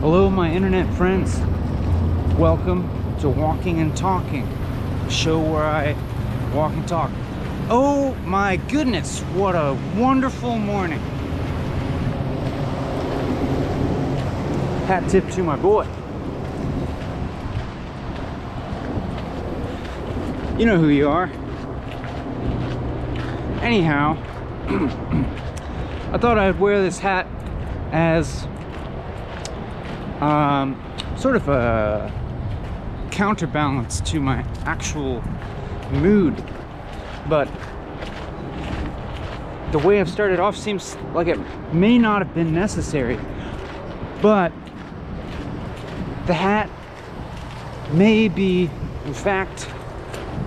Hello, my internet friends. Welcome to Walking and Talking, a show where I walk and talk. Oh my goodness, what a wonderful morning. Hat tip to my boy. You know who you are. Anyhow, I thought I'd wear this hat as sort of a counterbalance to my actual mood, but the way I've started off seems like it may not have been necessary, but the hat may be in fact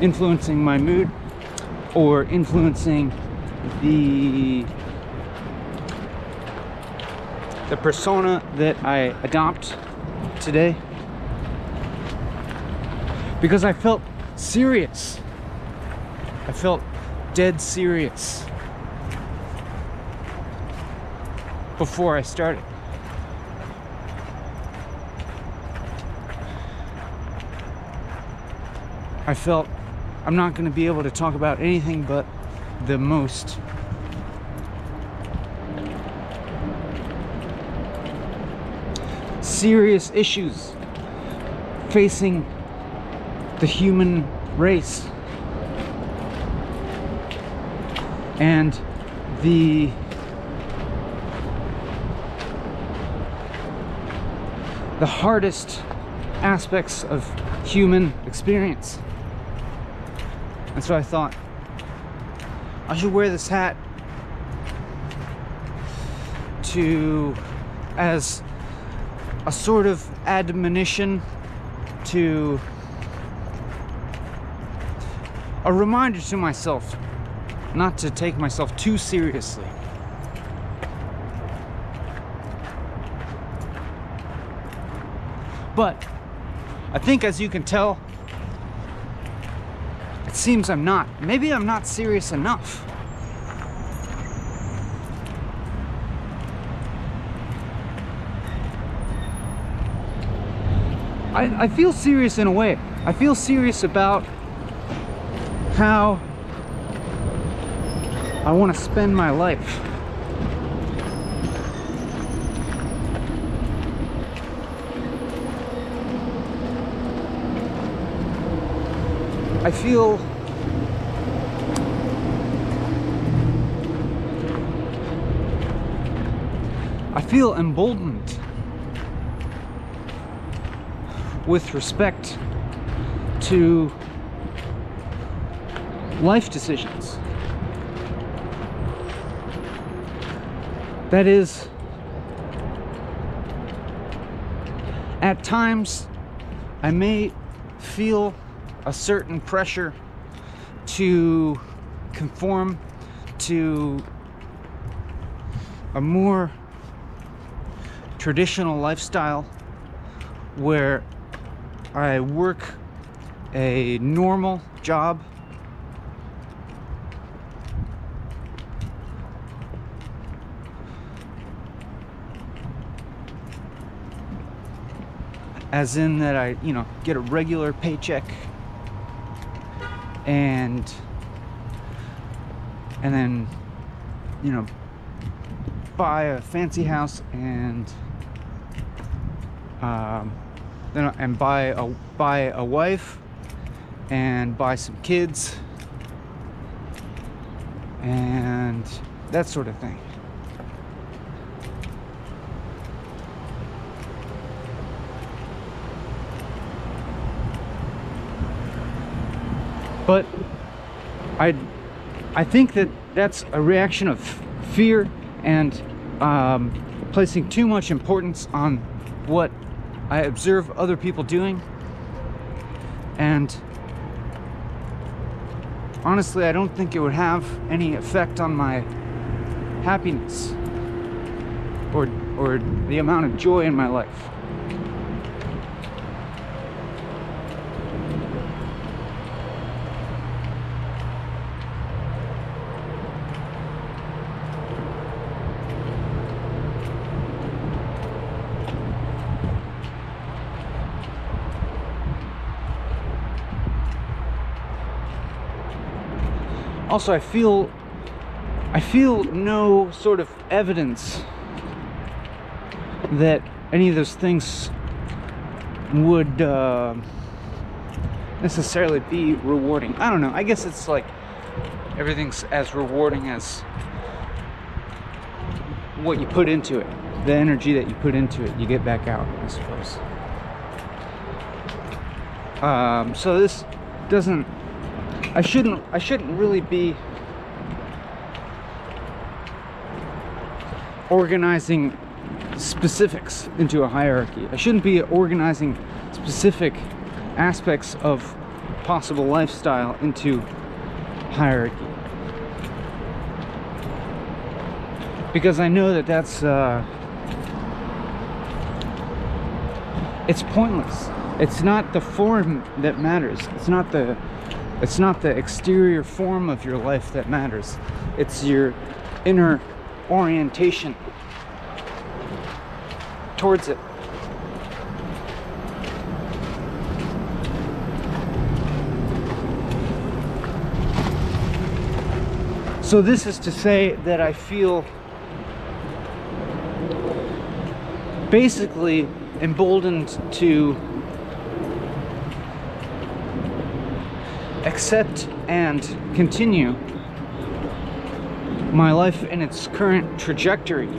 influencing my mood or influencing the persona that I adopt today, because I felt serious. I felt dead serious before I started. I felt I'm not going to be able to talk about anything but the most serious issues facing the human race and the hardest aspects of human experience. And so I thought I should wear this hat as a sort of admonition, to a reminder to myself not to take myself too seriously. But I think, as you can tell, it seems maybe I'm not serious enough. I feel serious in a way. I feel serious about how I want to spend my life. I feel emboldened with respect to life decisions. That is, at times I may feel a certain pressure to conform to a more traditional lifestyle where I work a normal job, as in that I, get a regular paycheck and then, buy a fancy house and buy a wife and buy some kids and that sort of thing. But I think that that's a reaction of fear and placing too much importance on what I observe other people doing. And honestly, I don't think it would have any effect on my happiness or the amount of joy in my life. Also, I feel no sort of evidence that any of those things would necessarily be rewarding. I don't know. I guess it's like everything's as rewarding as what you put into it. The energy that you put into it, you get back out, I suppose. So this doesn't. I shouldn't really be organizing specifics into a hierarchy. I shouldn't be organizing specific aspects of possible lifestyle into hierarchy, because I know that that's it's pointless. It's not the form that matters. It's not the exterior form of your life that matters. It's your inner orientation towards it. So this is to say that I feel basically emboldened to accept and continue my life in its current trajectory,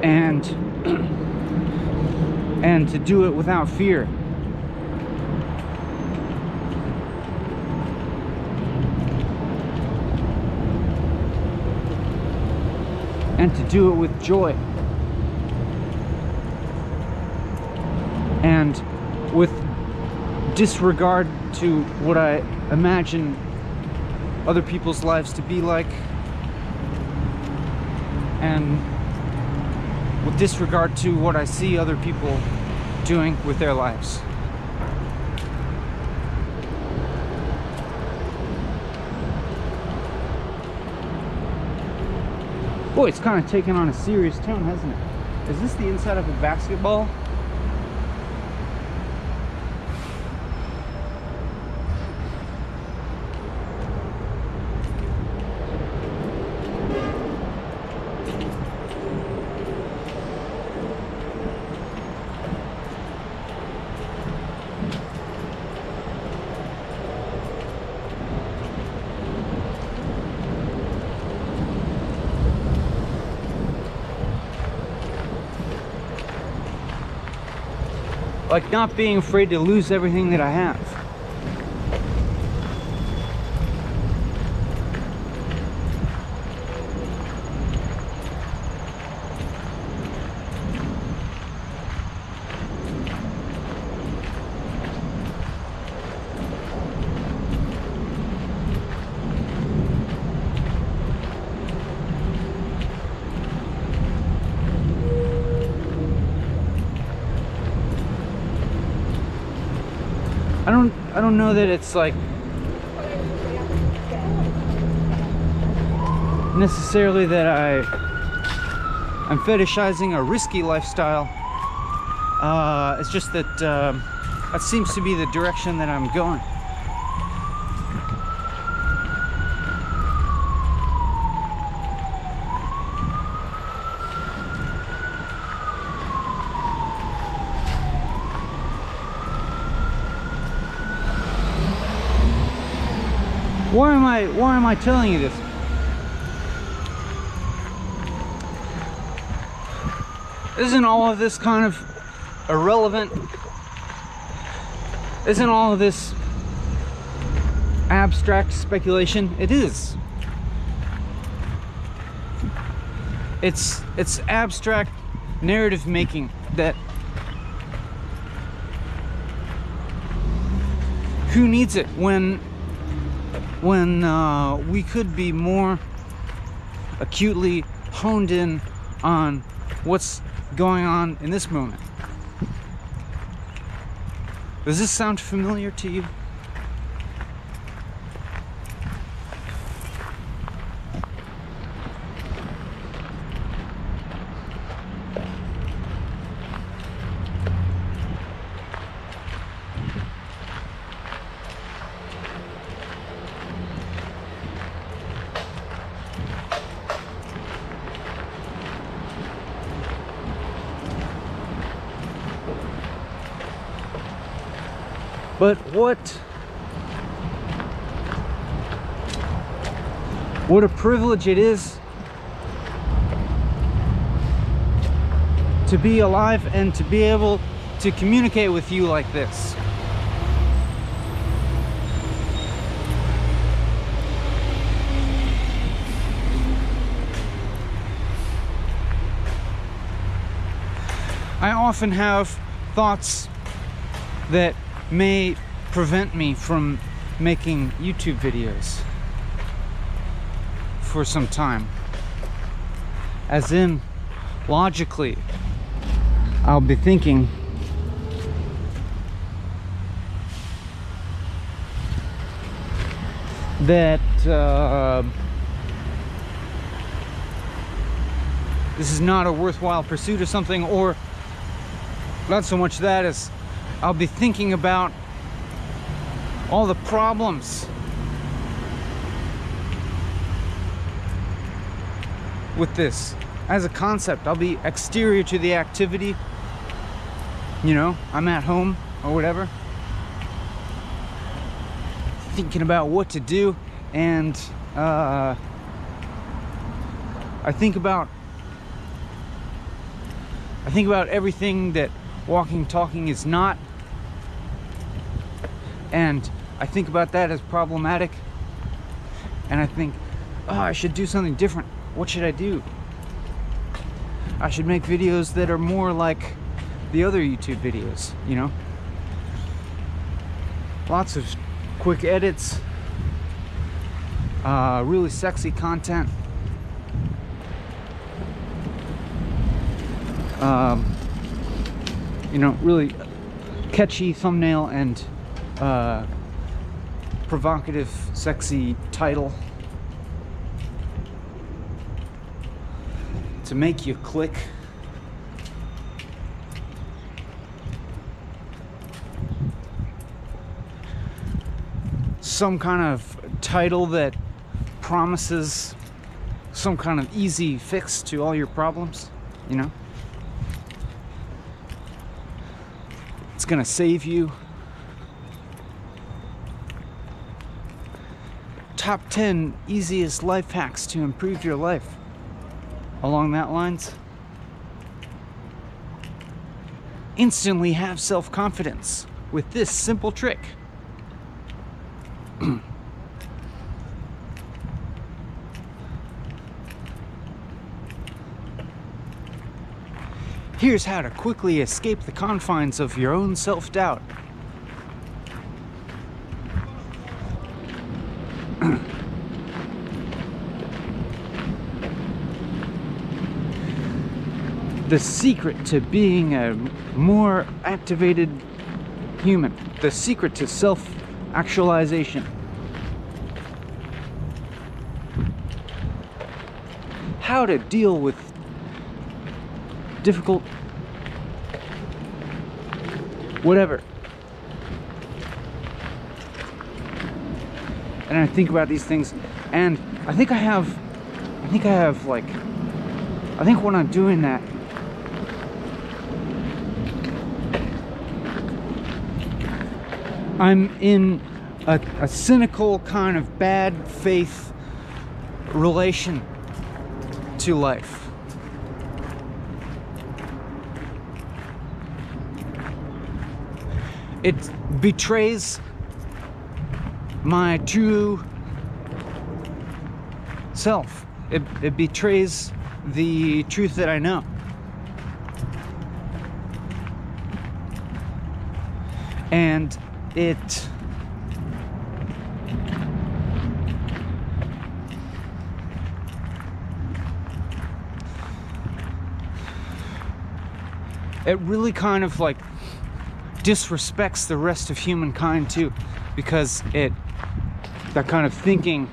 and to do it without fear. And to do it with joy. And with disregard to what I imagine other people's lives to be like, and with disregard to what I see other people doing with their lives. Boy, it's kind of taken on a serious tone, hasn't it? Is this the inside of a basketball? Like not being afraid to lose everything that I have. I don't know that it's like necessarily that I'm fetishizing a risky lifestyle. It's just that that seems to be the direction that I'm going. Why am I telling you this? Isn't all of this kind of irrelevant? Isn't all of this abstract speculation? It is. It's abstract narrative making that who needs it when we could be more acutely honed in on what's going on in this moment. Does this sound familiar to you? But what a privilege it is to be alive and to be able to communicate with you like this. I often have thoughts that may prevent me from making YouTube videos for some time. As in, logically, I'll be thinking that this is not a worthwhile pursuit or something, or not so much that as I'll be thinking about all the problems with this as a concept. I'll be exterior to the activity, you know, I'm at home or whatever, thinking about what to do, and I think about everything that walking, talking is not, and I think about that as problematic, and I think, oh, I should do something different. What should I do? I should make videos that are more like the other YouTube videos, you know? Lots of quick edits, really sexy content, you know, really catchy thumbnail and provocative, sexy title to make you click. Some kind of title that promises some kind of easy fix to all your problems, you know? It's gonna save you. Top 10 easiest life hacks to improve your life. Along that lines. Instantly have self-confidence with this simple trick. Here's how to quickly escape the confines of your own self-doubt. The secret to being a more activated human. The secret to self-actualization. How to deal with difficult whatever. And I think about these things, and I think when I'm doing that, I'm in a cynical kind of bad faith relation to life. It betrays my true self. It betrays the truth that I know. And it really kind of like disrespects the rest of humankind too, because that kind of thinking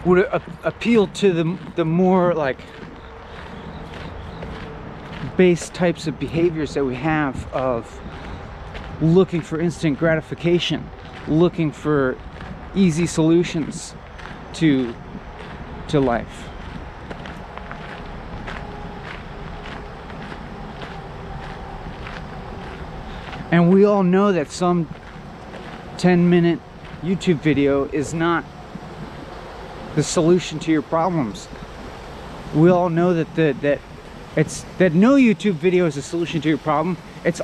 would appeal to the more like base types of behaviors that we have of looking for instant gratification, looking for easy solutions to life. And we all know that some 10-minute YouTube video is not the solution to your problems. We all know that that no YouTube video is a solution to your problem. It's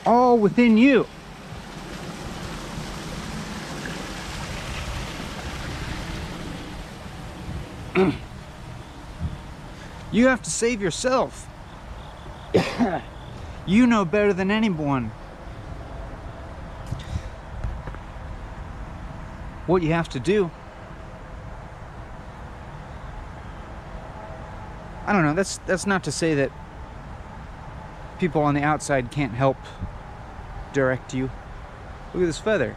all within you. You have to save yourself. You know better than anyone what you have to do. I don't know, that's not to say that people on the outside can't help direct you. Look at this feather.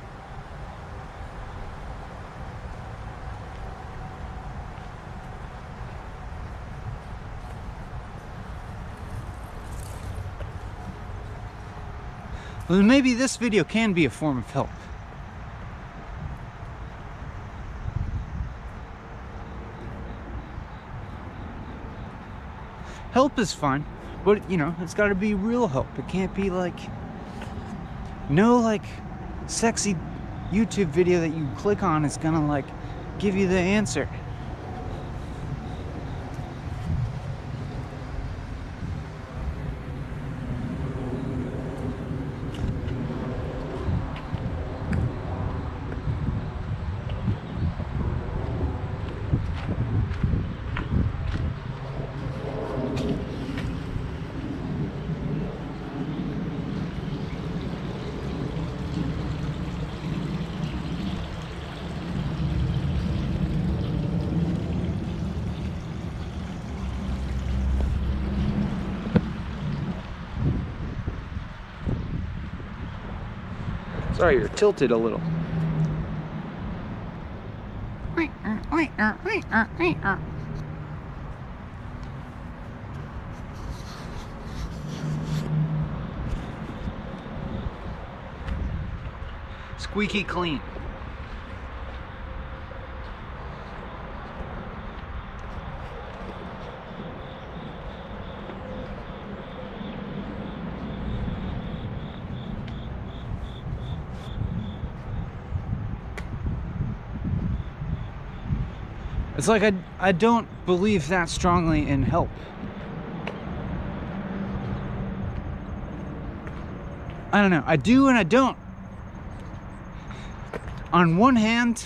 Well, maybe this video can be a form of help. Help is fine, but you know, it's got to be real help. It can't be like no like sexy YouTube video that you click on is gonna like give you the answer. Sorry, you're tilted a little. Squeaky clean. It's like I don't believe that strongly in help. I don't know. I do and I don't. On one hand,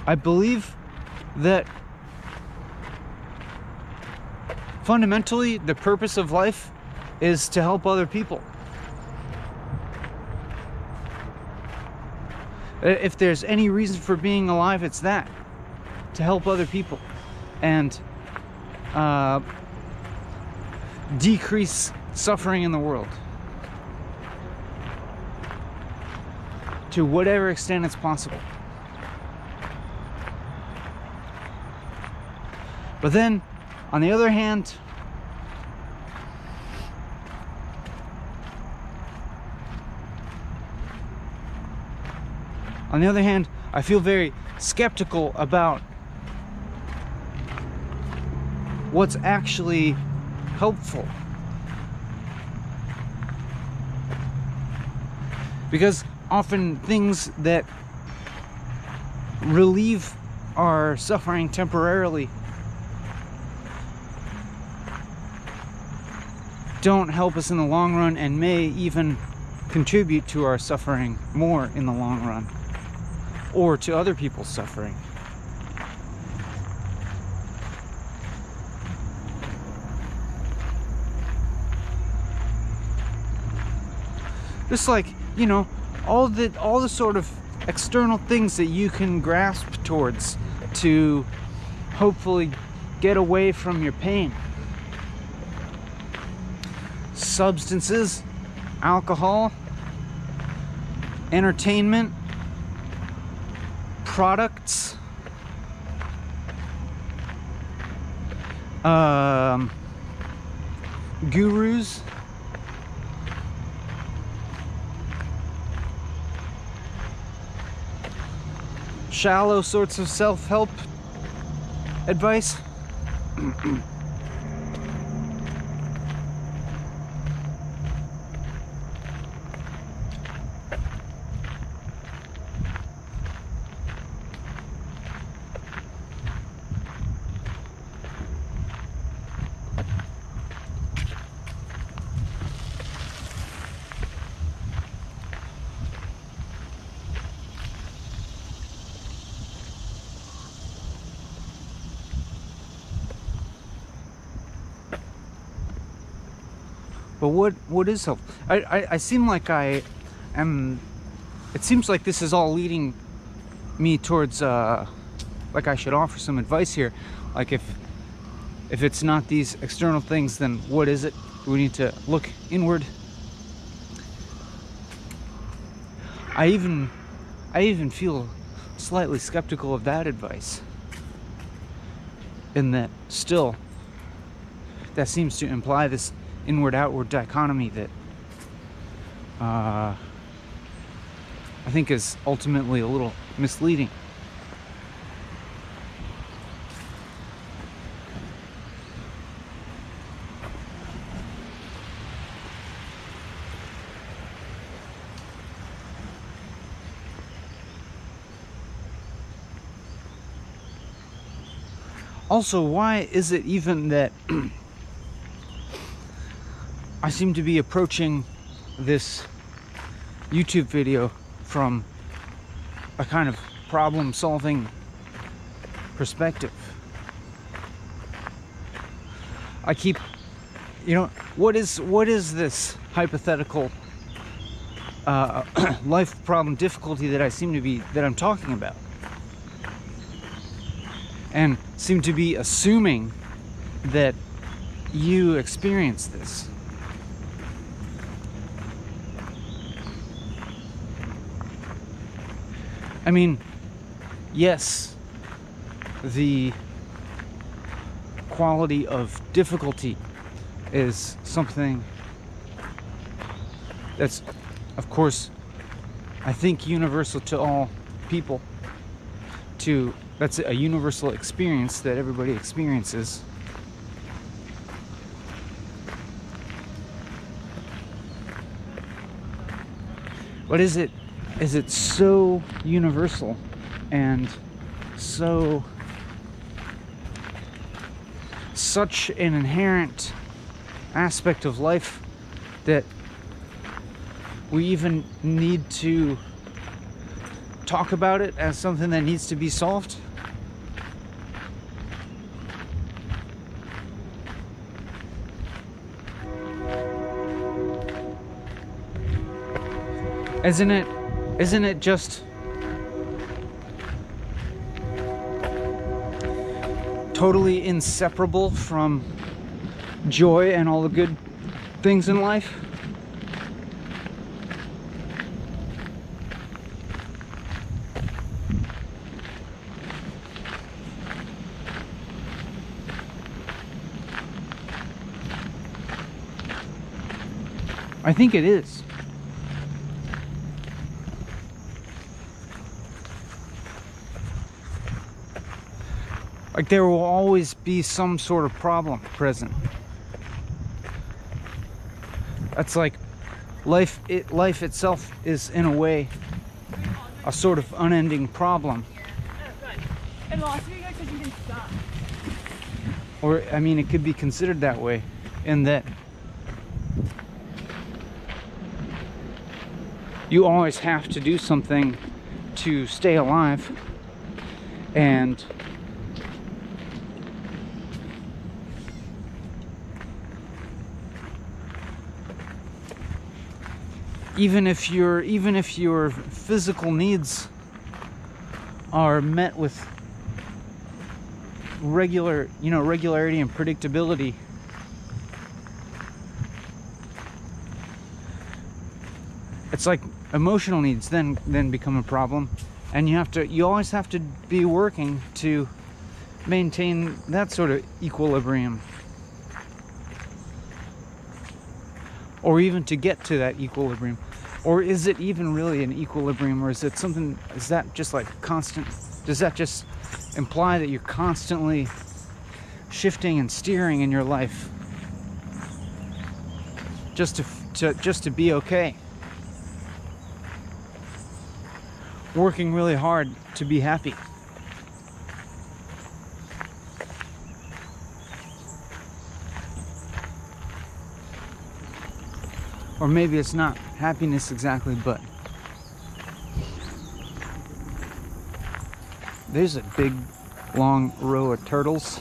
I believe that fundamentally the purpose of life is to help other people. If there's any reason for being alive, it's that. To help other people. And decrease suffering in the world. To whatever extent it's possible. But then, on the other hand, I feel very skeptical about what's actually helpful. Because often things that relieve our suffering temporarily don't help us in the long run and may even contribute to our suffering more in the long run. Or to other people's suffering. Just like, you know, all the sort of external things that you can grasp towards to hopefully get away from your pain. Substances, alcohol, entertainment, products, gurus, shallow sorts of self-help advice. But what is help? I seem like I am. It seems like this is all leading me towards like I should offer some advice here. Like if it's not these external things, then what is it? We need to look inward. I even feel slightly skeptical of that advice, in that still that seems to imply this inward-outward dichotomy that I think is ultimately a little misleading. Also, why is it even that I seem to be approaching this YouTube video from a kind of problem-solving perspective? I keep, what is this hypothetical life problem difficulty that I'm talking about? And seem to be assuming that you experience this. I mean, yes, the quality of difficulty is something that's, of course, I think universal to all people. That's a universal experience that everybody experiences. But is it so universal and such an inherent aspect of life that we even need to talk about it as something that needs to be solved? Isn't it just totally inseparable from joy and all the good things in life? I think it is. Like there will always be some sort of problem present. That's like life itself is, in a way, a sort of unending problem. Or, I mean, it could be considered that way, in that you always have to do something to stay alive, and even if your physical needs are met with regularity and predictability, it's like emotional needs then become a problem, and you always have to be working to maintain that sort of equilibrium, or even to get to that equilibrium. Or is it even really an equilibrium, or is that just like constant? Does that just imply that you're constantly shifting and steering in your life just to be okay? Working really hard to be happy. Or maybe it's not happiness exactly, but there's a big long row of turtles.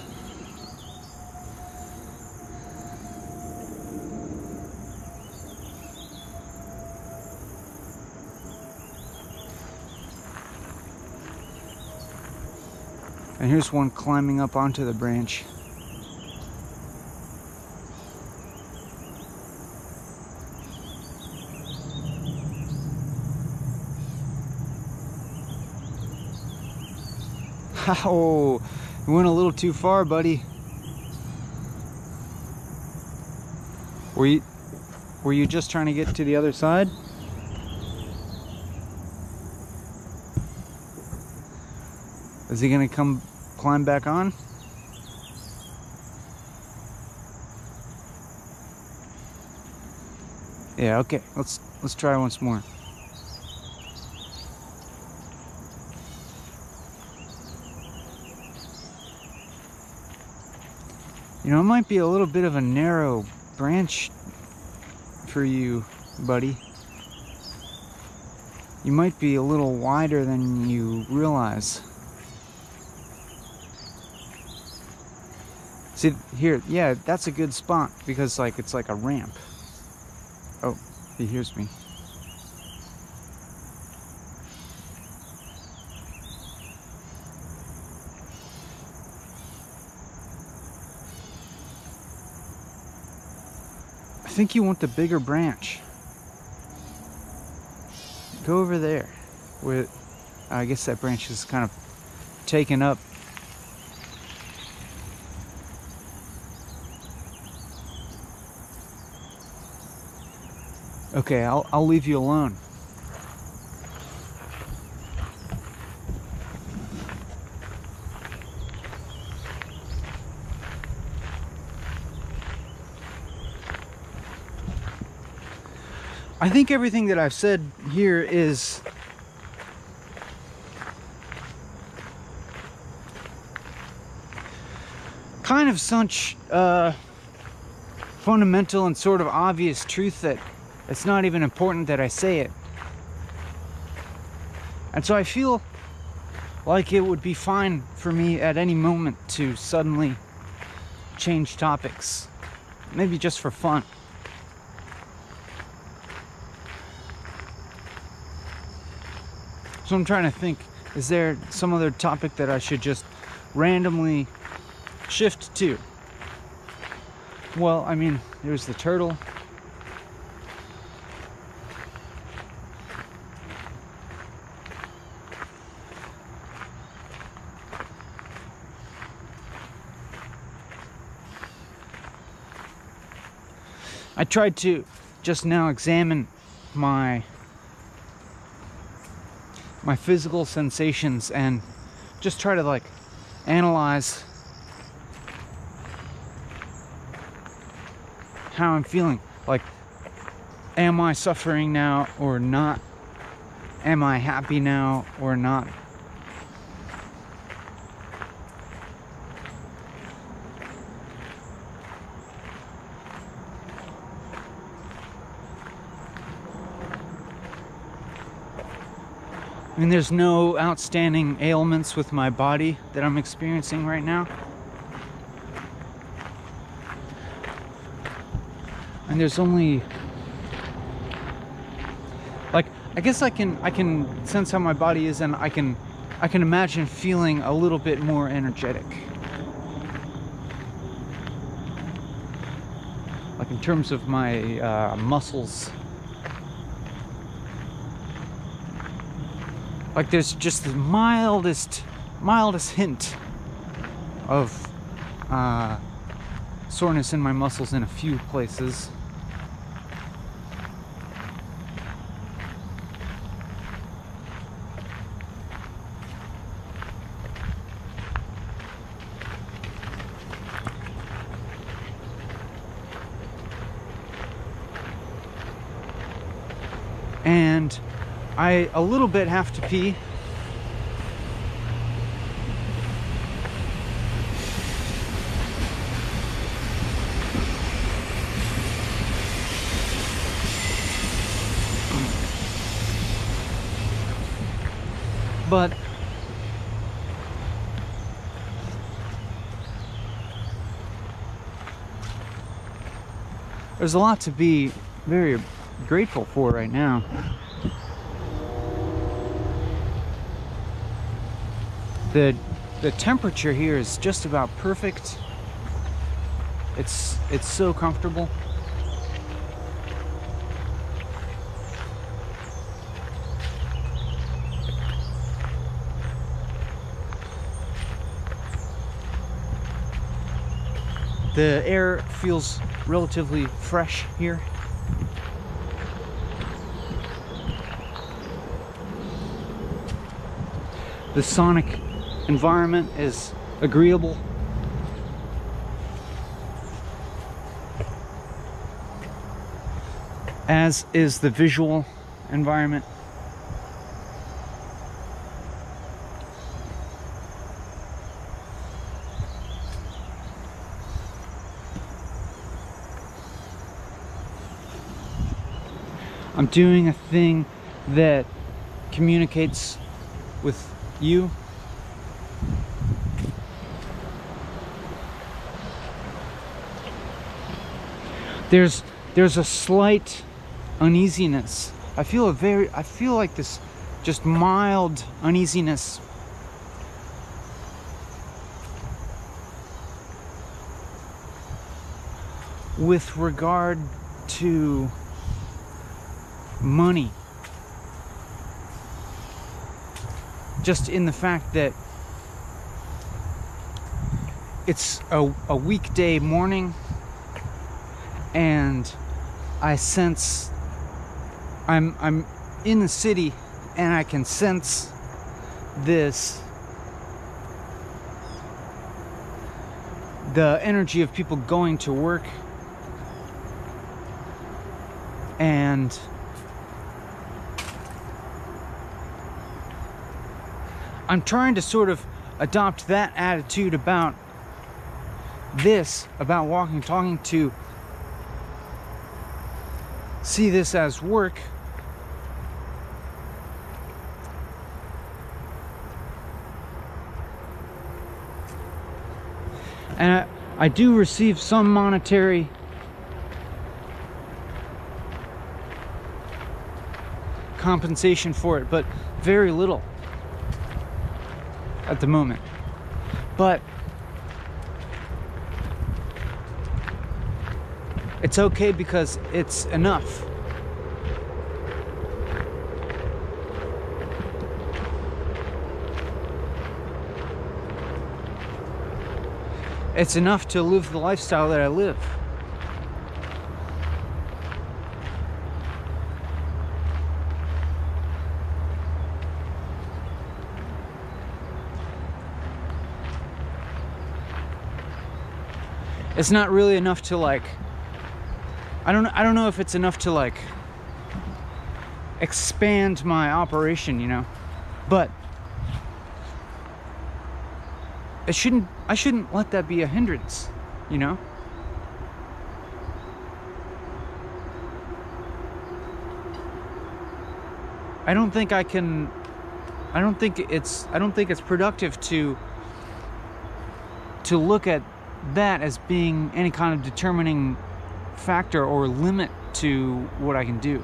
And here's one climbing up onto the branch. Oh, you went a little too far, buddy. Were you just trying to get to the other side? Is he gonna come climb back on? Yeah, okay. Let's try once more. You know, it might be a little bit of a narrow branch for you, buddy. You might be a little wider than you realize. See, here, yeah, that's a good spot because, like, it's like a ramp. Oh, he hears me. I think you want the bigger branch. Go over there. Where, I guess that branch is kind of taken up. Okay, I'll leave you alone. I think everything that I've said here is kind of such fundamental and sort of obvious truth that it's not even important that I say it. And so I feel like it would be fine for me at any moment to suddenly change topics. Maybe just for fun. So I'm trying to think, is there some other topic that I should just randomly shift to? Well, I mean, there's the turtle. I tried to just now examine my physical sensations and just try to like analyze how I'm feeling. Like, am I suffering now or not? Am I happy now or not? I mean, there's no outstanding ailments with my body that I'm experiencing right now. And there's only, like, I guess I can sense how my body is, and I can imagine feeling a little bit more energetic. Like in terms of my muscles. Like there's just the mildest hint of soreness in my muscles in a few places. And I a little bit have to pee. But there's a lot to be very grateful for right now. the temperature here is just about perfect. It's so comfortable. The air feels relatively fresh here. The sonic environment is agreeable. As is the visual environment. I'm doing a thing that communicates with you. There's a slight uneasiness. I feel like this just mild uneasiness. With regard to money. Just in the fact that it's a weekday morning and I sense I'm in the city and I can sense the energy of people going to work, and I'm trying to sort of adopt that attitude about walking, talking, to see this as work. And I do receive some monetary compensation for it, but very little at the moment. But it's okay because it's enough. It's enough to live the lifestyle that I live. It's not really enough to, like, I don't know if it's enough to, like, expand my operation, you know, but I shouldn't let that be a hindrance, you know. I don't think it's productive to look at that as being any kind of determining factor or limit to what I can do.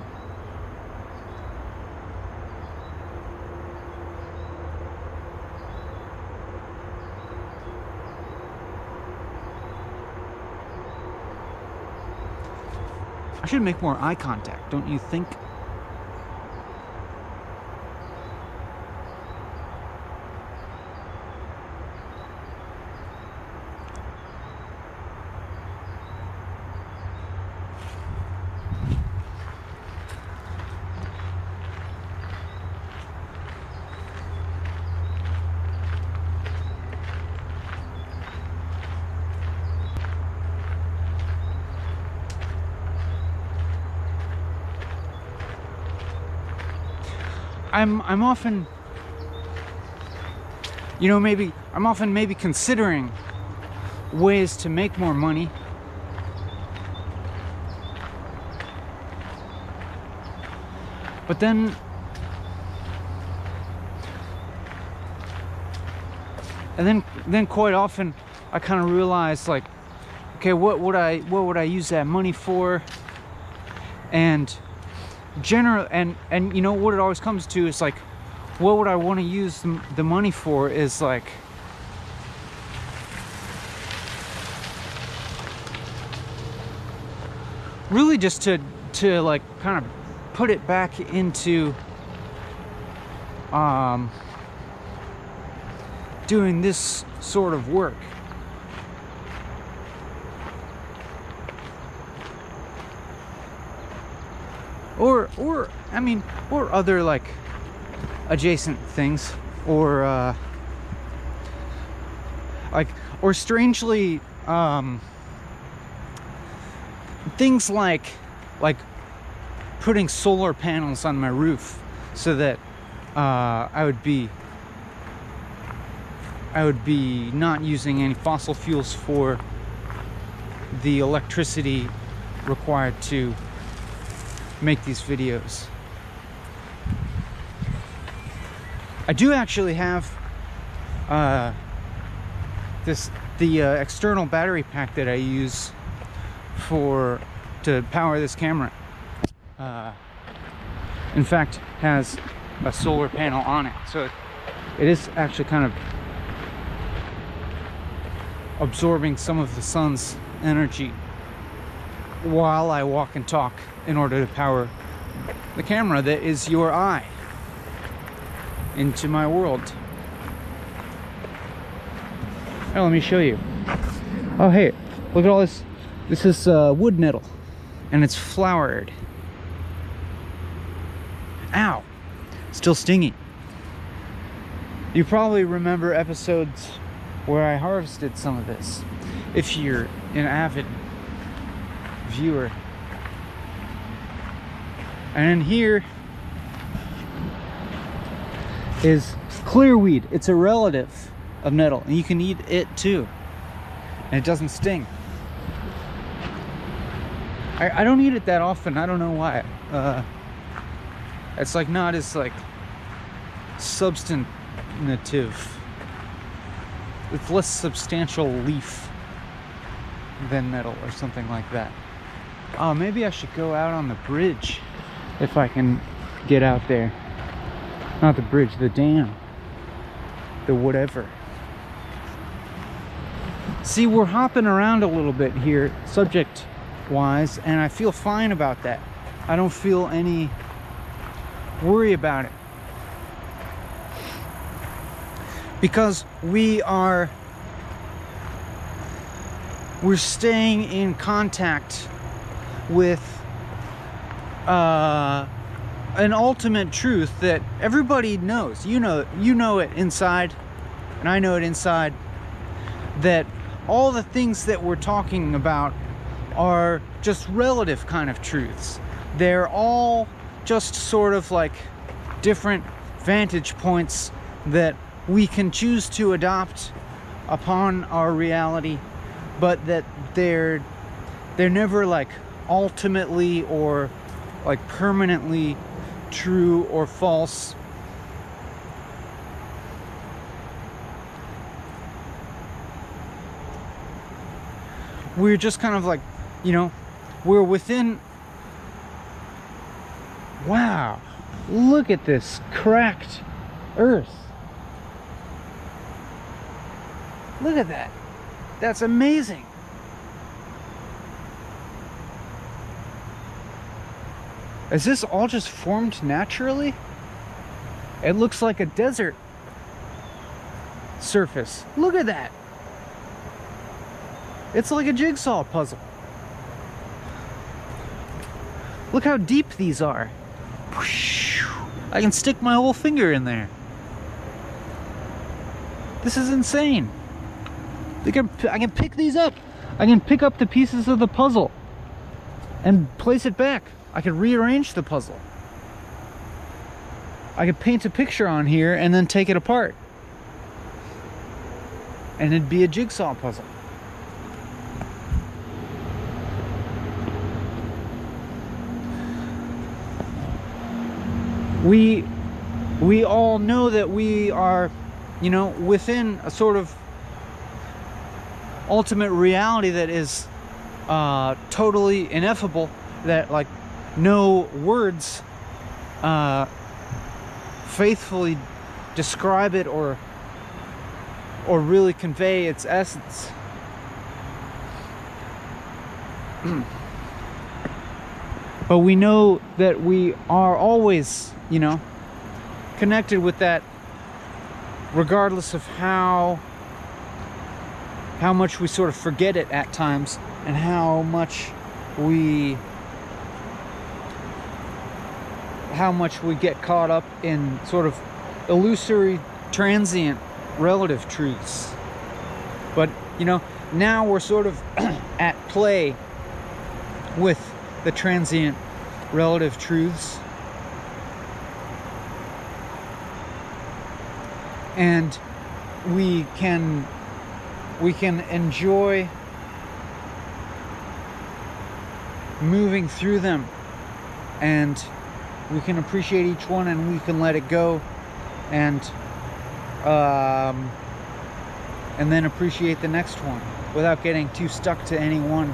I should make more eye contact, don't you think? I'm often, you know, maybe considering ways to make more money. But then quite often I kind of realize, like, okay, what would I use that money for? And and you know what it always comes to is, like, what would I want to use the money for is, like, really just to like kind of put it back into doing this sort of work. Or I mean, or other like adjacent things, or like, or strangely things like putting solar panels on my roof so that I would be not using any fossil fuels for the electricity required to make these videos. I do actually have the external battery pack that I use to power this camera. In fact, has a solar panel on it, so it is actually kind of absorbing some of the sun's energy while I walk and talk in order to power the camera that is your eye into my world. Oh, let me show you. Oh, hey, look at all this. This is wood nettle, and it's flowered. Ow, still stingy. You probably remember episodes where I harvested some of this, if you're an avid viewer. And here is clearweed. It's a relative of nettle, and you can eat it too, and it doesn't sting. I don't eat it that often. I don't know why. It's like not as like substantive. It's less substantial leaf than nettle or something like that. Oh, maybe I should go out on the bridge if I can get out there. Not the bridge, the dam. The whatever. See, we're hopping around a little bit here, subject wise, and I feel fine about that. I don't feel any worry about it, because we're staying in contact with an ultimate truth that everybody knows. You know it inside, and I know it inside, that all the things that we're talking about are just relative kind of truths. They're all just sort of like different vantage points that we can choose to adopt upon our reality, but that they're never like ultimately or like permanently true or false. We're just kind of like, you know, we're within. Wow, look at this cracked earth. Look at that. That's amazing. Is this all just formed naturally? It looks like a desert surface. Look at that. It's like a jigsaw puzzle. Look how deep these are. I can stick my whole finger in there. This is insane. I can pick these up. I can pick up the pieces of the puzzle and place it back. I could rearrange the puzzle. I could paint a picture on here and then take it apart, and it'd be a jigsaw puzzle. We all know that we are, you know, within a sort of ultimate reality that is totally ineffable, that like no words faithfully describe it or really convey its essence. But we know that we are always, you know, connected with that, regardless of how much we sort of forget it at times, and how much we get caught up in sort of illusory, transient, relative truths. But, you know, now we're sort of at play with the transient, relative truths. And we can enjoy moving through them, and we can appreciate each one, and we can let it go, and then appreciate the next one without getting too stuck to any one.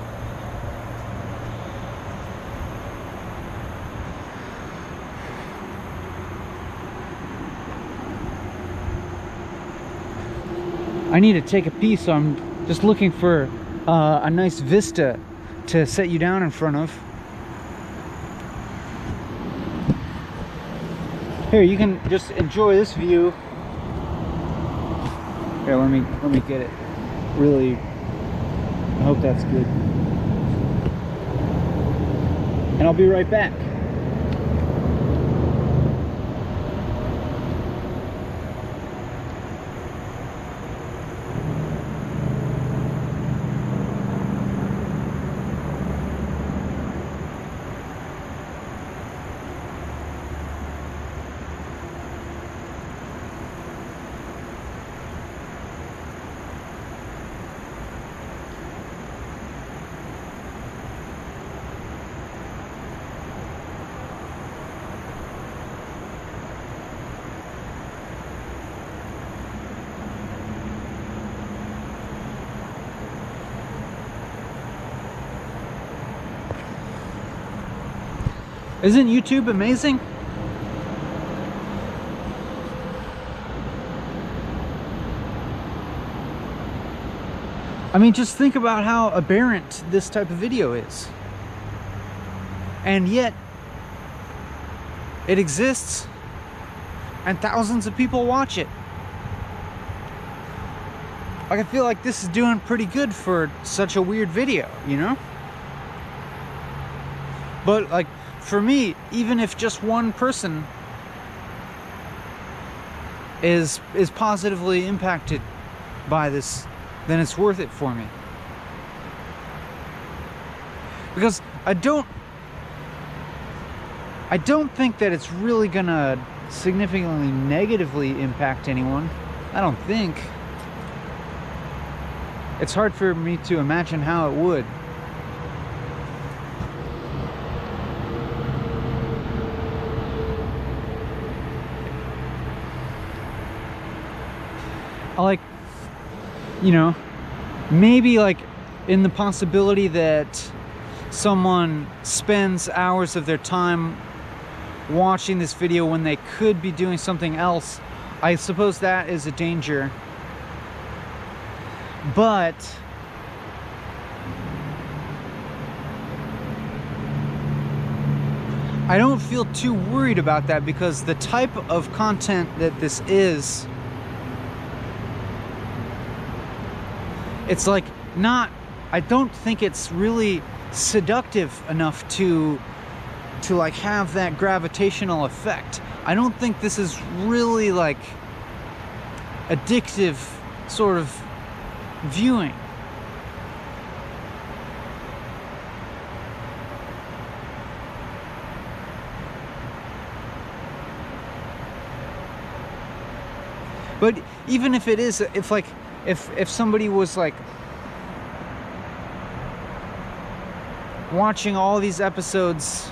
I need to take a pee, so I'm just looking for a nice vista to set you down in front of. Here, you can just enjoy this view. Here, let me get it. Really, I hope that's good. And I'll be right back. Isn't YouTube amazing? I mean, just think about how aberrant this type of video is. And yet, it exists, and thousands of people watch it. Like, I feel like this is doing pretty good for such a weird video, you know? But, like, for me, even if just one person is positively impacted by this, then it's worth it for me. Because I don't think that it's really gonna significantly negatively impact anyone. I don't think. It's hard for me to imagine how it would. Like, you know, maybe like in the possibility that someone spends hours of their time watching this video when they could be doing something else, I suppose that is a danger. But I don't feel too worried about that, because the type of content that this is, it's like not, I don't think it's really seductive enough to like have that gravitational effect. I don't think this is really like addictive sort of viewing. But even if it is, if somebody was like watching all these episodes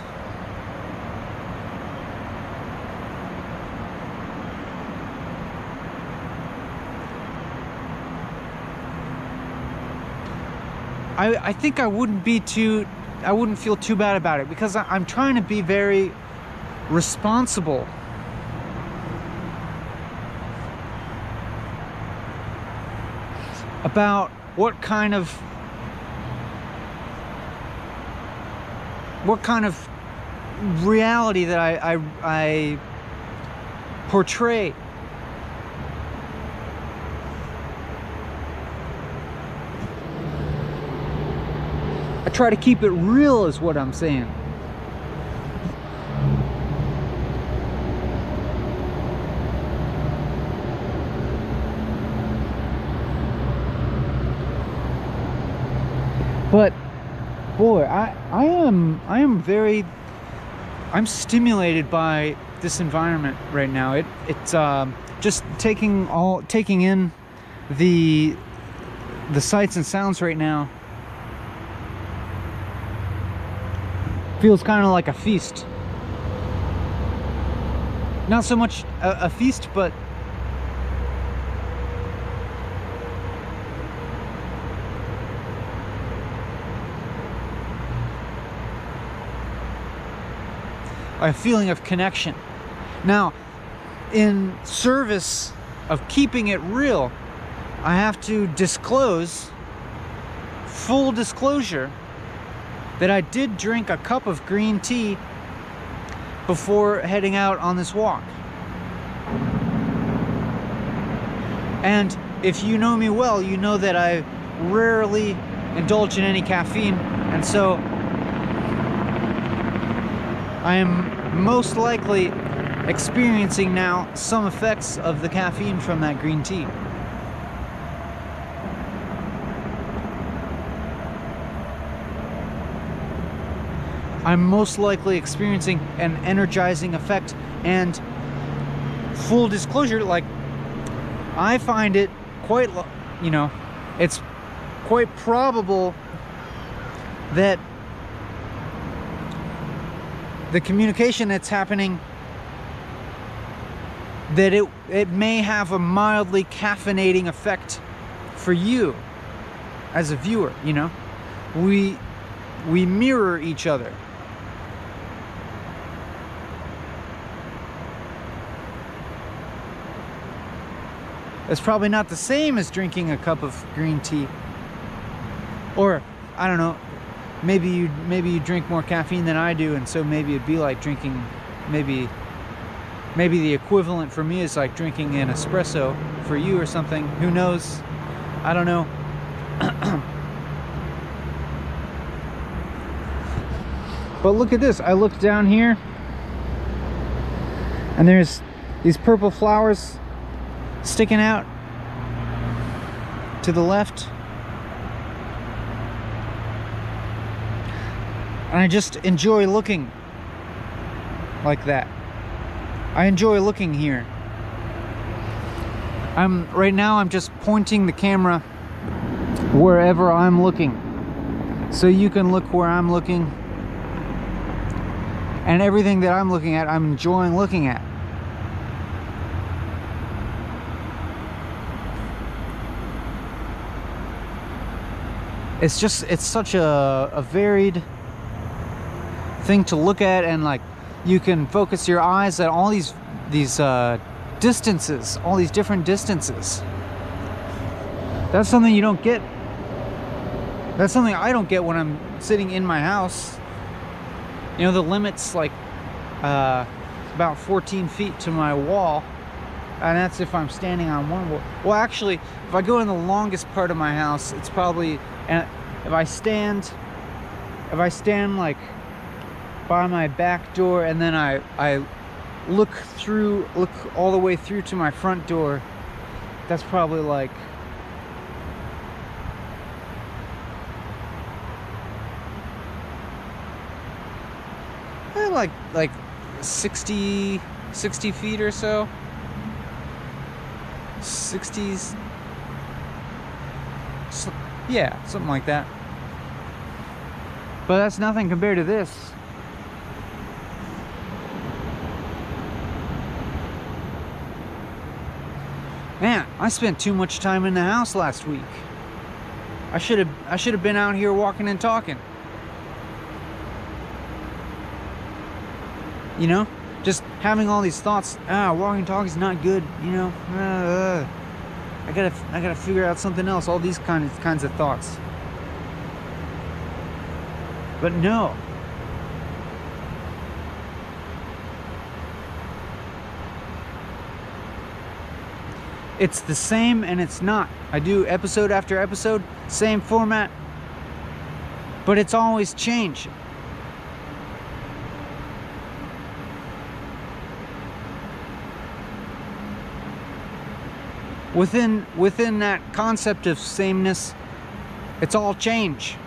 I think I wouldn't feel too bad about it, because I'm trying to be very responsible about what kind of reality that I portray. I try to keep it real is what I'm saying. But boy, I'm stimulated by this environment right now. It's just taking in the sights and sounds right now. Feels kind of like a feast. Not so much a feast, but a feeling of connection. Now, in service of keeping it real, I have to disclose, full disclosure, that I did drink a cup of green tea before heading out on this walk. And if you know me well, you know that I rarely indulge in any caffeine, and so I am most likely experiencing now some effects of the caffeine from that green tea. I'm most likely experiencing an energizing effect, and full disclosure, like, I find it quite, it's quite probable that the communication that's happening, that it may have a mildly caffeinating effect for you as a viewer. We mirror each other. It's probably not the same as drinking a cup of green tea, or I don't know, maybe you drink more caffeine than I do, and so maybe it'd be like drinking, maybe the equivalent for me is like drinking an espresso for you or something. Who knows? I don't know. But look at this. I look down here and there's these purple flowers sticking out to the left, and I just enjoy looking like that. I enjoy looking here. Right now I'm just pointing the camera wherever I'm looking, so you can look where I'm looking, and everything that I'm looking at, I'm enjoying looking at. It's such a varied thing to look at, and like you can focus your eyes at all these distances, all these different distances. That's something you don't get. That's something I don't get when I'm sitting in my house. The limit's like about 14 feet to my wall, and that's if I'm standing on one wall. Well, actually, if I go in the longest part of my house, it's probably, and if I stand like by my back door, and then I look all the way through to my front door, that's probably like like 60 feet or so. 60s, yeah, something like that. But that's nothing compared to this. Man, I spent too much time in the house last week. I should have been out here walking and talking. Just having all these thoughts. Walking and talking is not good. I gotta figure out something else. All these kinds of thoughts. But no. It's the same and it's not. I do episode after episode, same format, but it's always changed. Within that concept of sameness, it's all change.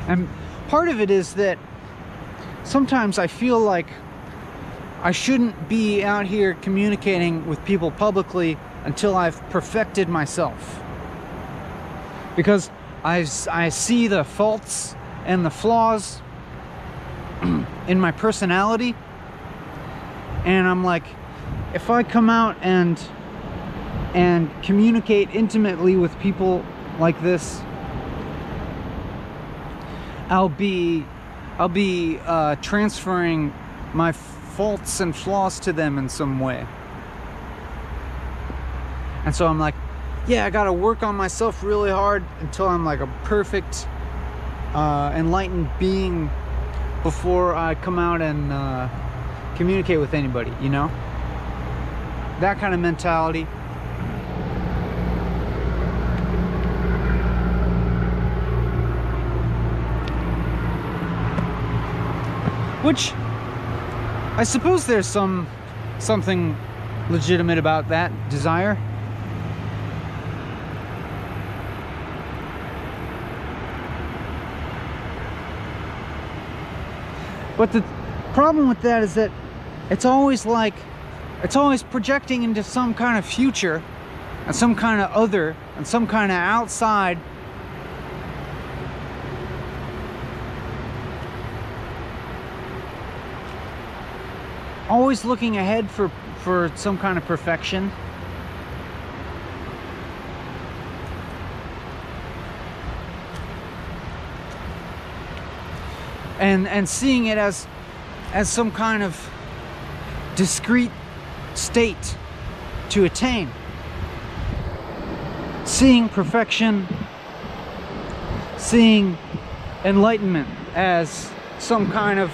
And part of it is that sometimes I feel like I shouldn't be out here communicating with people publicly until I've perfected myself. Because I see the faults and the flaws in my personality. And I'm like, if I come out and communicate intimately with people like this, I'll be transferring my faults and flaws to them in some way. And so I'm like, yeah, I gotta work on myself really hard until I'm like a perfect enlightened being before I come out and communicate with anybody, you know? That kind of mentality. Which, I suppose there's something legitimate about that desire. But the problem with that is that it's always projecting into some kind of future and some kind of other and some kind of outside. Always looking ahead for some kind of perfection. And seeing it as some kind of discrete state to attain. Seeing perfection, seeing enlightenment as some kind of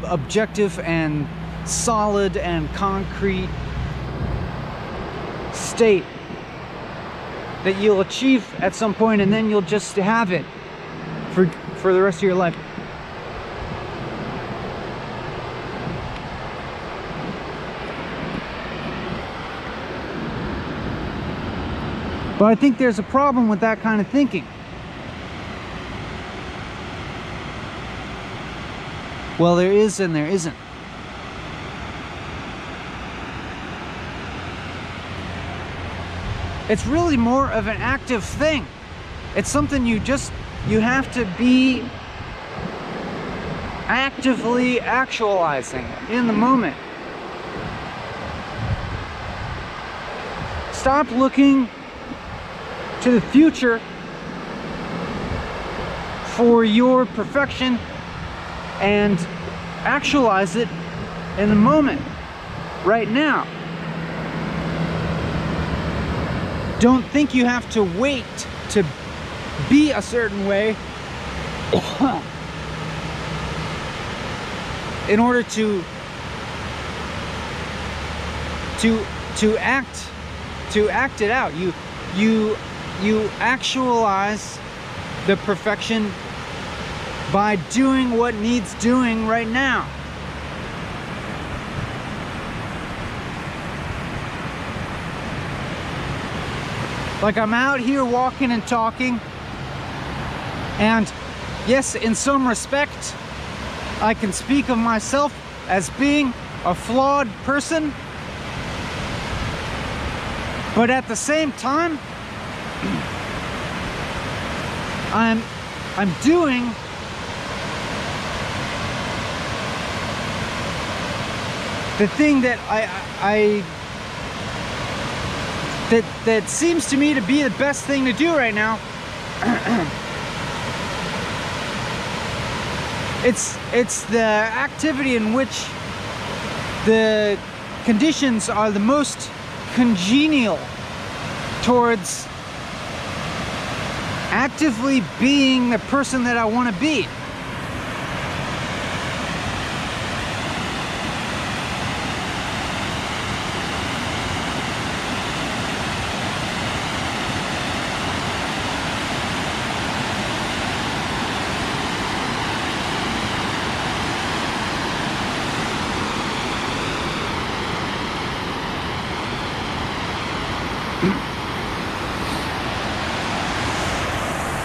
objective and solid and concrete state that you'll achieve at some point, and then you'll just have it for the rest of your life. But I think there's a problem with that kind of thinking. Well, there is and there isn't. It's really more of an active thing. It's something you have to be actively actualizing in the moment. Stop looking to the future for your perfection and actualize it in the moment, right now. Don't think you have to wait to be a certain way in order to act it out. You actualize the perfection by doing what needs doing right now. Like, I'm out here walking and talking, and yes, in some respect, I can speak of myself as being a flawed person, but at the same time, I'm doing the thing that that seems to me to be the best thing to do right now. It's the activity in which the conditions are the most congenial towards actively being the person that I want to be.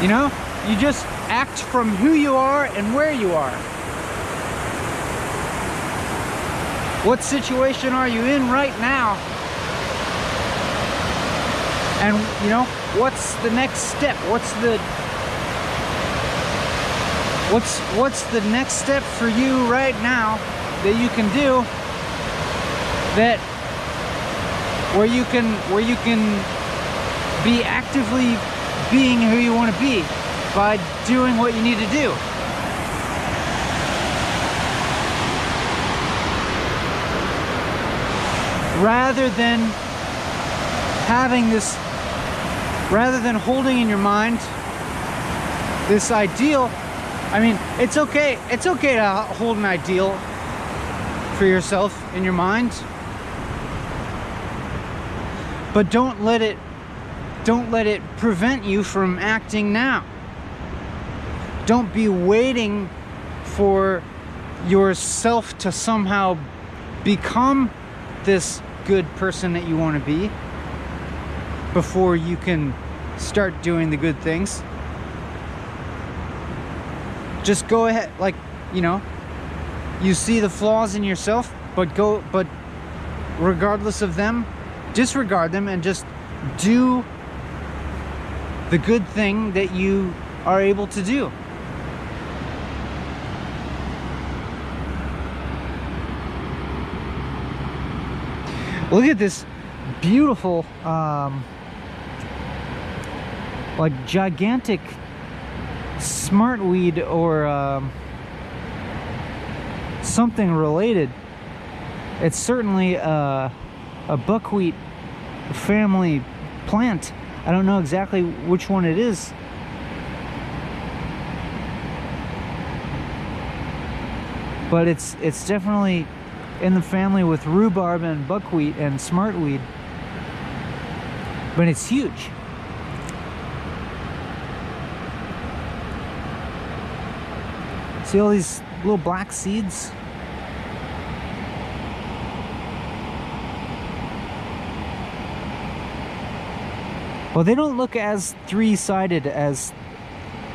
You know, you just act from who you are and where you are. What situation are you in right now? And you know, what's the next step? What's the next step for you right now that you can do, that where you can be actively being who you want to be by doing what you need to do. Rather than having this, rather than holding in your mind this ideal. I mean, it's okay to hold an ideal for yourself in your mind, but don't let it prevent you from acting now. Don't be waiting for yourself to somehow become this good person that you want to be before you can start doing the good things. Just go ahead, like, you know, you see the flaws in yourself, but regardless of them, disregard them and just do the good thing that you are able to do. Look at this beautiful, like gigantic smartweed or something related. It's certainly a buckwheat family plant. I don't know exactly which one it is. But it's definitely in the family with rhubarb and buckwheat and smartweed. But it's huge. See all these little black seeds? Well, they don't look as three-sided as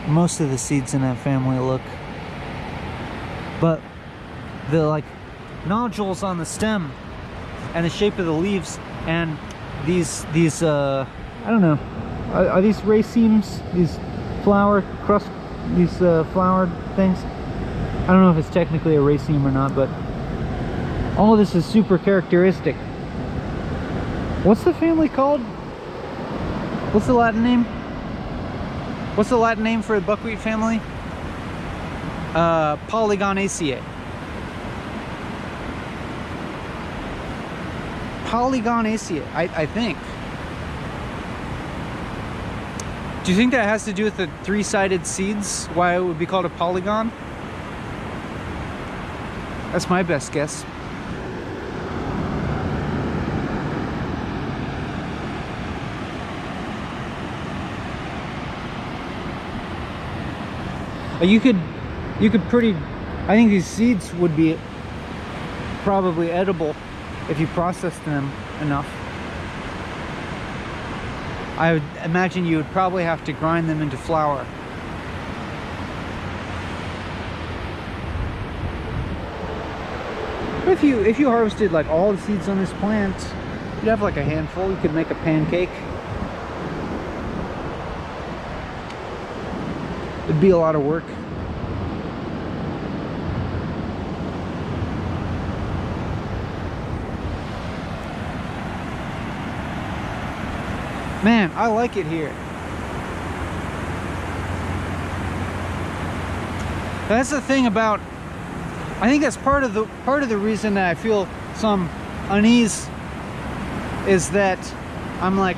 most of the seeds in that family look. But the like nodules on the stem and the shape of the leaves and these I don't know, are these racemes, these flower crust, these flowered things? I don't know if it's technically a raceme or not, but all of this is super characteristic. What's the family called? What's the Latin name? What's the Latin name for the buckwheat family? Polygonaceae. Polygonaceae, I think. Do you think that has to do with the three-sided seeds? Why it would be called a polygon? That's my best guess. You could pretty, I think these seeds would be probably edible if you processed them enough. I would imagine you would probably have to grind them into flour. But if you harvested like all the seeds on this plant, you'd have like a handful. You could make a pancake. It'd be a lot of work. Man, I like it here. That's the thing about, I think that's part of the reason that I feel some unease, is that I'm like,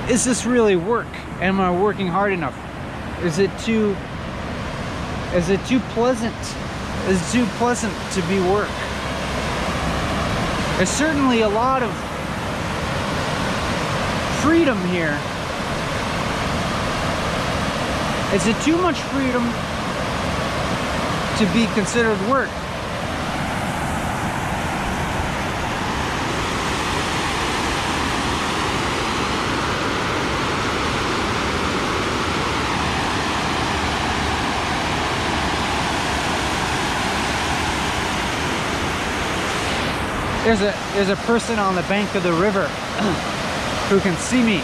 is this really work? Am I working hard enough? Is it too pleasant? Is it too pleasant to be work? There's certainly a lot of freedom here. Is it too much freedom to be considered work? There's a person on the bank of the river who can see me.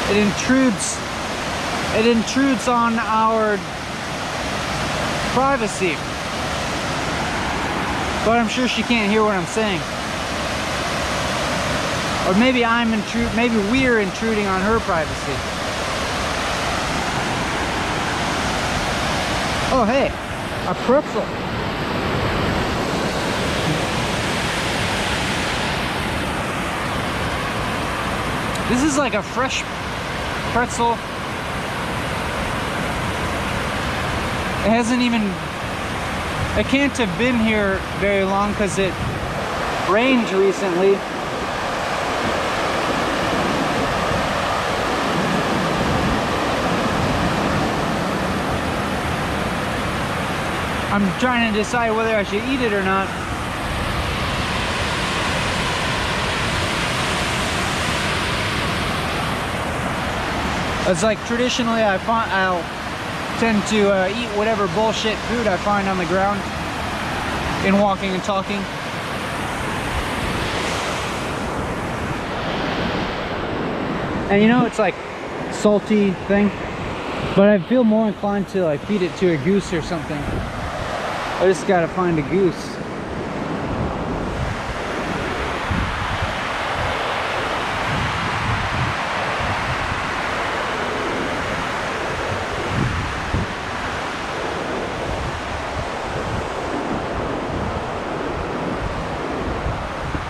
It intrudes on our privacy. But I'm sure she can't hear what I'm saying. Or maybe maybe we're intruding on her privacy. Oh hey, a pretzel. This is like a fresh pretzel. It can't have been here very long because it rained recently. I'm trying to decide whether I should eat it or not. It's like traditionally I'll tend to eat whatever bullshit food I find on the ground in walking and talking. And you know, it's like salty thing, but I feel more inclined to like feed it to a goose or something. I just gotta find a goose.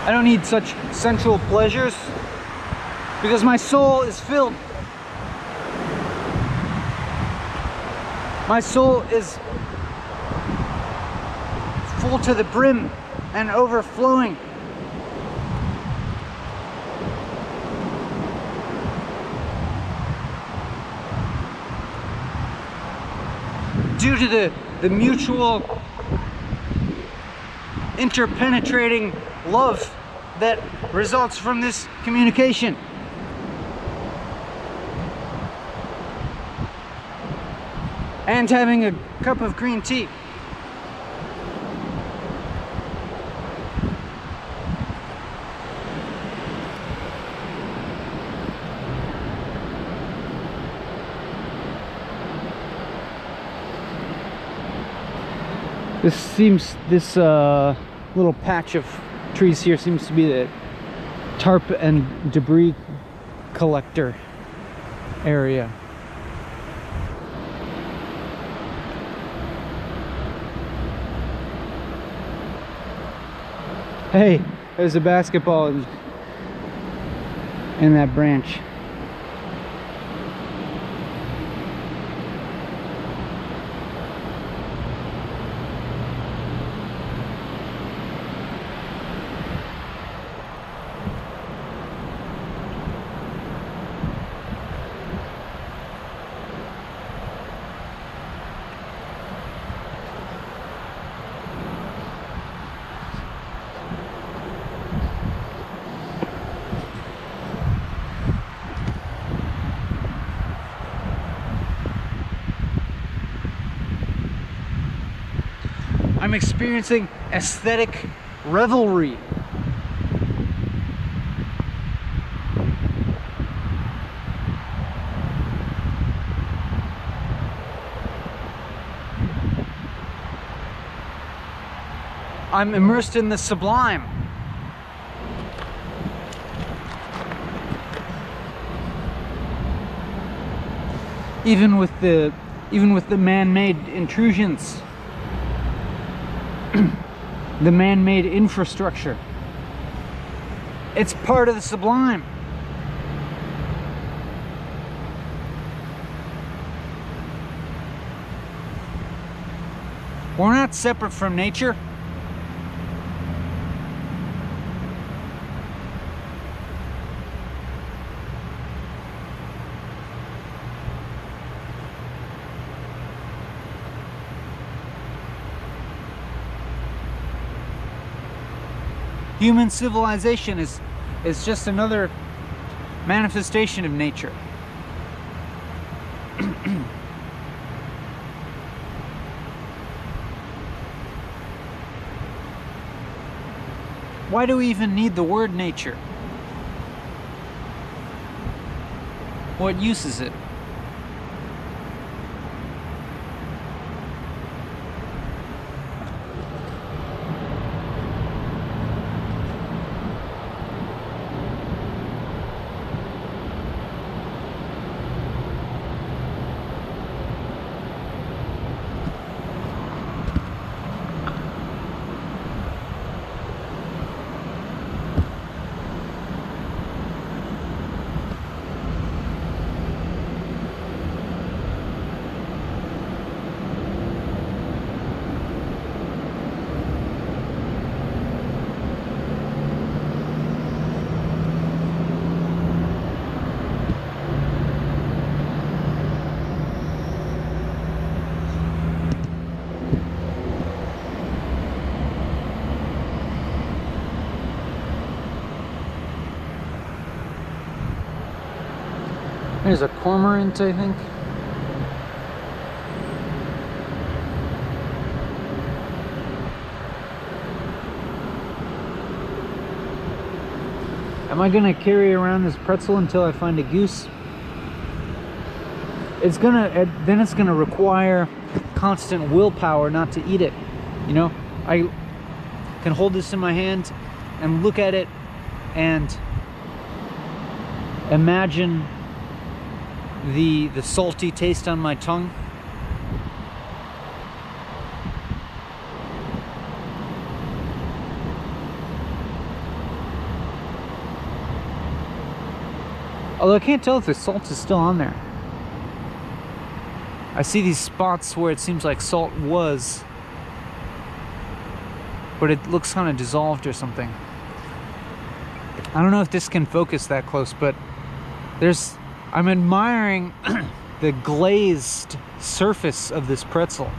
I don't need such sensual pleasures because my soul is filled. My soul is full to the brim and overflowing. Due to the mutual interpenetrating love that results from this communication. And having a cup of green tea. This little patch of trees here seems to be the tarp and debris collector area. Hey, there's a basketball in that branch. I'm experiencing aesthetic revelry. I'm immersed in the sublime. Even with the man-made intrusions, the man-made infrastructure, it's part of the sublime. We're not separate from nature. Human civilization is just another manifestation of nature. Why do we even need the word nature? What use is it? There's a cormorant, I think. Am I gonna carry around this pretzel until I find a goose? Then it's gonna require constant willpower not to eat it. You know, I can hold this in my hand and look at it and imagine the salty taste on my tongue. Although I can't tell if the salt is still on there. I see these spots where it seems like salt was, but it looks kind of dissolved or something. I don't know if this can focus that close, but I'm admiring the glazed surface of this pretzel.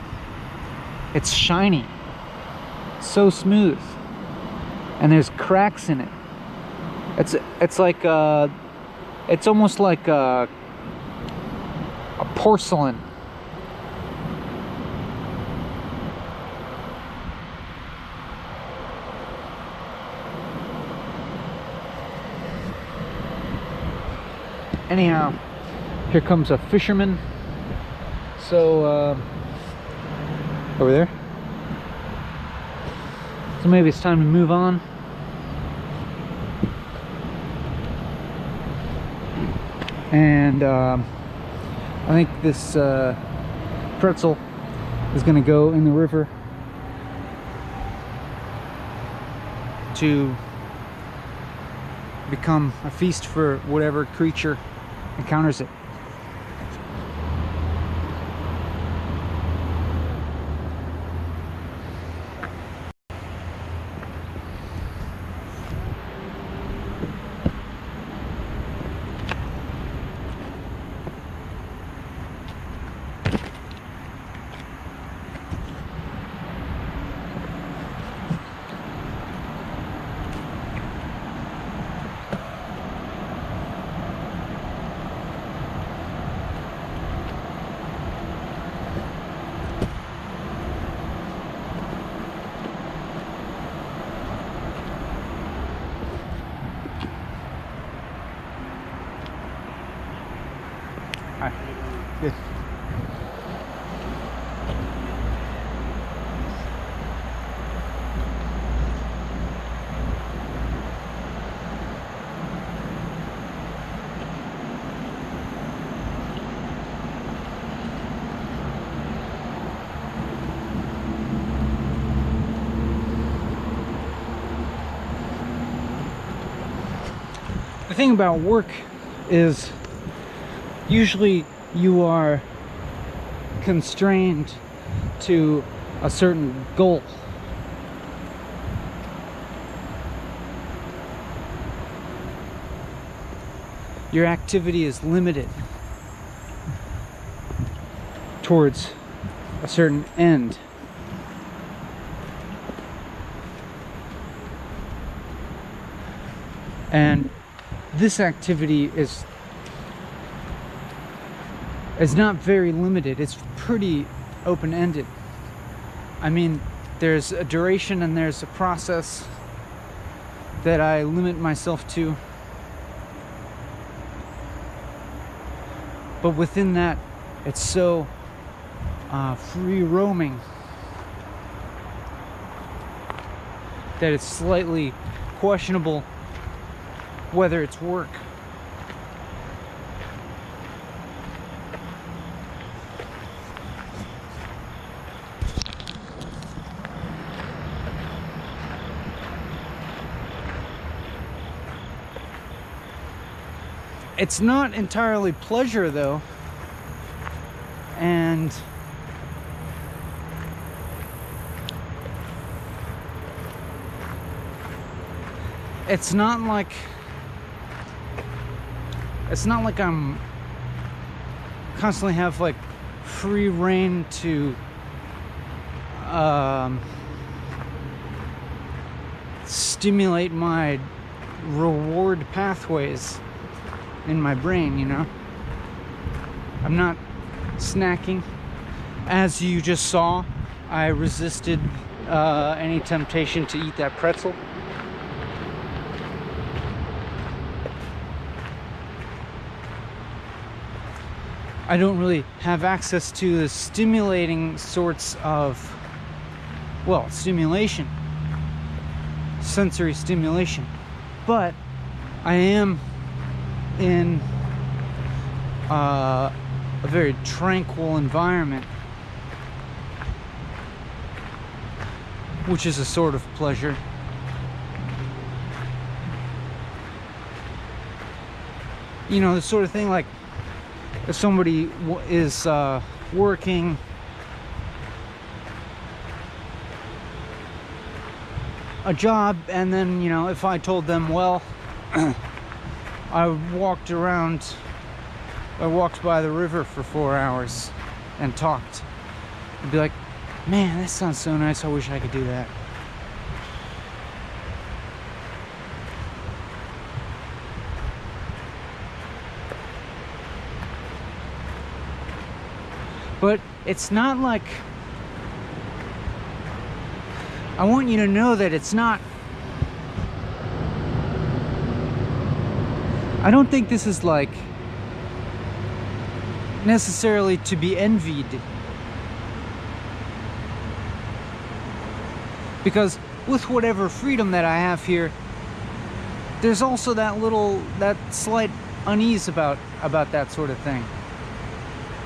It's shiny, so smooth, and there's cracks in it. It's like it's almost like a porcelain. Anyhow, here comes a fisherman. So, over there. So maybe it's time to move on. And I think this pretzel is going to go in the river to become a feast for whatever creature encounters it. thing about work is usually you are constrained to a certain goal. Your activity is limited towards a certain end. And this activity is not very limited. It's pretty open-ended. I mean, there's a duration and there's a process that I limit myself to. But within that, it's so free roaming that it's slightly questionable whether it's work. It's not entirely pleasure though, and it's not like I'm constantly have like free reign to stimulate my reward pathways in my brain, you know. I'm not snacking. As you just saw, I resisted any temptation to eat that pretzel. I don't really have access to the stimulating sorts of, well, stimulation, sensory stimulation, but I am in a very tranquil environment, which is a sort of pleasure. You know, the sort of thing like if somebody is working a job, and then, you know, if I told them, well, I walked by the river for 4 hours and talked, I'd be like, man, that sounds so nice, I wish I could do that. But it's not like, I want you to know that it's not, I don't think this is like necessarily to be envied, because with whatever freedom that I have here, there's also that slight unease about that sort of thing,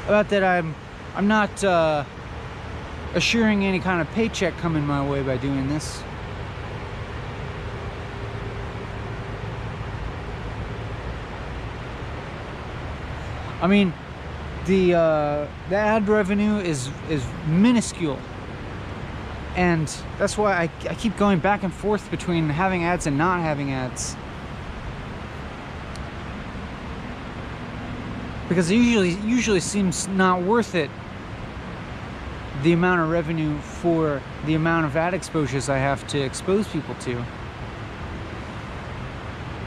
about that I'm not assuring any kind of paycheck coming my way by doing this. I mean, the ad revenue is minuscule, and that's why I keep going back and forth between having ads and not having ads, because it usually seems not worth it, the amount of revenue for the amount of ad exposures I have to expose people to.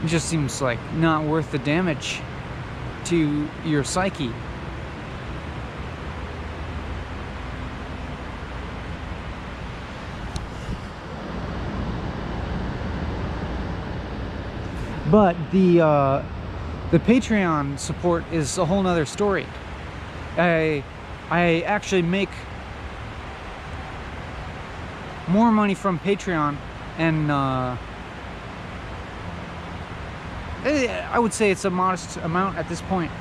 It just seems like not worth the damage to your psyche. But the Patreon support is a whole nother story. I actually make more money from Patreon, and I would say it's a modest amount at this point.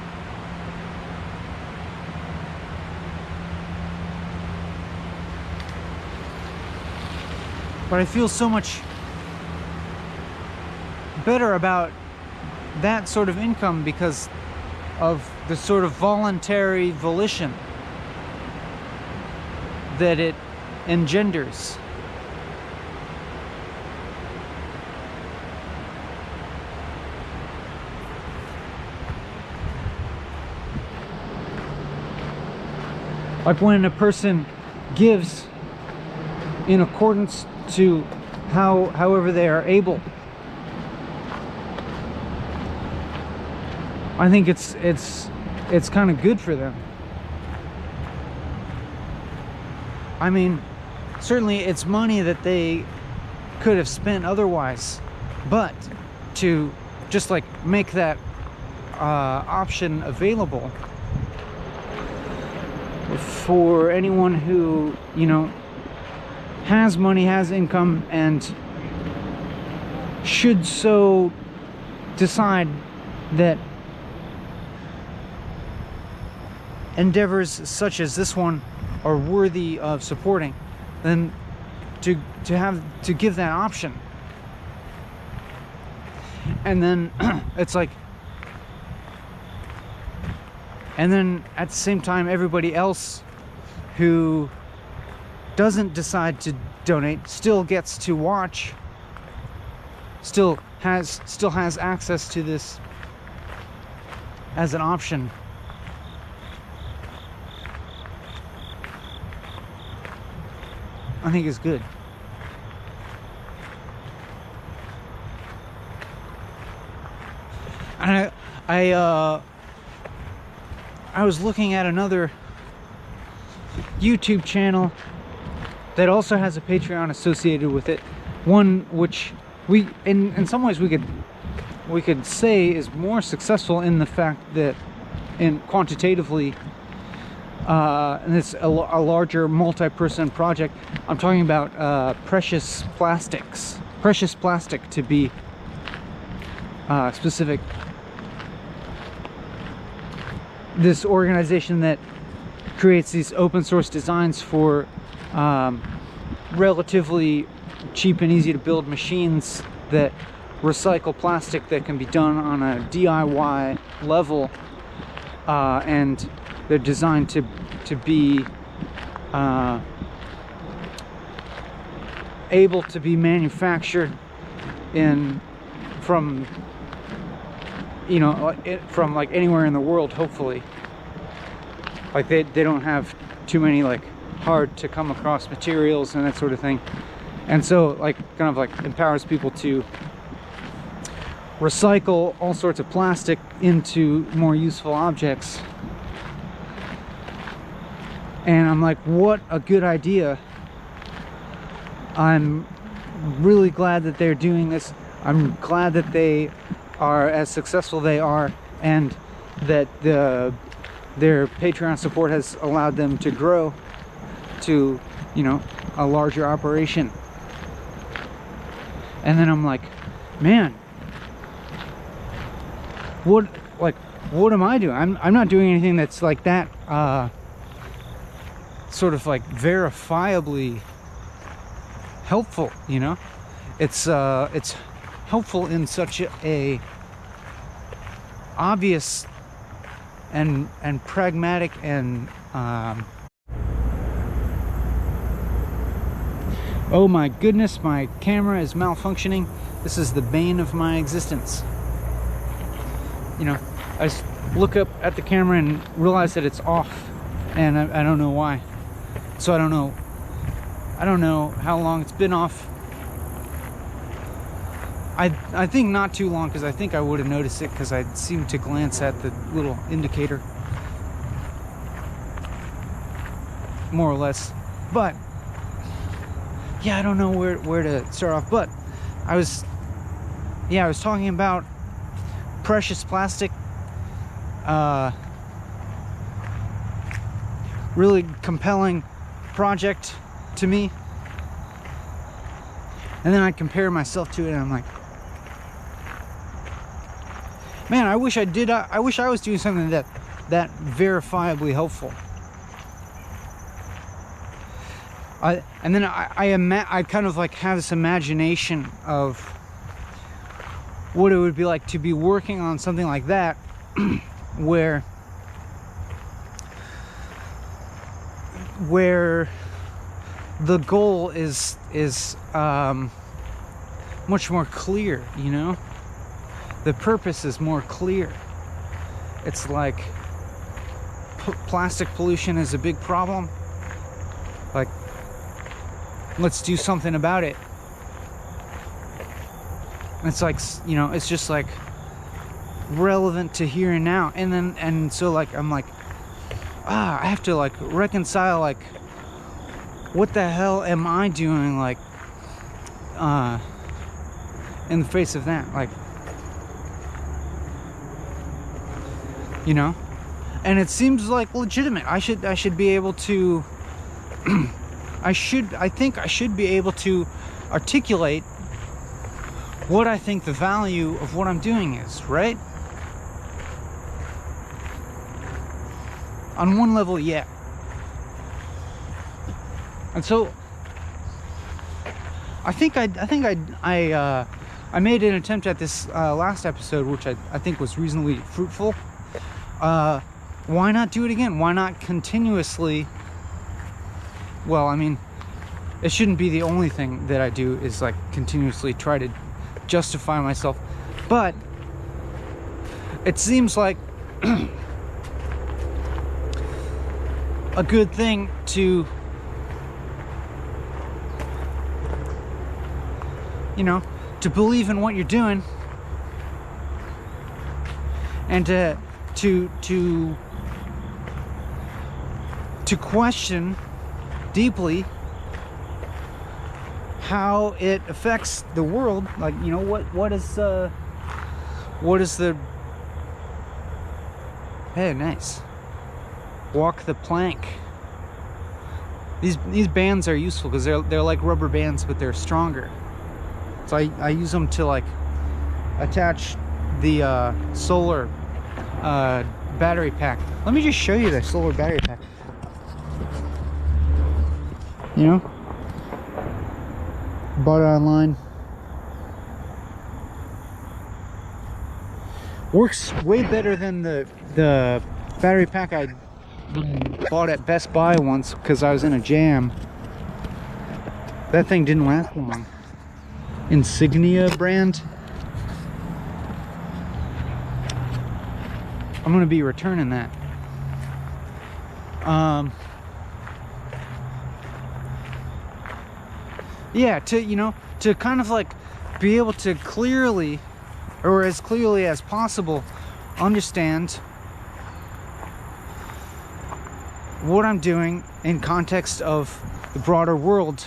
But I feel so much better about that sort of income because of the sort of voluntary volition that it engenders. Like when a person gives in accordance to however they are able. I think it's kind of good for them. I mean, certainly it's money that they could have spent otherwise, but to just like make that option available for anyone who, you know, has money, has income, and should so decide that endeavors such as this one are worthy of supporting, then to give that option. And then it's like, and then at the same time, everybody else who doesn't decide to donate still gets to watch, still has access to this as an option. I think it's good. And I was looking at another YouTube channel that also has a Patreon associated with it, one which we in some ways we could say is more successful in the fact that quantitatively and it's a larger multi-person project. I'm talking about Precious Plastic to be specific. This organization that creates these open source designs for relatively cheap and easy to build machines that recycle plastic that can be done on a DIY level, and they're designed to be able to be manufactured from from like anywhere in the world, hopefully. Like they don't have too many like hard to come across materials and that sort of thing, and so like kind of like empowers people to recycle all sorts of plastic into more useful objects. And I'm like, what a good idea. I'm really glad that they're doing this. I'm glad that they are as successful they are, and that their Patreon support has allowed them to grow to, you know, a larger operation. And then I'm like, man, what am I doing? I'm not doing anything that's like that sort of like verifiably helpful, you know. It's helpful in such a obvious and pragmatic and oh my goodness, my camera is malfunctioning. This is the bane of my existence. You know, I just look up at the camera and realize that it's off, and I don't know why. So I don't know how long it's been off. I think not too long, because I think I would have noticed it, because I seemed to glance at the little indicator, more or less. But yeah, I don't know where to start off. But I was talking about Precious Plastic, really compelling project to me. And then I compare myself to it, and I'm like, man, I wish I was doing something that verifiably helpful. I kind of like have this imagination of what it would be like to be working on something like that, where the goal is much more clear, you know? The purpose is more clear. It's like plastic pollution is a big problem. Like, let's do something about it. It's like, you know, it's just like relevant to here and now. And so like, I'm like, I have to like reconcile, like, what the hell am I doing, like, in the face of that, like, you know? And it seems like legitimate. I should be able to I think I should be able to articulate what I think the value of what I'm doing is, right? On one level, yeah. And so I think I made an attempt at this last episode, which I think was reasonably fruitful. Why not do it again? Why not continuously? Well, I mean, it shouldn't be the only thing that I do is like continuously try to justify myself, but it seems like a good thing to, you know, to believe in what you're doing, and to question deeply how it affects the world. Like, you know, what is the hey, nice, walk the plank. These bands are useful because they're like rubber bands, but they're stronger. So I use them to like attach the solar battery pack. Let me just show you the solar battery pack. You know, bought it online. Works way better than the battery pack I bought at Best Buy once because I was in a jam. That thing didn't last long. Insignia brand. I'm gonna be returning that. Yeah, to kind of like be able to clearly, or as clearly as possible, understand what I'm doing in context of the broader world.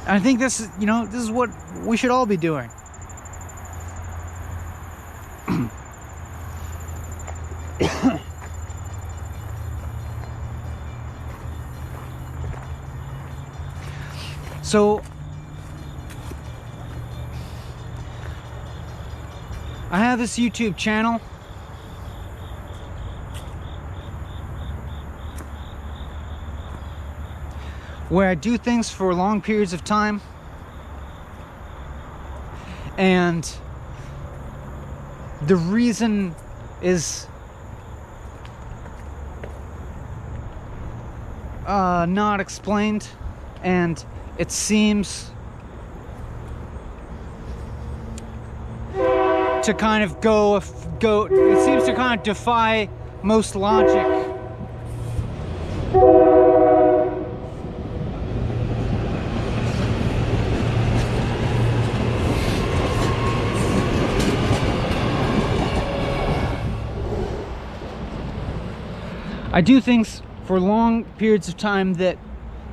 I think this is what we should all be doing. So I have this YouTube channel. Where I do things for long periods of time, and the reason is not explained, and it seems to kind of it seems to kind of defy most logic. I do things for long periods of time that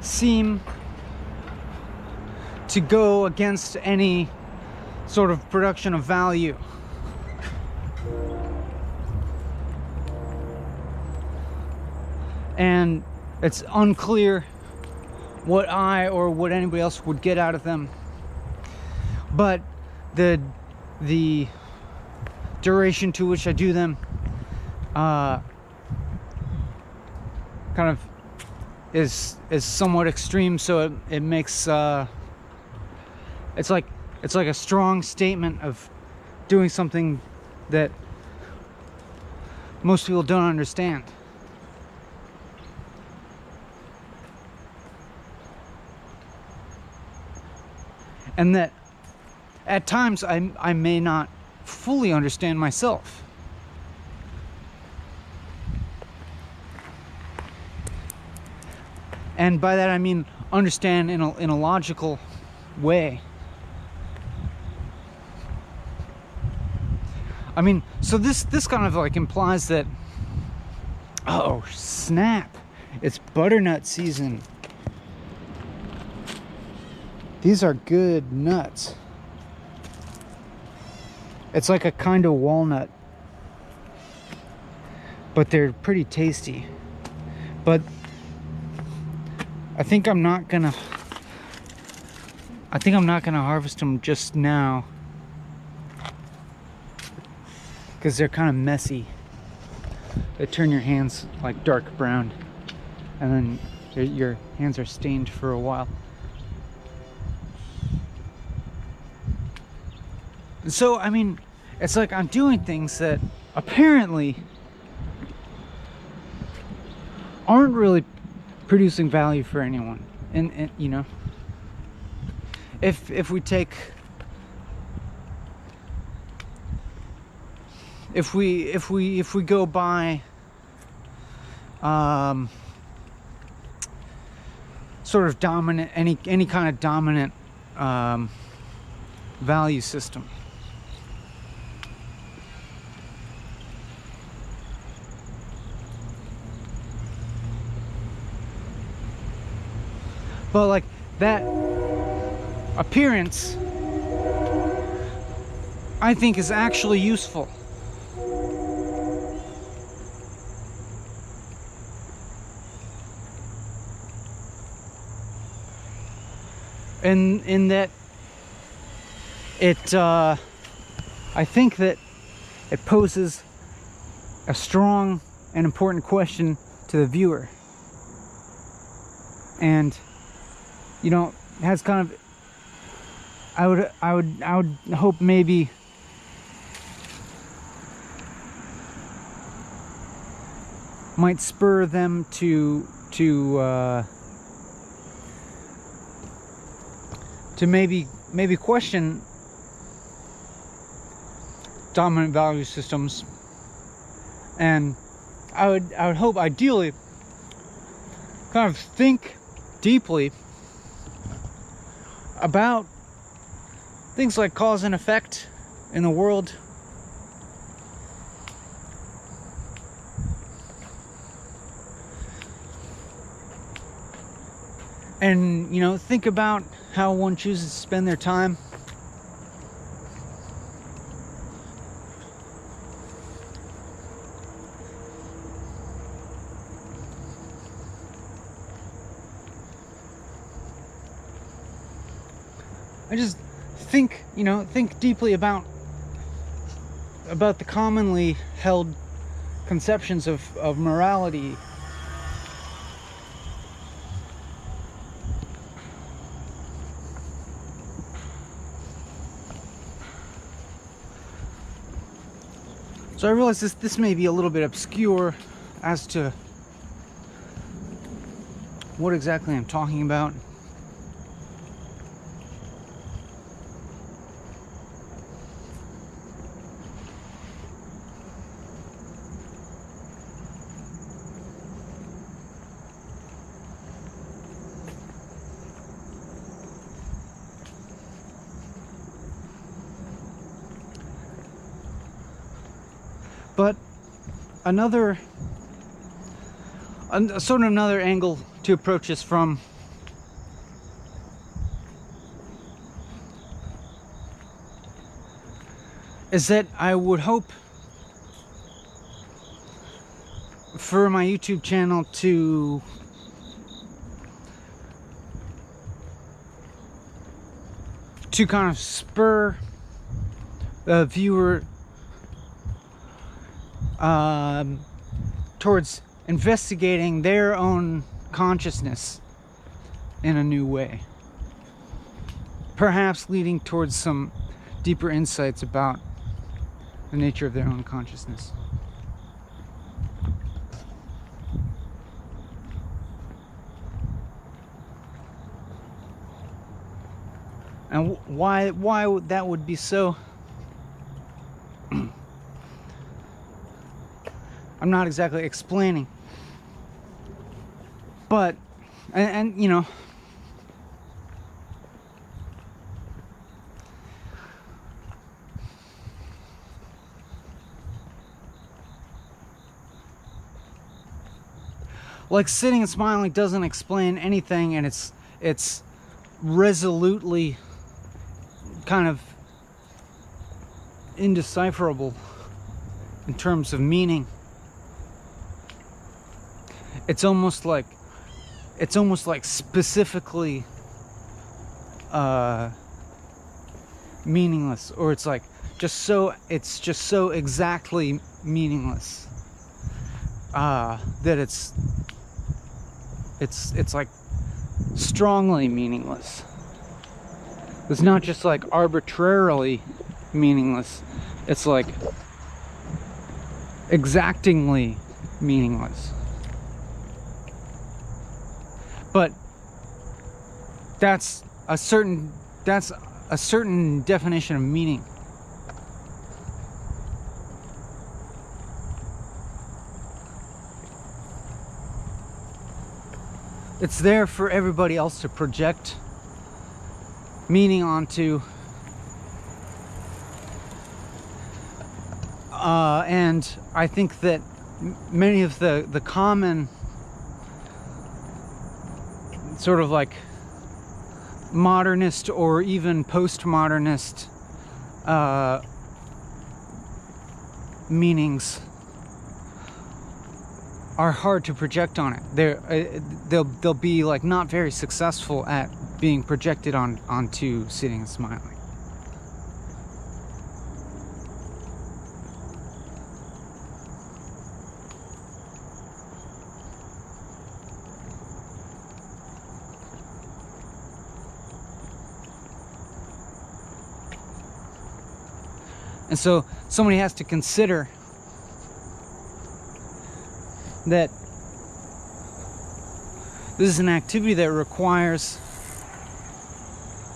seem to go against any sort of production of value. And it's unclear what I or what anybody else would get out of them. But the duration to which I do them kind of is somewhat extreme, so it makes it's like a strong statement of doing something that most people don't understand. And that at times I may not fully understand myself. And by that I mean understand in a logical way. I mean, so this kind of like implies that, oh snap, it's butternut season. These are good nuts. It's like a kind of walnut, but they're pretty tasty. But I think I'm not gonna harvest them just now, because they're kind of messy. They turn your hands like dark brown, and then your hands are stained for a while. So, I mean, it's like I'm doing things that apparently aren't really producing value for anyone. And you know, if we take, if we go by sort of dominant, any kind of dominant value system. But like that appearance, I think, is actually useful. In that it, I think that it poses a strong and important question to the viewer. And you know, has kind of, I would hope maybe might spur them to maybe question dominant value systems. And I would hope, ideally, kind of think deeply about things like cause and effect in the world, and you know, think about how one chooses to spend their time. I just think, you know, think deeply about the commonly held conceptions of morality. So I realize this may be a little bit obscure as to what exactly I'm talking about. But another angle to approach this from is that I would hope for my YouTube channel to kind of spur the viewer towards investigating their own consciousness in a new way, perhaps leading towards some deeper insights about the nature of their own consciousness. And why that would be so, I'm not exactly explaining, but and you know, like sitting and smiling doesn't explain anything, and it's resolutely kind of indecipherable in terms of meaning. It's almost like specifically meaningless, or it's just so exactly meaningless that it's like strongly meaningless. It's not just like arbitrarily meaningless, it's like exactingly meaningless. But that's a certain definition of meaning. It's there for everybody else to project meaning onto, and I think that many of the common sort of like modernist or even postmodernist meanings are hard to project on it. They'll be like not very successful at being projected onto sitting and smiling. And so somebody has to consider that this is an activity that requires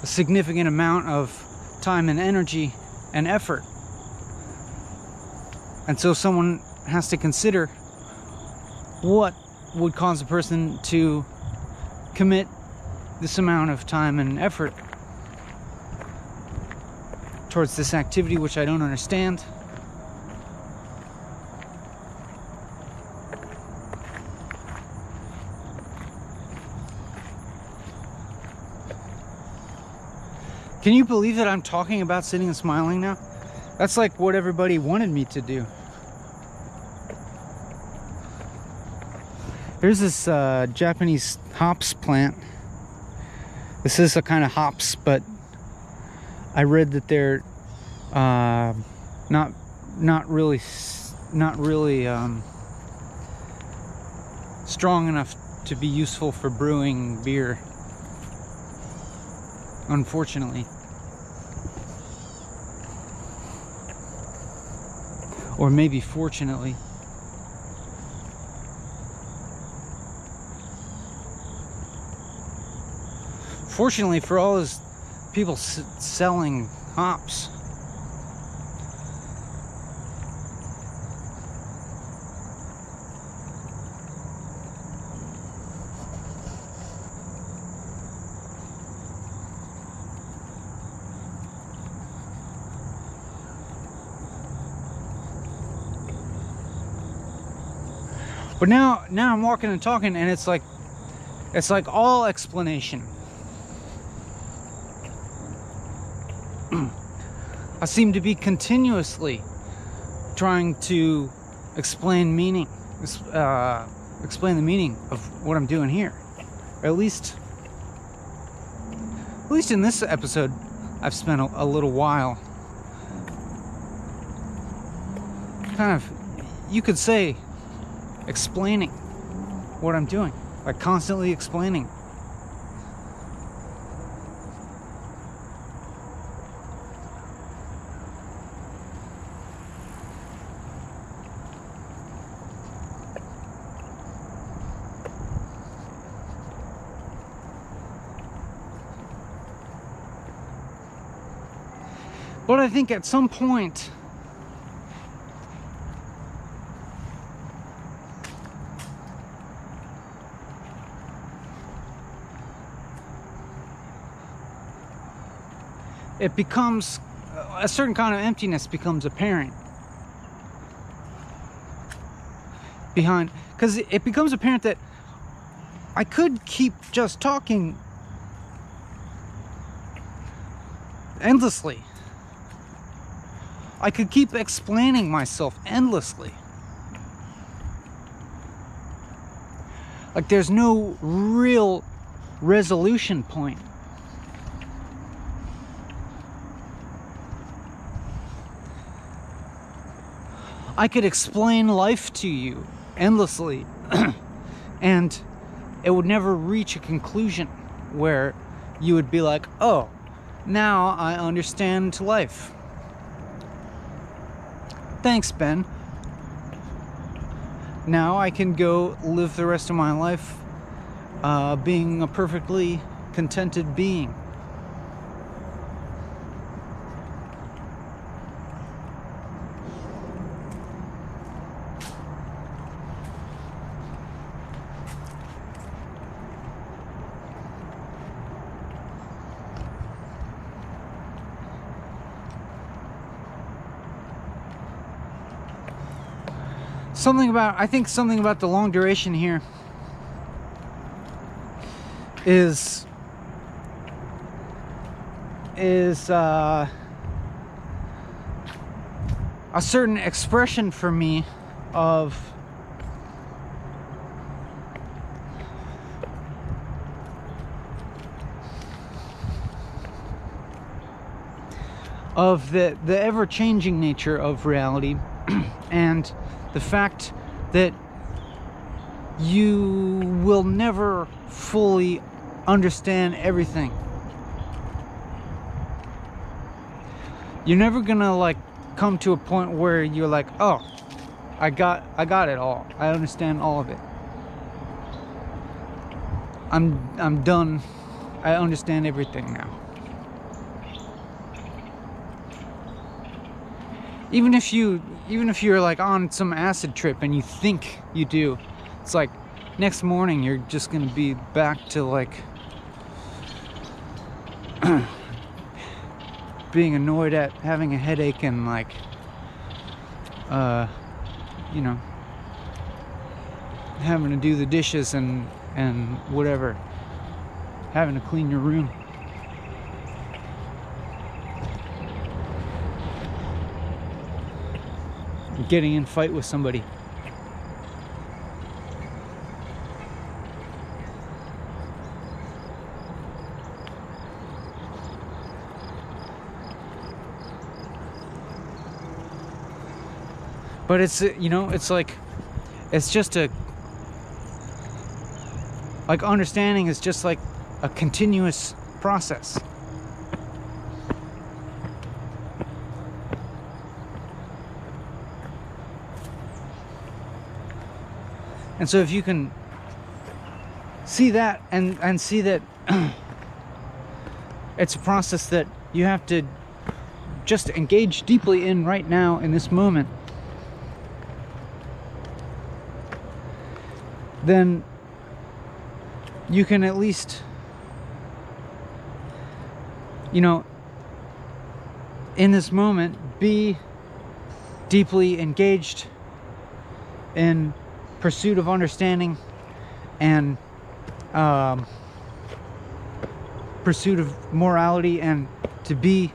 a significant amount of time and energy and effort. And so someone has to consider what would cause a person to commit this amount of time and effort towards this activity, which I don't understand. Can you believe that I'm talking about sitting and smiling now? That's like what everybody wanted me to do. Here's this Japanese hops plant. This is a kind of hops, but I read that they're not really strong enough to be useful for brewing beer, unfortunately. Or maybe fortunately. Fortunately for all those people selling hops. But now I'm walking and talking, and it's like all explanation. I seem to be continuously trying to explain meaning, explain the meaning of what I'm doing here. Or at least in this episode, I've spent a little while kind of, you could say, explaining what I'm doing. like constantly explaining. But I think at some point, it becomes, a certain kind of emptiness becomes apparent behind, because it becomes apparent that I could keep just talking endlessly. I could keep explaining myself endlessly. Like there's no real resolution point. I could explain life to you endlessly and it would never reach a conclusion where you would be like, oh, now I understand life. Thanks, Ben. Now I can go live the rest of my life being a perfectly contented being. I think something about the long duration here is a certain expression for me of the ever-changing nature of reality and the fact that you will never fully understand everything. You're never gonna like come to a point where you're like, oh, I got it all. I understand all of it. I'm done. I understand everything now. Even if you're like on some acid trip and you think you do, it's like next morning you're just gonna be back to like being annoyed at having a headache and like you know, having to do the dishes and whatever, having to clean your room. Getting in a fight with somebody. But it's, you know, it's like, it's just a, like understanding is just like a continuous process. And so if you can see that and see that it's a process that you have to just engage deeply in right now in this moment, then you can at least, you know, in this moment be deeply engaged in pursuit of understanding and pursuit of morality, and to be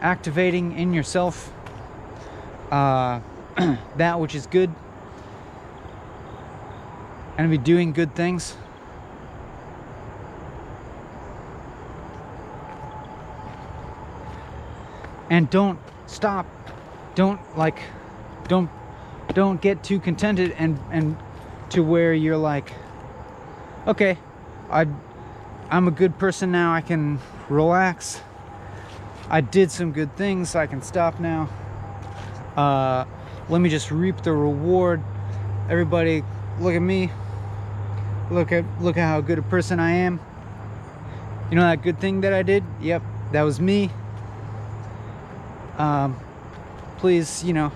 activating in yourself that which is good, and be doing good things. And don't stop. Don't get too contented and to where you're like, okay, I'm a good person now. I can relax. I did some good things. I can stop now. Let me just reap the reward. Everybody, look at me. Look at how good a person I am. You know that good thing that I did? Yep, that was me. Please, you know,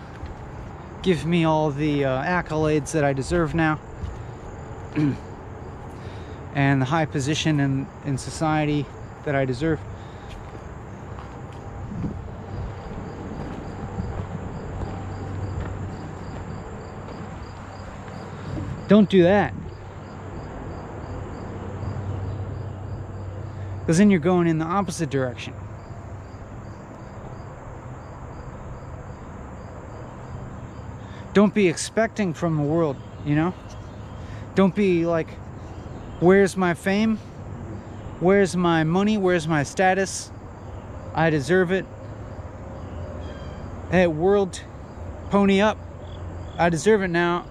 give me all the accolades that I deserve now. And the high position in society that I deserve. Don't do that. Because then you're going in the opposite direction. Don't be expecting from the world, you know? Don't be like, where's my fame? Where's my money? Where's my status? I deserve it. Hey, world, pony up. I deserve it now.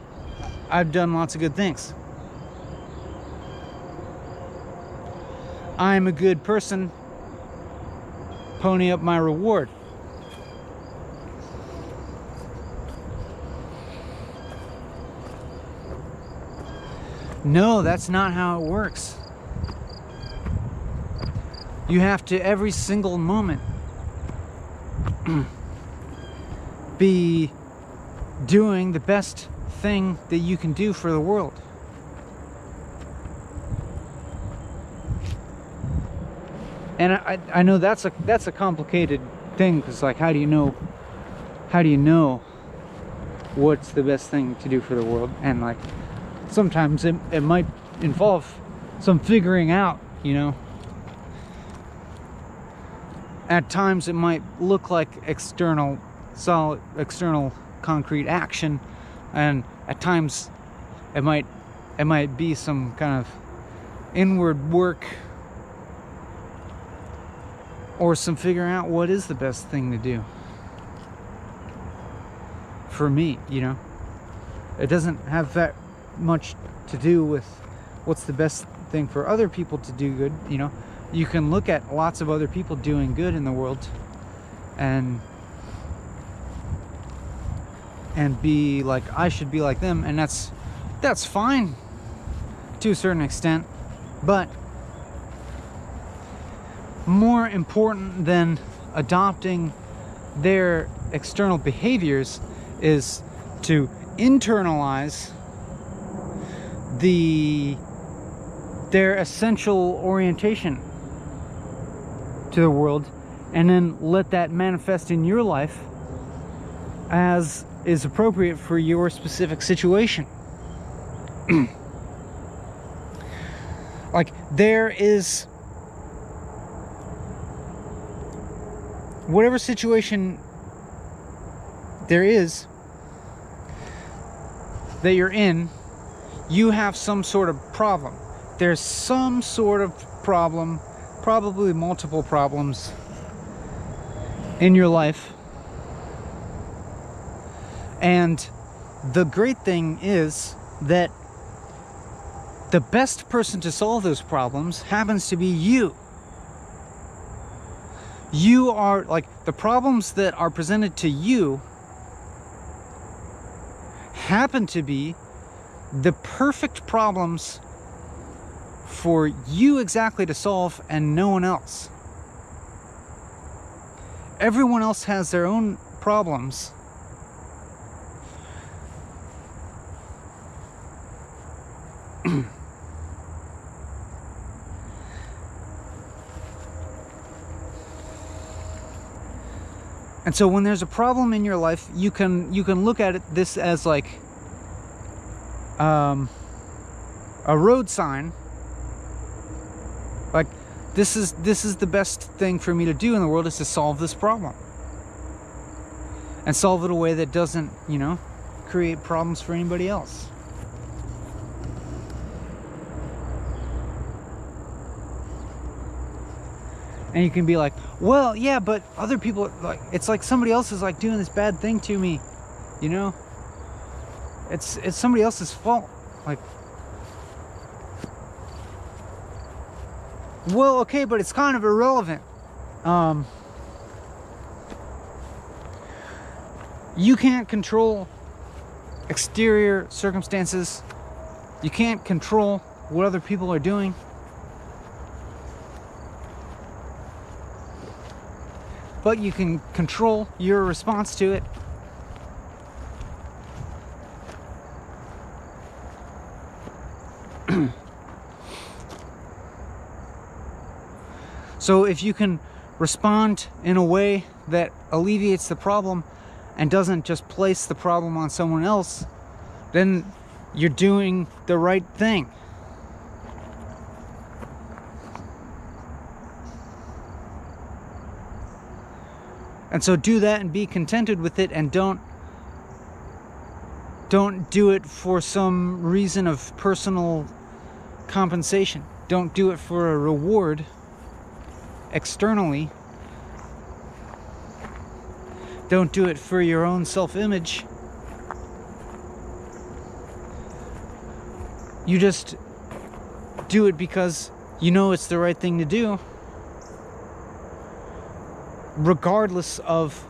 I've done lots of good things. I'm a good person. Pony up my reward. No, that's not how it works. You have to, every single moment, be doing the best thing that you can do for the world. And I know that's a complicated thing, because like, how do you know what's the best thing to do for the world? And like, sometimes it might involve some figuring out, you know. At times it might look like external concrete action, and at times it might be some kind of inward work, or some figuring out what is the best thing to do for me, you know. It doesn't have that much to do with what's the best thing for other people to do good, you know. You can look at lots of other people doing good in the world and be like, I should be like them, and that's fine to a certain extent. But more important than adopting their external behaviors is to internalize their essential orientation to the world, and then let that manifest in your life as is appropriate for your specific situation. Like, there is, whatever situation there is that you're in, you have some sort of problem. There's some sort of problem, probably multiple problems in your life. And the great thing is that the best person to solve those problems happens to be you. You are, like, the problems that are presented to you happen to be the perfect problems for you exactly to solve, and no one else. Everyone else has their own problems. And so when there's a problem in your life, you can look at this as like a road sign. Like, this is the best thing for me to do in the world, is to solve this problem, and solve it in a way that doesn't, you know, create problems for anybody else. And you can be like, well, yeah, but other people, like, it's like somebody else is like doing this bad thing to me, you know. It's somebody else's fault. Like, Well, okay, but it's kind of irrelevant. You can't control exterior circumstances. You can't control what other people are doing. But you can control your response to it. So if you can respond in a way that alleviates the problem and doesn't just place the problem on someone else, then you're doing the right thing. And so do that and be contented with it, and don't do it for some reason of personal compensation. Don't do it for a reward externally. Don't do it for your own self-image. You just do it because you know it's the right thing to do, regardless of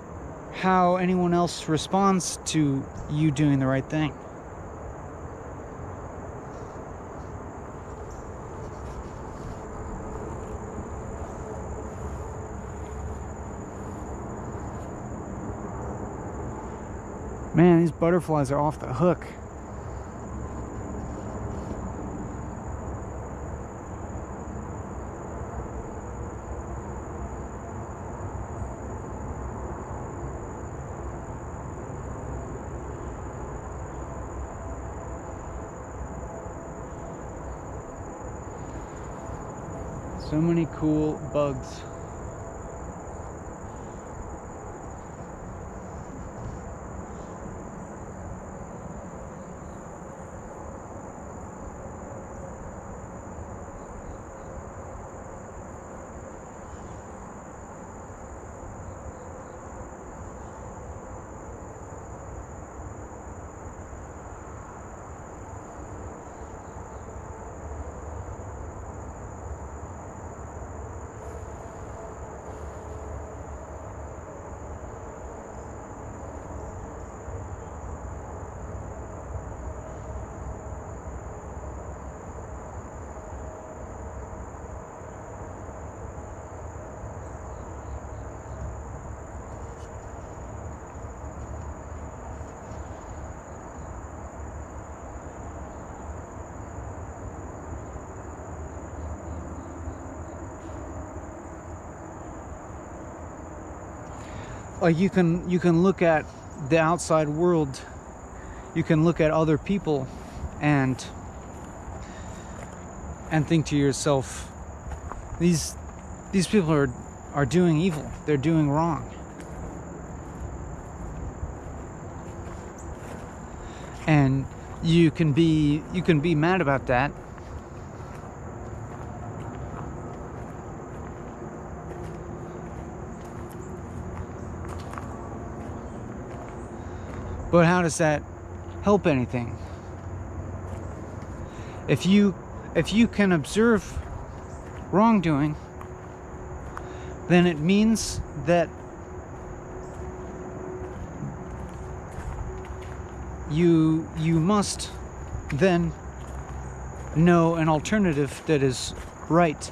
how anyone else responds to you doing the right thing. Man, these butterflies are off the hook. So many cool bugs. Like you can look at the outside world, you can look at other people and think to yourself, these people are doing evil, they're doing wrong. And you can be mad about that. But how does that help anything? If you can observe wrongdoing, then it means that you must then know an alternative that is right.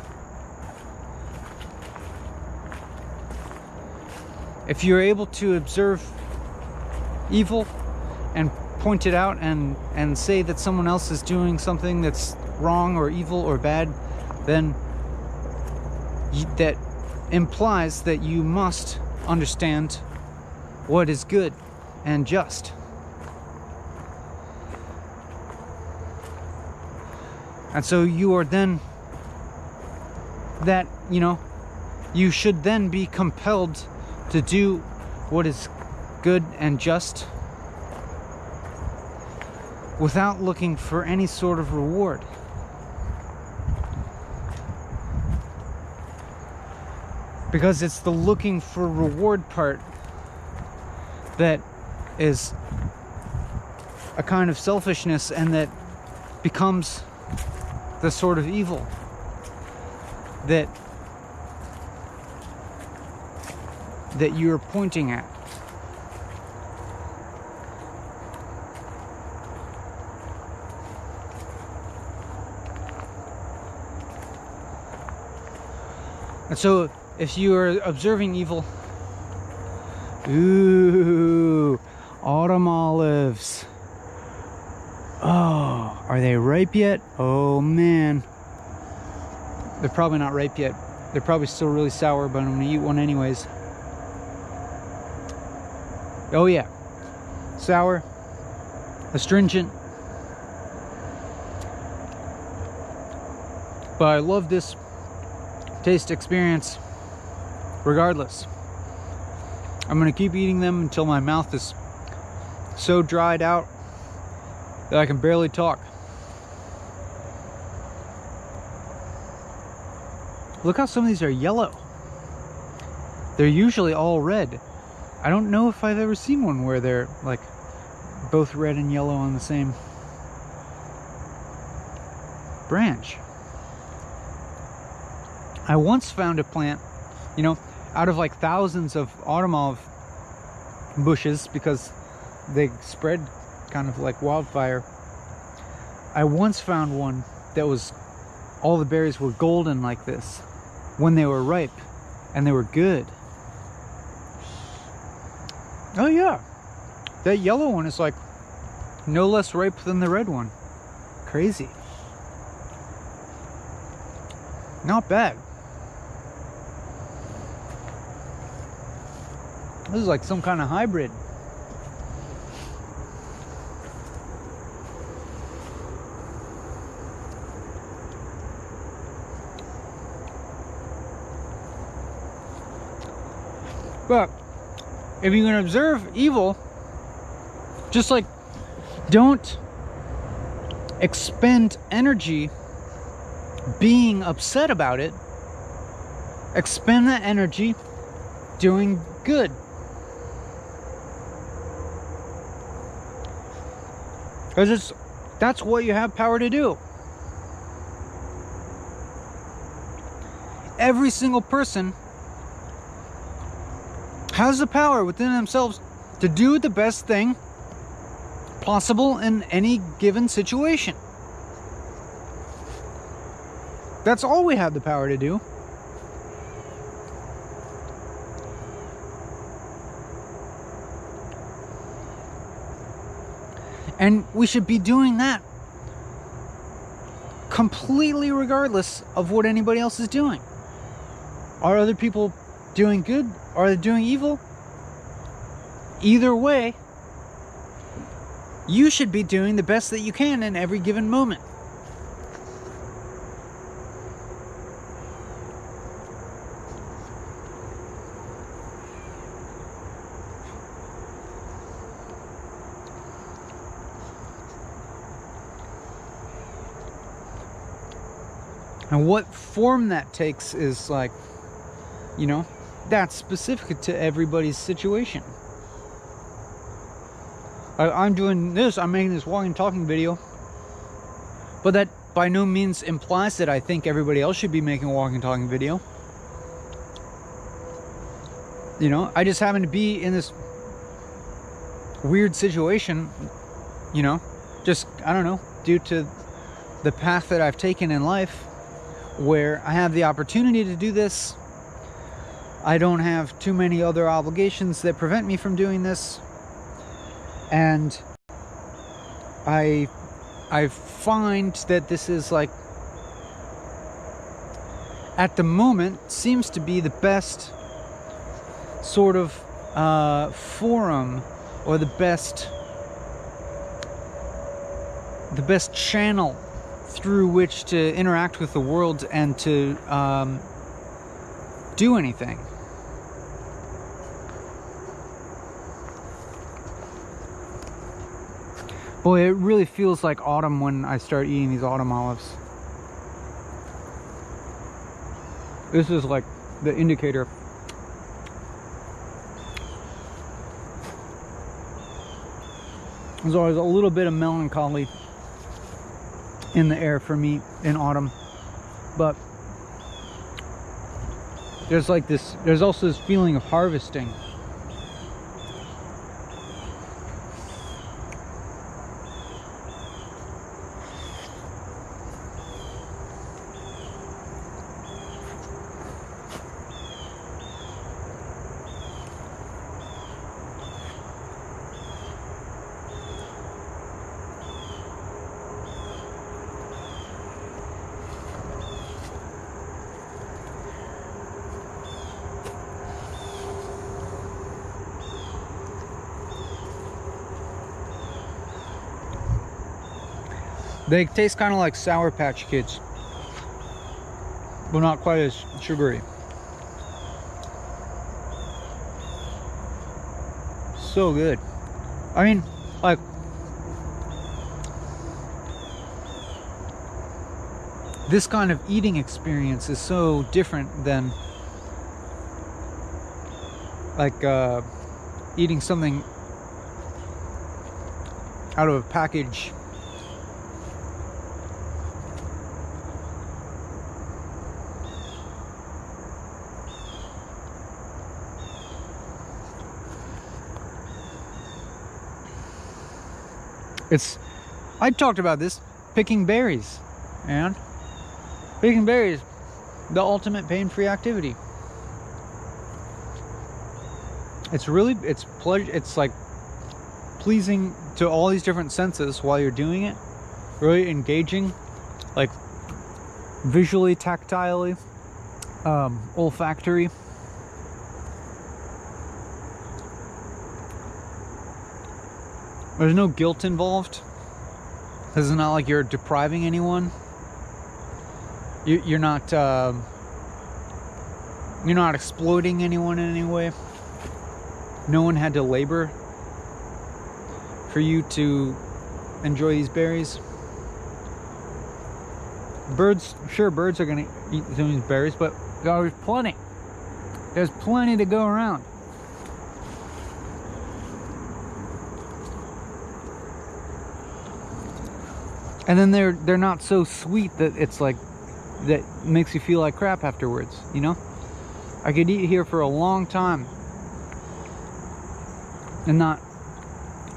If you're able to observe evil and point it out and say that someone else is doing something that's wrong or evil or bad, then that implies that you must understand what is good and just. And so you are then that, you should then be compelled to do what is good and just without looking for any sort of reward. Because it's the looking for reward part that is a kind of selfishness, and that becomes the sort of evil. that you're pointing at. And so if you are observing evil, ooh, autumn olives. Oh, are they ripe yet? Oh man. They're probably not ripe yet. They're probably still really sour, but I'm gonna eat one anyways. Oh yeah, sour, astringent. But I love this taste experience regardless. I'm gonna keep eating them until my mouth is so dried out that I can barely talk. Look how some of these are yellow. They're usually all red. I don't know if I've ever seen one where they're like both red and yellow on the same branch. I once found a plant, you know, out of like thousands of autumn olive bushes, because they spread kind of like wildfire. I once found one that was, all the berries were golden like this when they were ripe, and they were good. Oh yeah, that yellow one is like no less ripe than the red one. Crazy. Not bad. This is like some kind of hybrid. But if you can observe evil, just like don't expend energy being upset about it. Expend that energy doing good. Because that's what you have power to do. Every single person has the power within themselves to do the best thing possible in any given situation. That's all we have the power to do. And we should be doing that completely regardless of what anybody else is doing. Are other people doing good? Are they doing evil? Either way, you should be doing the best that you can in every given moment. And what form that takes is like, you know, that's specific to everybody's situation. I'm doing this, I'm making this walking talking video, but that by no means implies that I think everybody else should be making a walking talking video. You know, I just happen to be in this weird situation, you know, just, I don't know, due to the path that I've taken in life, where I have the opportunity to do this. I don't have too many other obligations that prevent me from doing this. And I find that this is like, at the moment, seems to be the best sort of forum, or the best channel through which to interact with the world and to do anything. Boy, it really feels like autumn when I start eating these autumn olives. This is like the indicator. There's always a little bit of melancholy in the air for me in autumn, but there's like this, there's also this feeling of harvesting. They taste kind of like Sour Patch Kids, but not quite as sugary. So good. I mean, like, this kind of eating experience is so different than like eating something out of a package. I talked about this, picking berries, and picking berries, the ultimate pain-free activity. It's like pleasing to all these different senses while you're doing it, really engaging, like visually, tactilely, olfactory. There's no guilt involved. This is not like you're depriving anyone. You're not exploiting anyone in any way. No one had to labor for you to enjoy these berries. Birds are gonna eat some of these berries, but there's plenty. There's plenty to go around. And then they're not so sweet that it's like, that makes you feel like crap afterwards, you know? I could eat here for a long time and not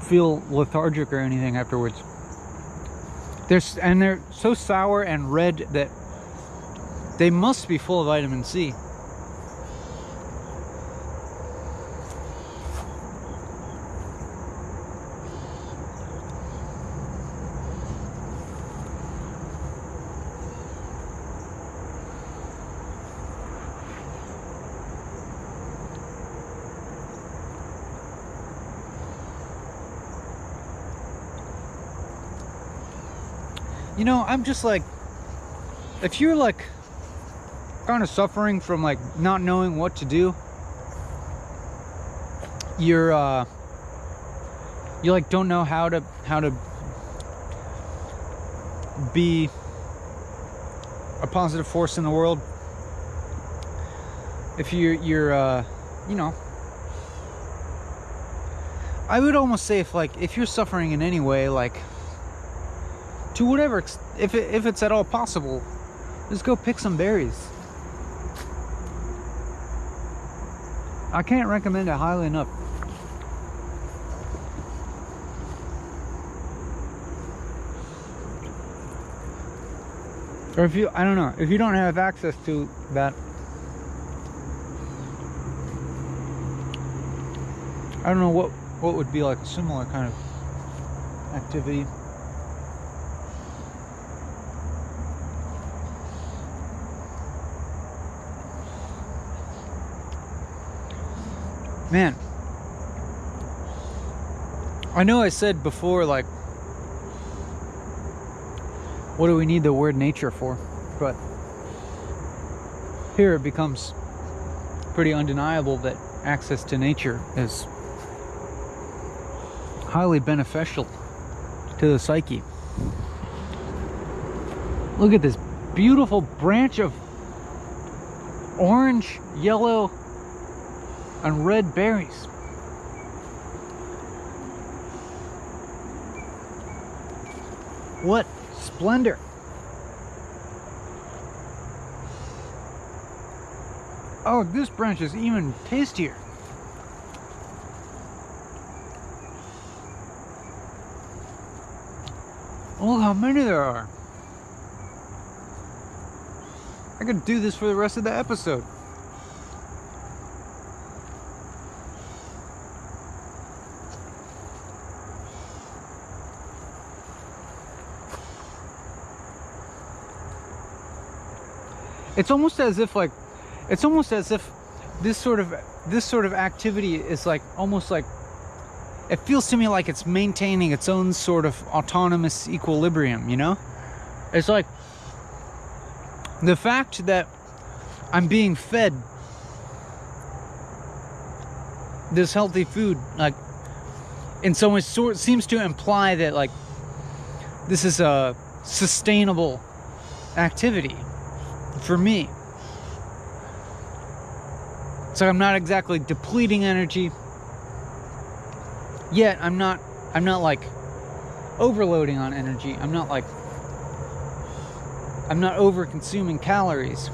feel lethargic or anything afterwards. They're so sour and red that they must be full of vitamin C. You know, I'm just like, if you're like kind of suffering from like not knowing what to do, you like don't know how to be a positive force in the world. If you're you know, I would almost say if you're suffering in any way, like, to whatever, if it's at all possible, just go pick some berries. I can't recommend it highly enough. Or if you, I don't know, if you don't have access to that, I don't know what would be like a similar kind of activity. Man, I know I said before, like, what do we need the word nature for? But here it becomes pretty undeniable that access to nature is highly beneficial to the psyche. Look at this beautiful branch of orange, yellow, and red berries. What splendor. Oh, this branch is even tastier. Look how many there are. I could do this for the rest of the episode. It's almost as if this sort of activity is like almost like, it feels to me like it's maintaining its own sort of autonomous equilibrium, you know? It's like the fact that I'm being fed this healthy food, like, in some way seems to imply that, like, this is a sustainable activity for me. It's like I'm not exactly depleting energy, yet I'm not like overloading on energy. I'm not over consuming calories.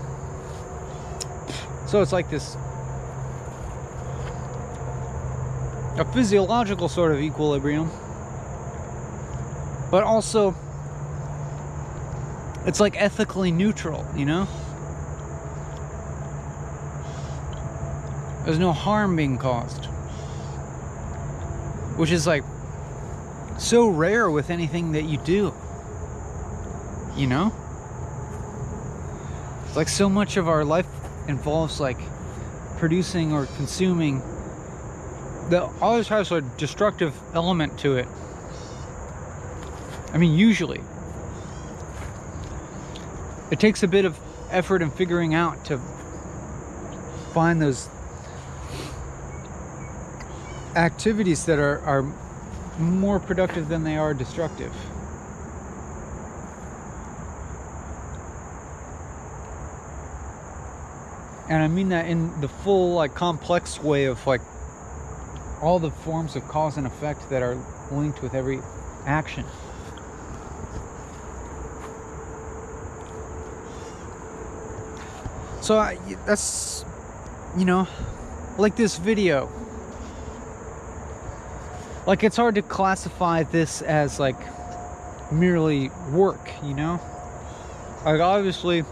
So it's like this, a physiological sort of equilibrium, but also it's like ethically neutral, you know? There's no harm being caused, which is like so rare with anything that you do, you know? It's like so much of our life involves like producing or consuming that always has a destructive element to it. I mean, usually it takes a bit of effort in figuring out to find those activities that are more productive than they are destructive. And I mean that in the full, like, complex way of like all the forms of cause and effect that are linked with every action. So that's, you know, like this video. Like, it's hard to classify this as like merely work, you know? Like, obviously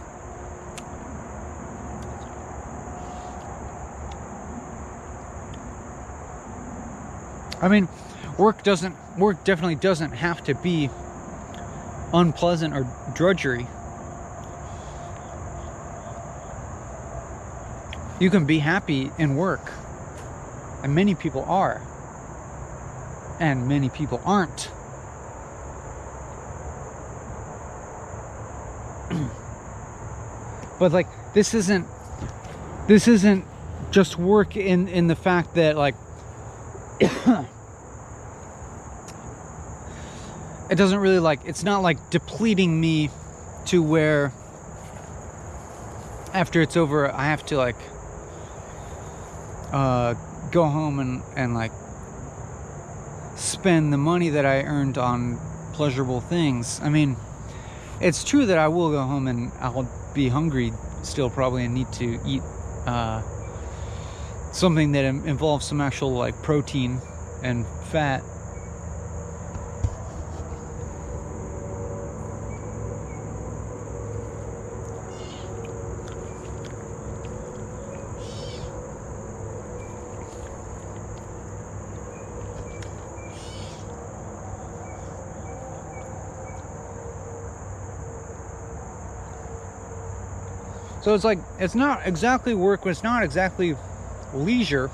I mean, work definitely doesn't have to be unpleasant or drudgery. You can be happy in work, and many people are, and many people aren't. But like, this isn't just work in the fact that, like, it doesn't really, like, it's not like depleting me to where after it's over I have to like go home and like spend the money that I earned on pleasurable things. I mean, it's true that I will go home and I'll be hungry still probably and need to eat something that involves some actual like protein and fat. So it's like, it's not exactly work, but it's not exactly leisure.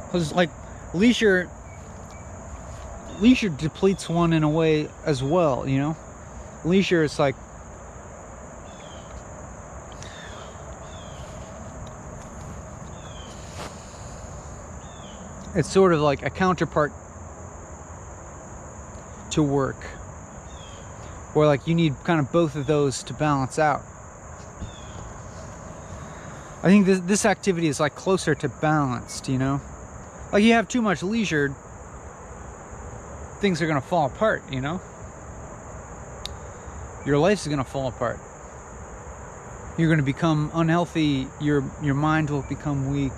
Because like leisure depletes one in a way as well, you know? Leisure is like, it's sort of like a counterpart to work. Or like you need kind of both of those to balance out. I think this activity is like closer to balanced, you know? Like, you have too much leisure, things are gonna fall apart, you know? Your life's gonna fall apart. You're going to become unhealthy. Your mind will become weak.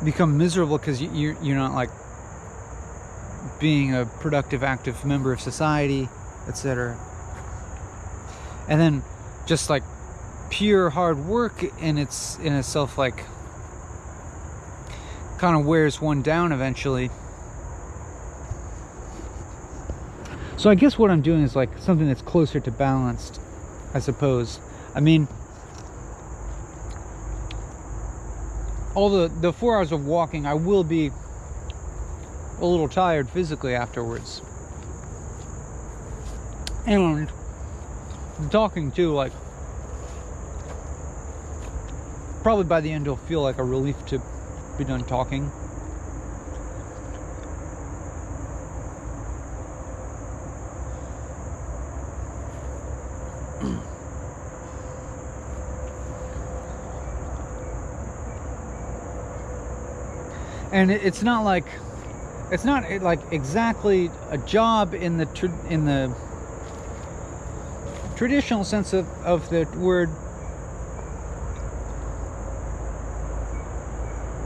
Become miserable because you're not like being a productive, active member of society, etc. And then just like pure hard work in itself, like kind of wears one down eventually. So I guess what I'm doing is like something that's closer to balanced, I suppose. I mean, all the 4 hours of walking, I will be a little tired physically afterwards. And the talking too, like, probably by the end it'll feel like a relief to be done talking. And it's not like exactly a job in the traditional sense of the word.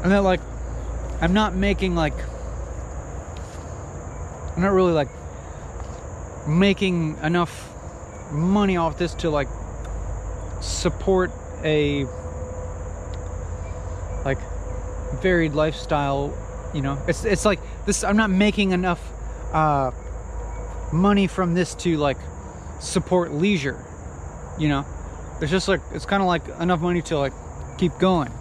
And that, like, I'm not really like making enough money off this to like support a like varied lifestyle, you know. It's like this, I'm not making enough money from this to like support leisure, you know. It's just like, it's kind of like enough money to like keep going.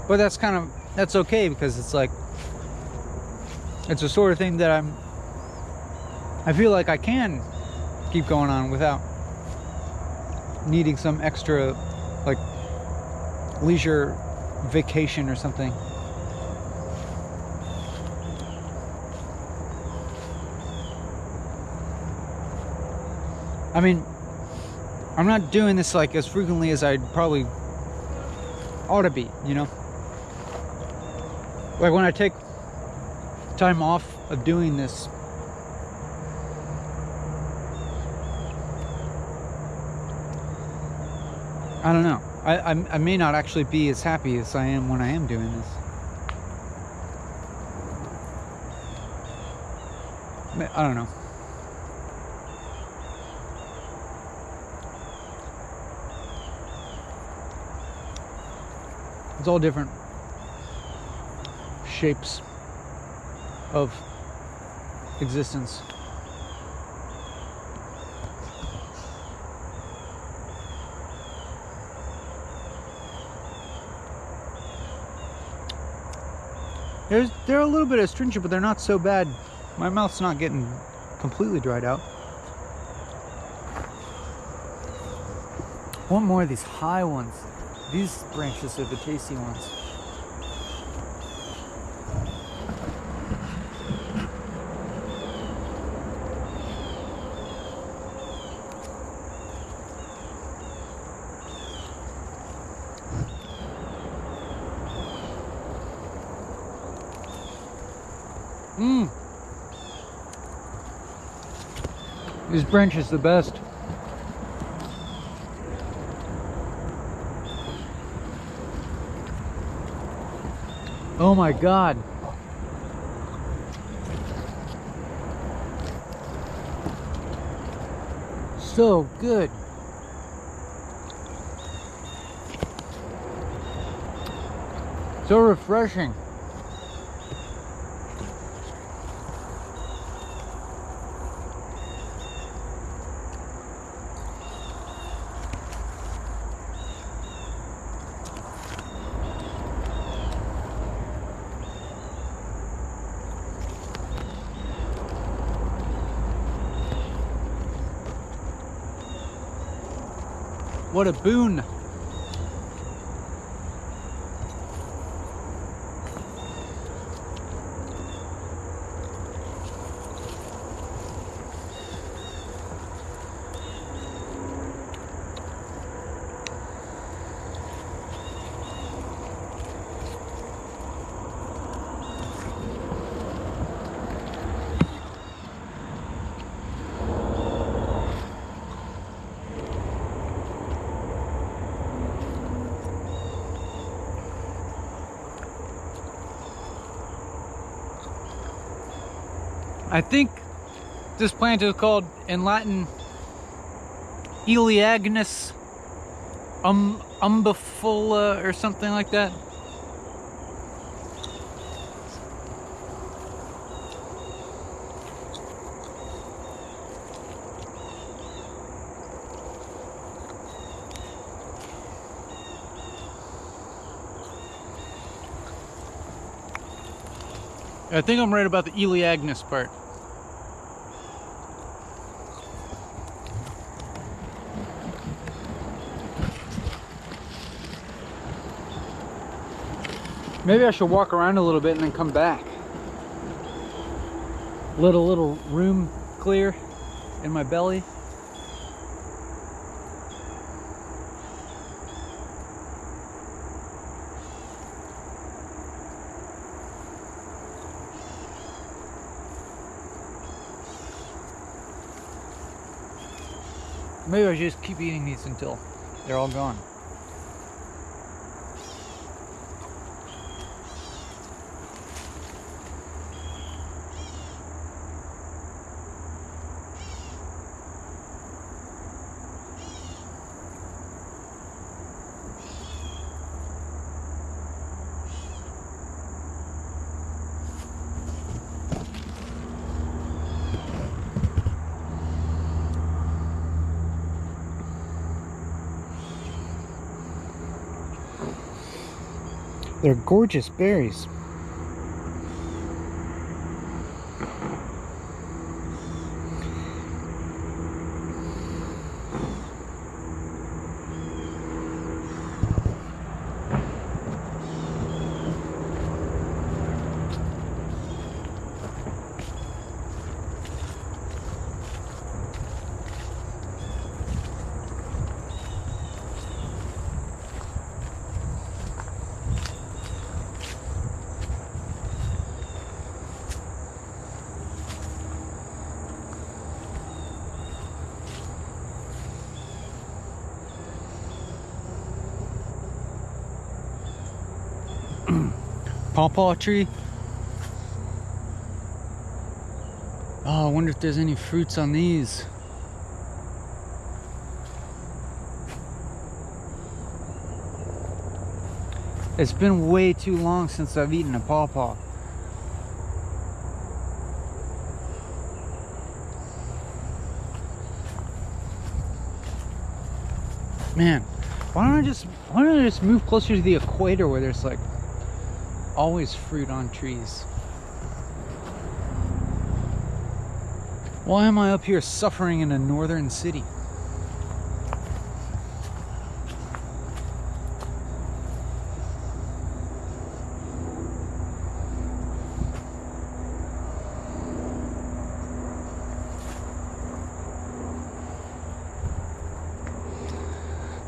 But that's okay, because it's like, it's the sort of thing that I feel like I can keep going on without needing some extra like leisure vacation or something. I mean, I'm not doing this like as frequently as I'd probably ought to be, you know. Like when I take time off of doing this, I don't know. I may not actually be as happy as I am when I am doing this. I don't know. It's all different shapes of existence. They're a little bit astringent, but they're not so bad. My mouth's not getting completely dried out. Want more of these high ones. These branches are the tasty ones. This branch is the best. Oh my God. So good. So refreshing. What a boon. I think this plant is called, in Latin, Elaeagnus umbellifera or something like that. I think I'm right about the Elaeagnus part. Maybe I should walk around a little bit and then come back. Let a little room clear in my belly. Maybe I should just keep eating these until they're all gone. They're gorgeous berries. Pawpaw tree. Oh, I wonder if there's any fruits on these. It's been way too long since I've eaten a pawpaw. Man, why don't I just move closer to the equator where there's like always fruit on trees? Why am I up here suffering in a northern city?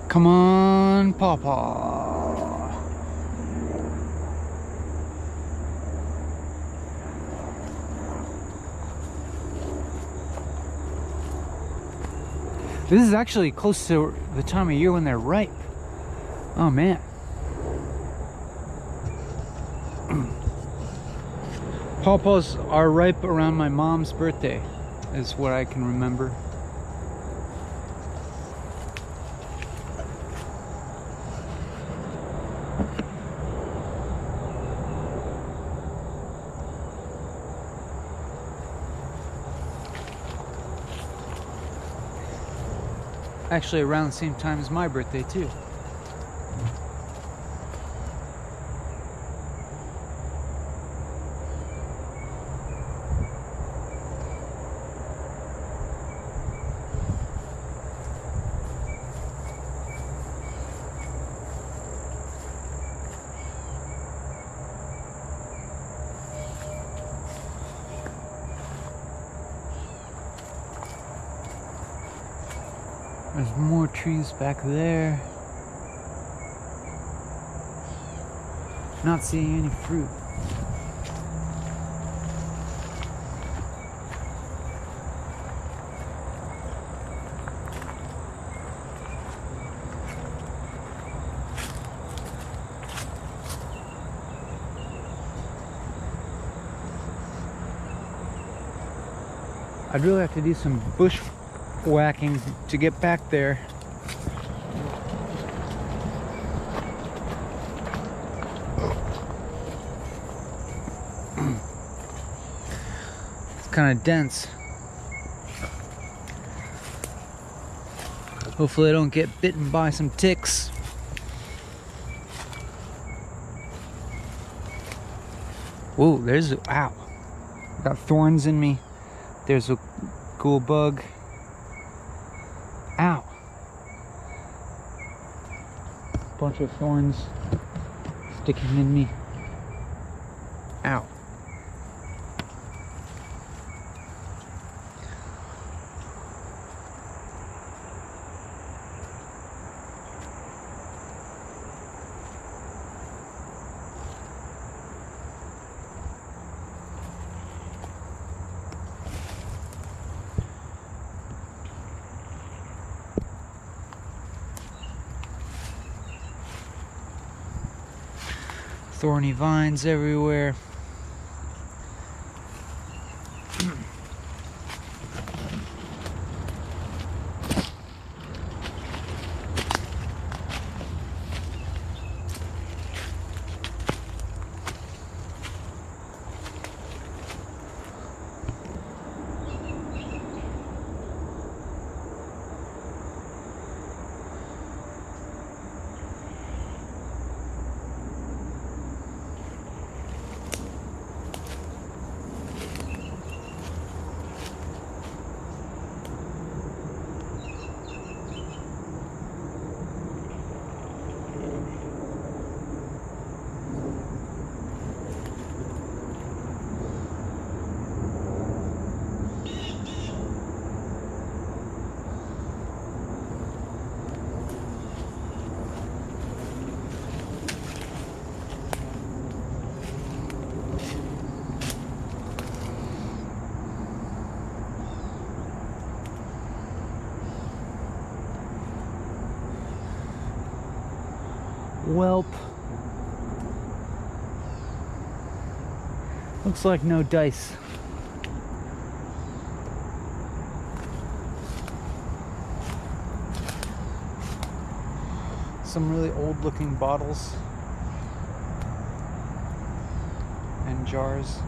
Come on, pawpaw. This is actually close to the time of year when they're ripe. Oh man. Pawpaws are ripe around my mom's birthday, is what I can remember. Actually around the same time as my birthday too. There's more trees back there. Not seeing any fruit. I'd really have to do some bushwhacking to get back there. It's kind of dense. Hopefully I don't get bitten by some ticks. Whoa, there's a, ow. Got thorns in me. There's a ghoul bug. Ow. Bunch of thorns sticking in me. Ow. Thorny vines everywhere. Welp. Looks like no dice. Some really old looking bottles and jars.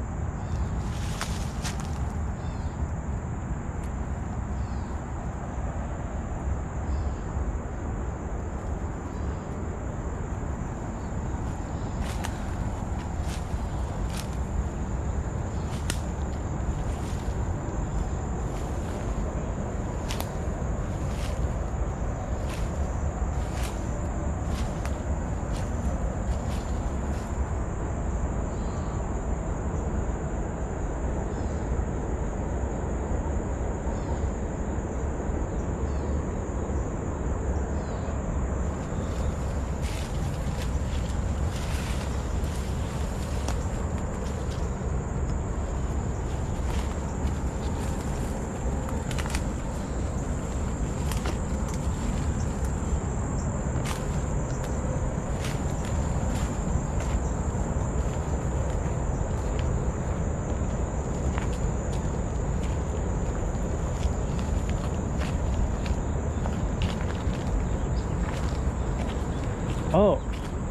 Oh,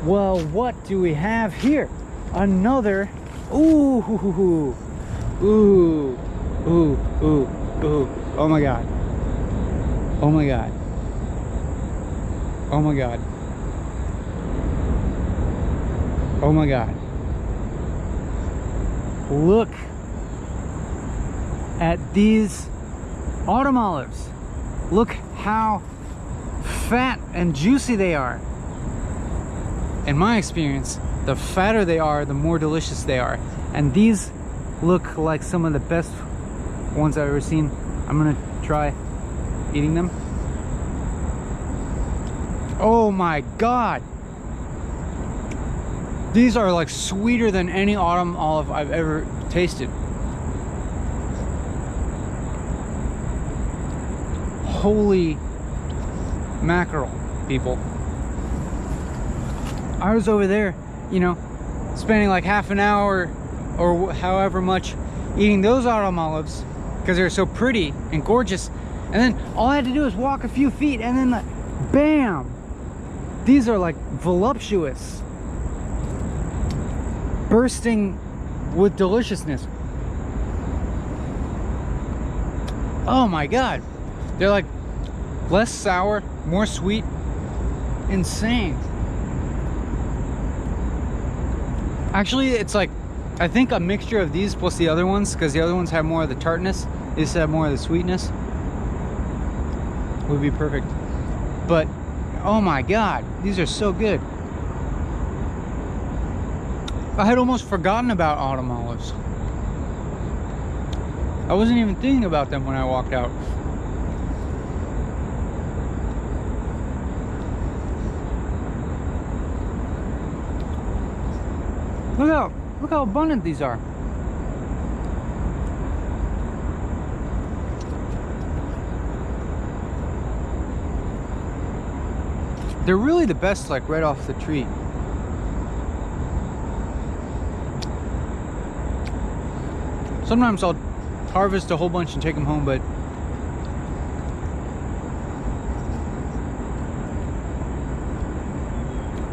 well, what do we have here? Another. Ooh, ooh, ooh, ooh, ooh, ooh. Oh my god. Oh my god. Oh my god. Oh my god. Look at these autumn olives. Look how fat and juicy they are. In my experience, the fatter they are, the more delicious they are. And these look like some of the best ones I've ever seen. I'm gonna try eating them. Oh my god! These are like sweeter than any autumn olive I've ever tasted. Holy mackerel, people. I was over there, you know, spending like half an hour or however much eating those autumn olives, because they're so pretty and gorgeous. And then all I had to do was walk a few feet, and then like, bam! These are like voluptuous, bursting with deliciousness. Oh my God. They're like less sour, more sweet. Insane. Actually, it's like, I think a mixture of these plus the other ones, because the other ones have more of the tartness, these have more of the sweetness, would be perfect. But oh my God, these are so good. I had almost forgotten about autumn olives. I wasn't even thinking about them when I walked out. Look how abundant these are. They're really the best, like right off the tree. Sometimes I'll harvest a whole bunch and take them home, but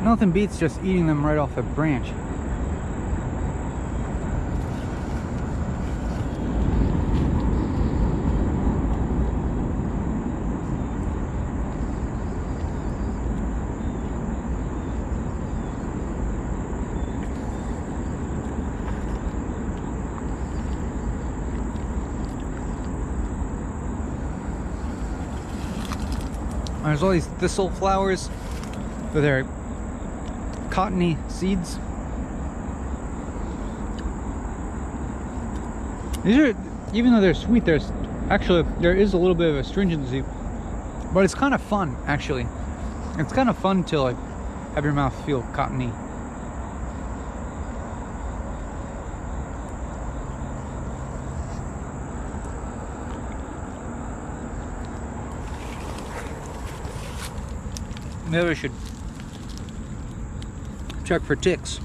nothing beats just eating them right off the branch. There's all these thistle flowers with their cottony seeds. These are, even though they're sweet, there's actually, there is a little bit of astringency, but it's kind of fun, actually. It's kind of fun to like have your mouth feel cottony. Maybe I should check for ticks.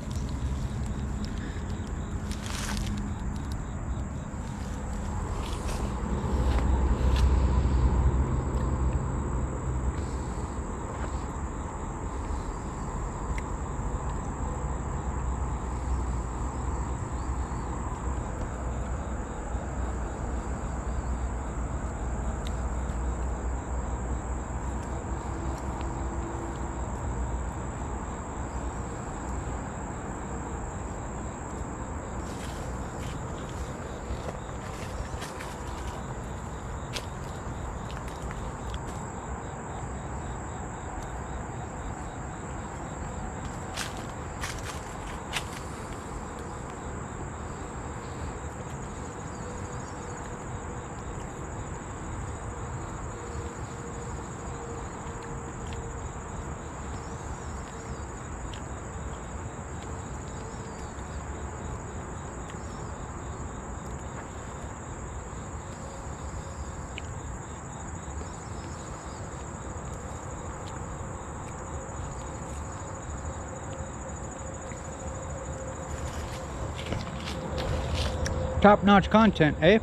Top-notch content, eh?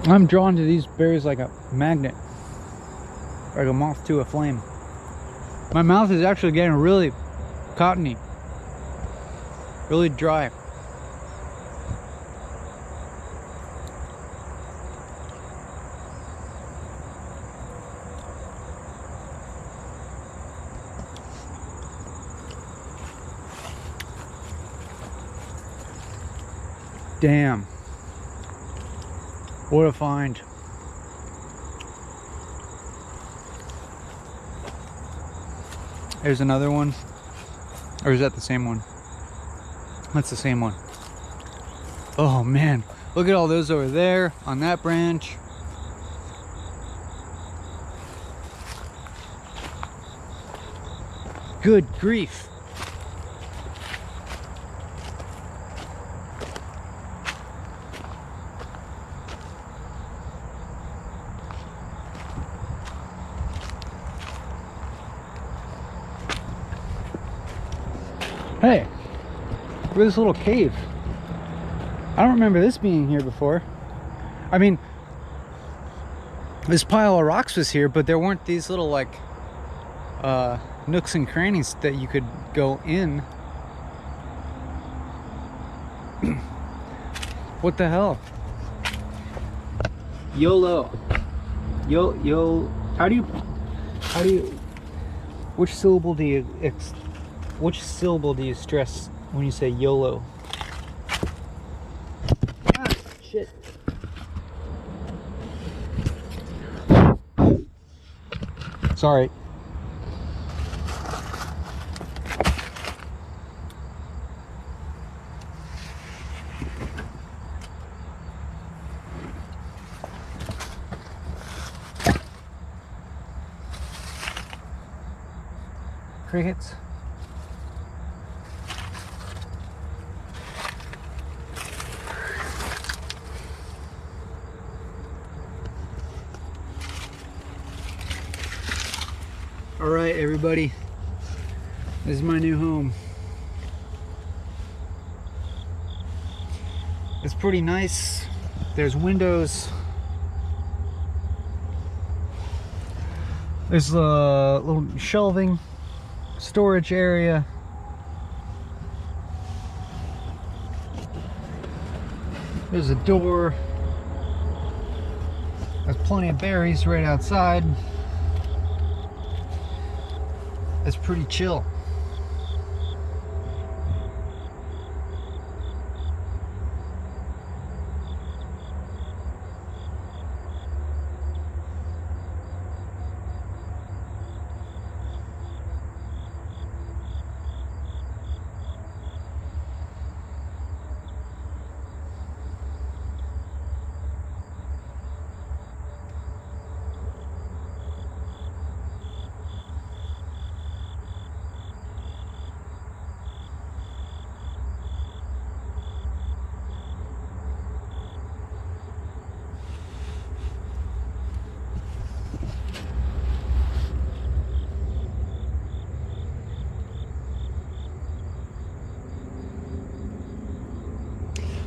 I'm drawn to these berries like a magnet, like a moth to a flame. My mouth is actually getting really cottony, really dry. Damn. What a find. There's another one. Or is that the same one? That's the same one. Oh man. Look at all those over there on that branch. Good grief. Hey, at this little cave. I don't remember this being here before. I mean, this pile of rocks was here, but there weren't these little like nooks and crannies that you could go in. What the hell? YOLO. Yo. How do you? Which syllable do you stress when you say YOLO? Ah, shit. Sorry. Crickets. All right, everybody. This is my new home. It's pretty nice. There's windows. There's a little shelving, storage area. There's a door. There's plenty of berries right outside. It's pretty chill.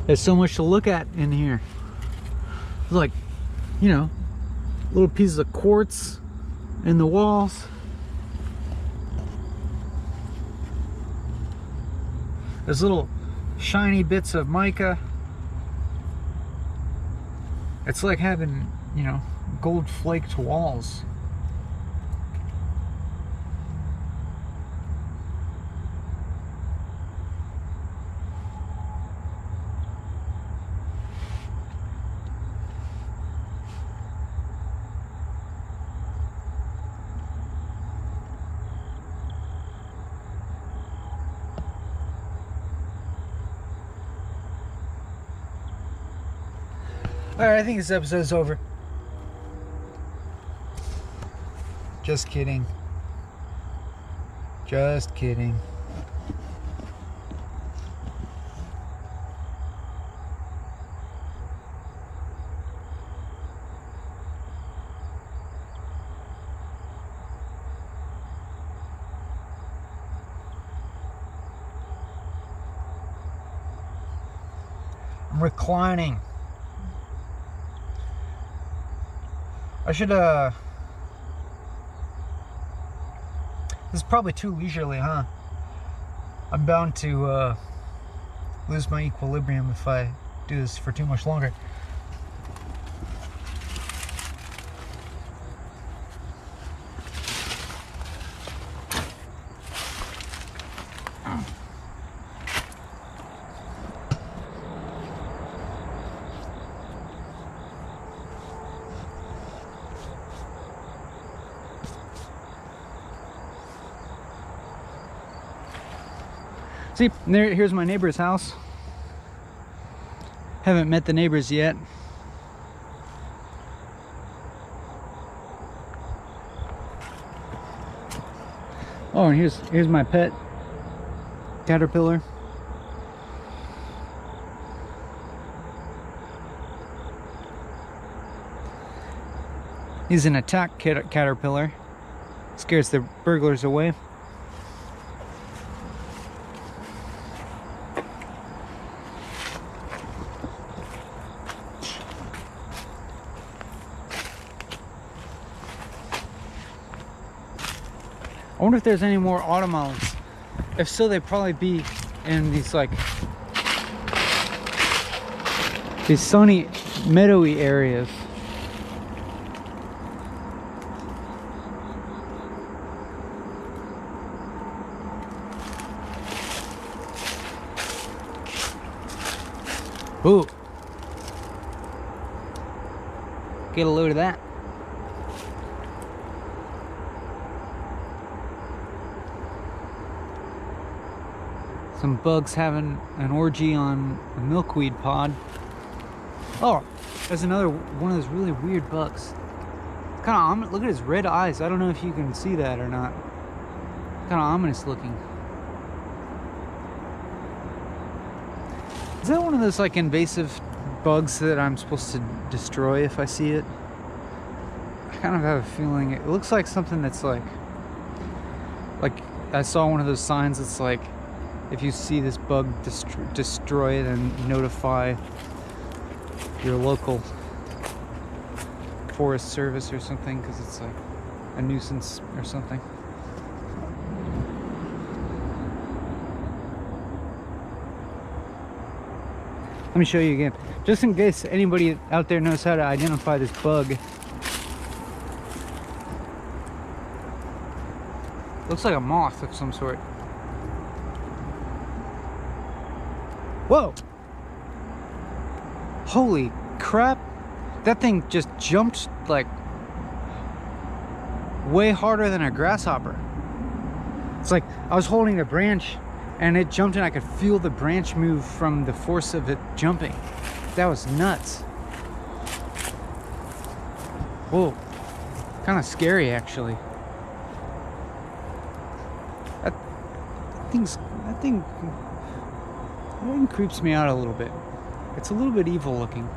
There's so much to look at in here. There's like, you know, little pieces of quartz in the walls. There's little shiny bits of mica. It's like having, you know, gold flaked walls. Alright, I think this episode's over. Just kidding. Just kidding. I'm reclining. I should, this is probably too leisurely, huh? I'm bound to, lose my equilibrium if I do this for too much longer. See, here's my neighbor's house. Haven't met the neighbors yet. Oh, and here's my pet caterpillar. He's an attack caterpillar. Scares the burglars away. I wonder if there's any more autumn olives. If so, they'd probably be in these like these sunny, meadowy areas. Ooh. Get a load of that. Some bugs having an orgy on a milkweed pod. Oh, there's another one of those really weird bugs. Kind of ominous. Look at his red eyes. I don't know if you can see that or not. Kind of ominous looking. Is that one of those like invasive bugs that I'm supposed to destroy if I see it? I kind of have a feeling it looks like something that's like I saw one of those signs that's like, if you see this bug, destroy it and notify your local forest service or something, because it's like a nuisance or something. Let me show you again, just in case anybody out there knows how to identify this bug. Looks like a moth of some sort. Whoa! Holy crap! That thing just jumped like way harder than a grasshopper. It's like I was holding a branch and it jumped and I could feel the branch move from the force of it jumping. That was nuts. Whoa. Kind of scary actually. That thing creeps me out a little bit. It's a little bit evil looking.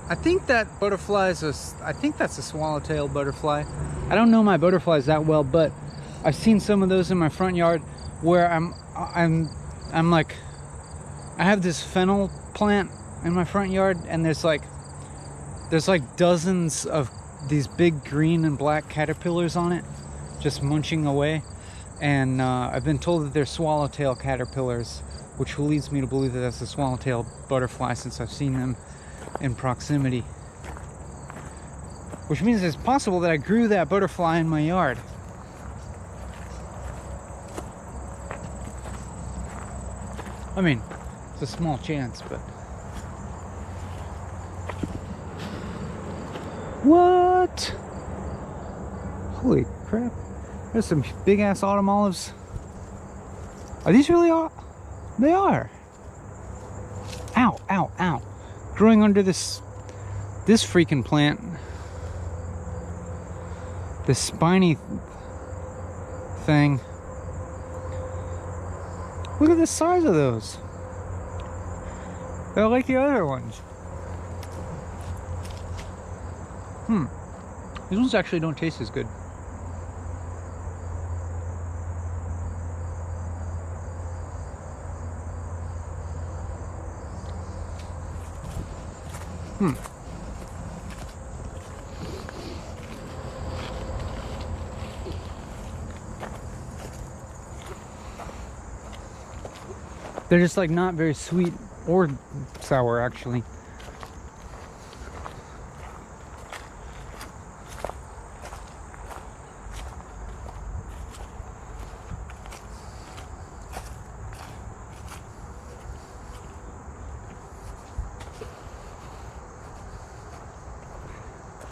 I think that butterfly is I think that's a swallowtail butterfly. I don't know my butterflies that well, but I've seen some of those in my front yard where I'm like, I have this fennel plant in my front yard, and there's like dozens of these big green and black caterpillars on it, just munching away. And I've been told that they're swallowtail caterpillars, which leads me to believe that that's a swallowtail butterfly since I've seen them in proximity. Which means it's possible that I grew that butterfly in my yard. I mean, it's a small chance, but... What? Holy crap. There's some big ass autumn olives. Are these really all? They are. Ow, ow, ow. Growing under this freaking plant. This spiny thing. Look at the size of those. They're like the other ones. These ones actually don't taste as good. They're just like not very sweet or sour actually.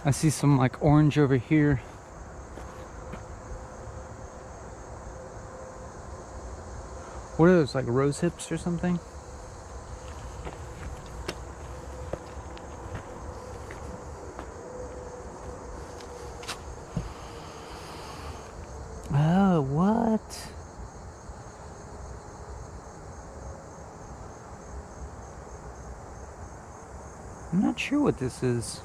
I see some like orange over here. What are those, like rose hips or something? Oh, what? I'm not sure what this is.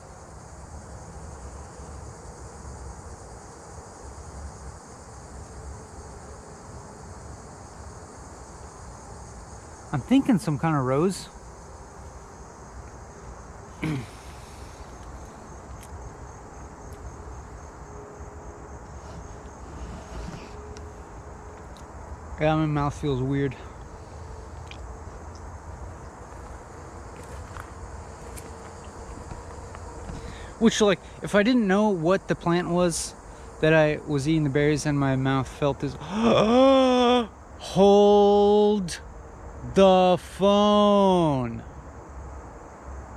I'm thinking some kind of rose. Yeah, my mouth feels weird. Which, like, if I didn't know what the plant was that I was eating the berries and my mouth felt this. Hold the phone.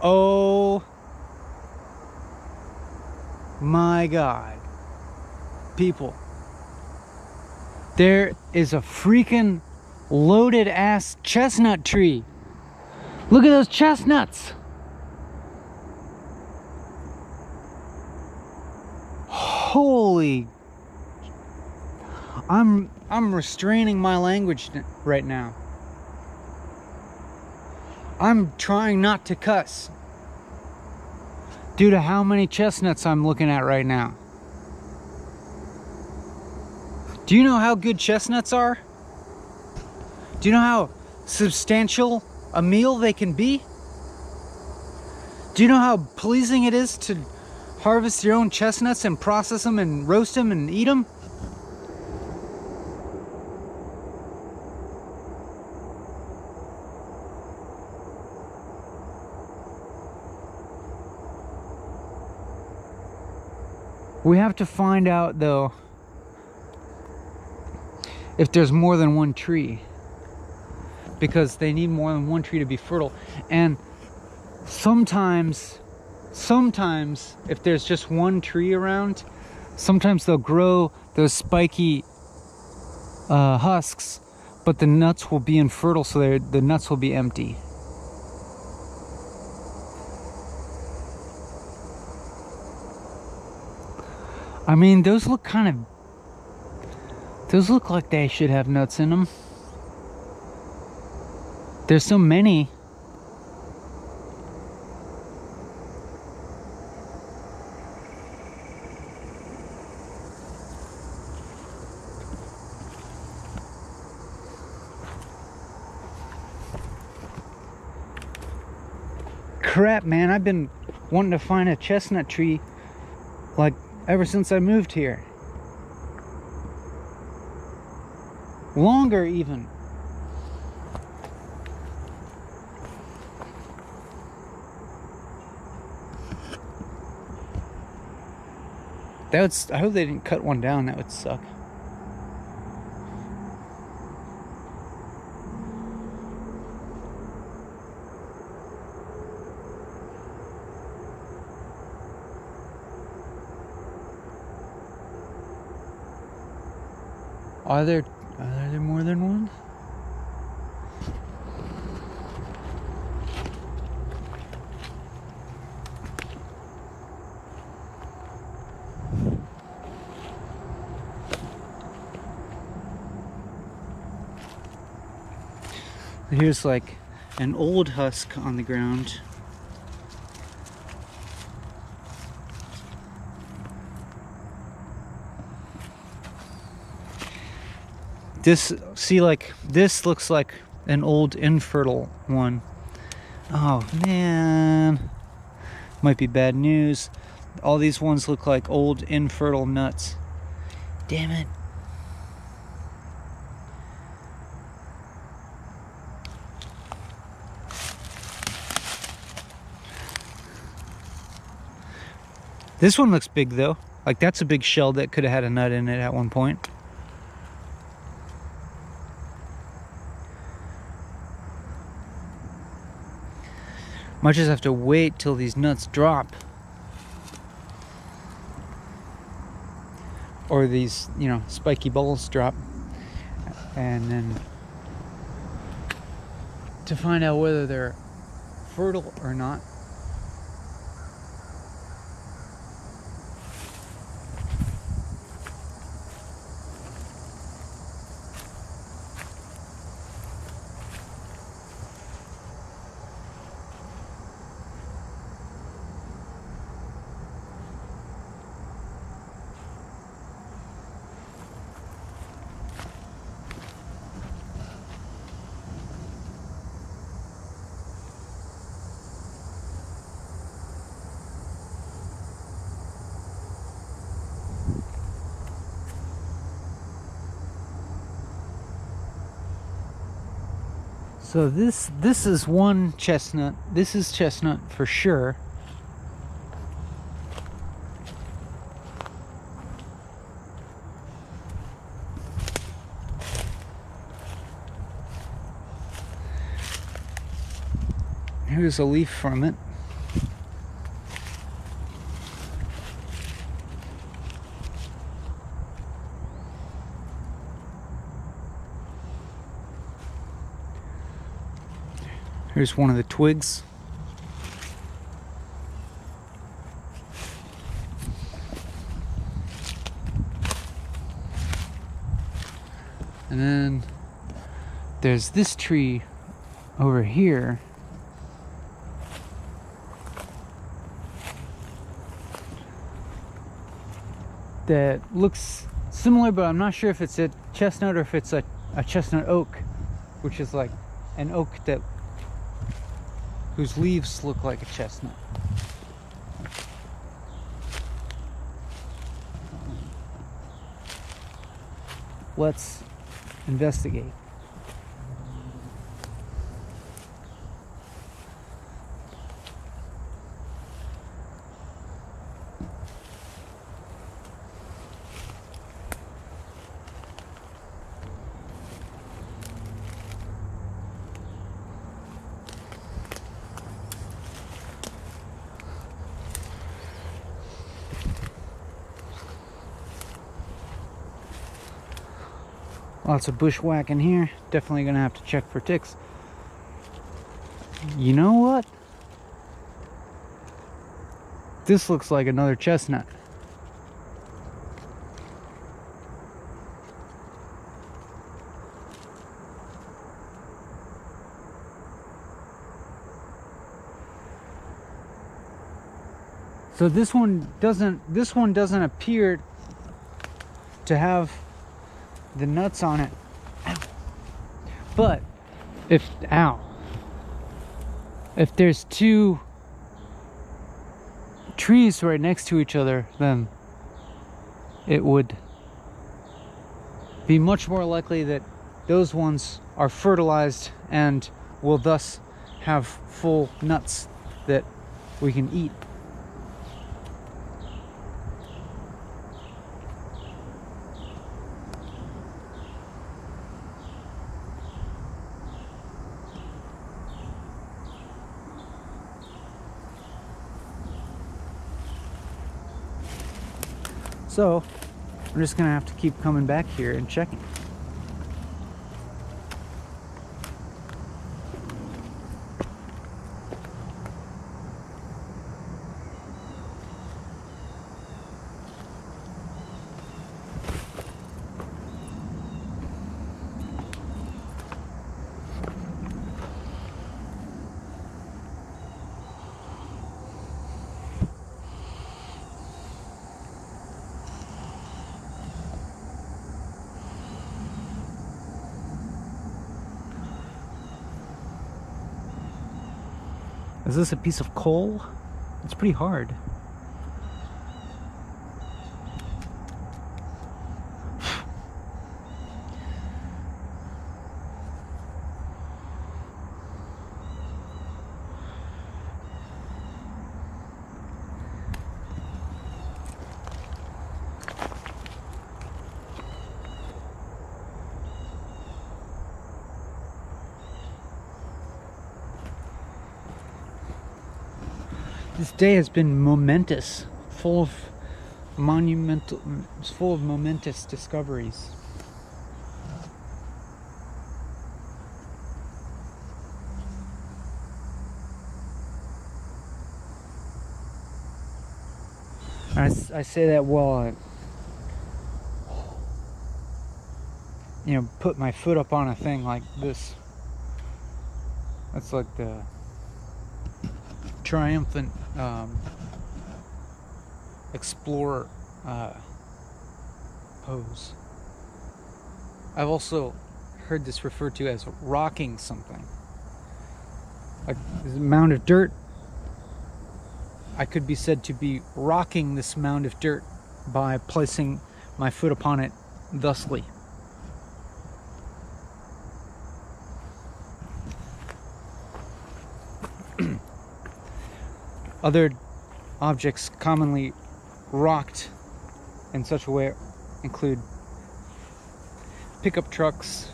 Oh my God. People, there is a freaking loaded ass chestnut tree. Look at those chestnuts. Holy, I'm restraining my language right now. I'm trying not to cuss due to how many chestnuts I'm looking at right now. Do you know how good chestnuts are? Do you know how substantial a meal they can be? Do you know how pleasing it is to harvest your own chestnuts and process them and roast them and eat them? We have to find out, though, if there's more than one tree, because they need more than one tree to be fertile. And sometimes if there's just one tree around, sometimes they'll grow those spiky husks, but the nuts will be infertile, so the nuts will be empty. I mean, those look like they should have nuts in them. There's so many. Crap, man, I've been wanting to find a chestnut tree like ever since I moved here. Longer even. I hope they didn't cut one down. That would suck. Are there more than one? Here's like an old husk on the ground. This looks like an old infertile one. Oh man, might be bad news. All these ones look like old infertile nuts. Damn it. This one looks big though. Like that's a big shell that could have had a nut in it at one point. Might just have to wait till these nuts drop. or these, you know, spiky balls drop, and then to find out whether they're fertile or not. So this is one chestnut. This is chestnut for sure. Here's a leaf from it. Here's one of the twigs. And then there's this tree over here. That looks similar, but I'm not sure if it's a chestnut or if it's a chestnut oak, which is like an oak that whose leaves look like a chestnut. Let's investigate. Lots of bushwhacking here. Definitely gonna have to check for ticks. You know what? This looks like another chestnut. So this one doesn't appear to have the nuts on it. Ow. But if there's two trees right next to each other, then it would be much more likely that those ones are fertilized and will thus have full nuts that we can eat. So I'm just gonna have to keep coming back here and checking. Is this a piece of coal? It's pretty hard. This day has been momentous, full of monumental, it's full of momentous discoveries. I say that while I, you know, put my foot up on a thing like this. That's like the triumphant explorer pose. I've also heard this referred to as rocking something. Like this mound of dirt, I could be said to be rocking this mound of dirt by placing my foot upon it thusly. Other objects commonly rocked in such a way include pickup trucks,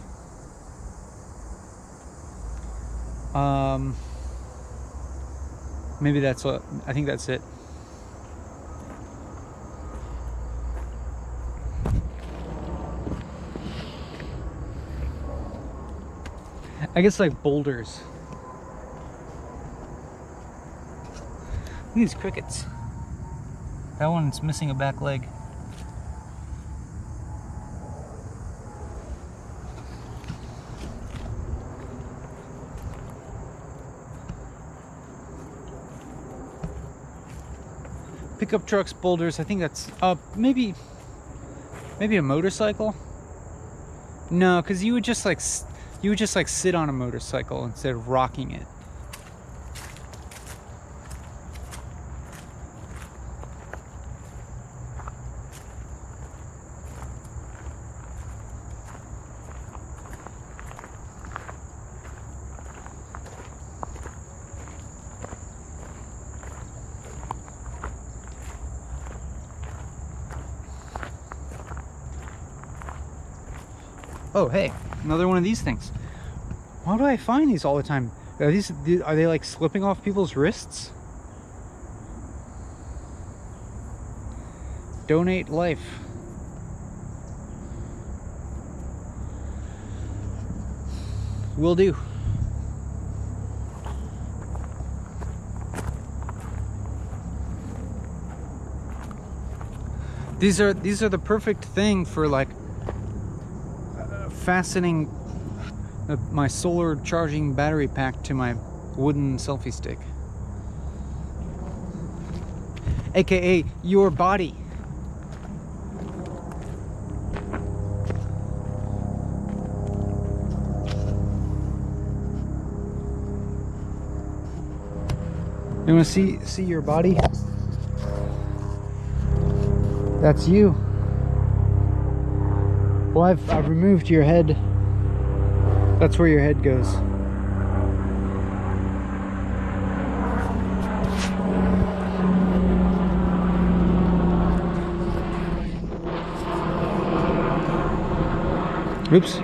maybe that's what, I think that's it. I guess like boulders. Look at these crickets. That one's missing a back leg. Pickup trucks, boulders, I think that's maybe a motorcycle? No, because you would just like sit on a motorcycle instead of rocking it. Oh, hey, another one of these things. Why do I find these all the time? Are they like slipping off people's wrists? Donate life. Will do. These are the perfect thing for like fastening my solar charging battery pack to my wooden selfie stick, aka your body. You want to see your body? That's you. Well, I've removed your head. That's where your head goes. Oops.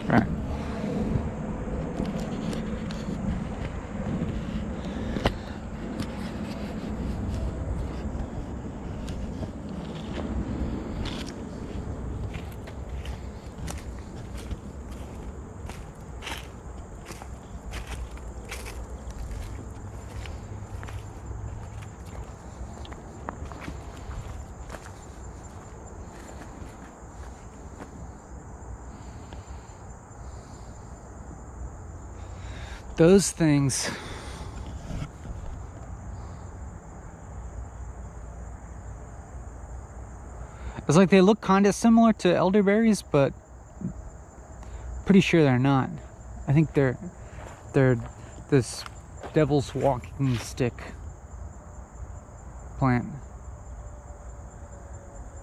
All right. Those things, it's like they look kind of similar to elderberries, but pretty sure they're not. I think they're this devil's walking stick plant,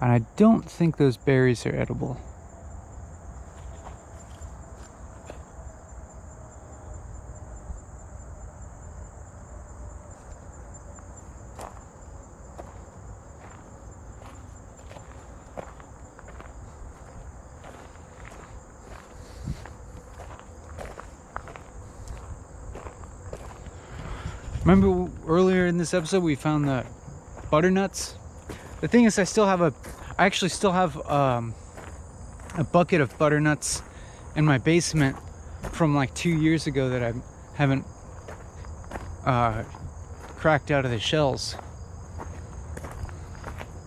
and I don't think those berries are edible. Remember earlier in this episode we found the butternuts? The thing is, I actually still have a bucket of butternuts in my basement from like 2 years ago that I haven't cracked out of the shells.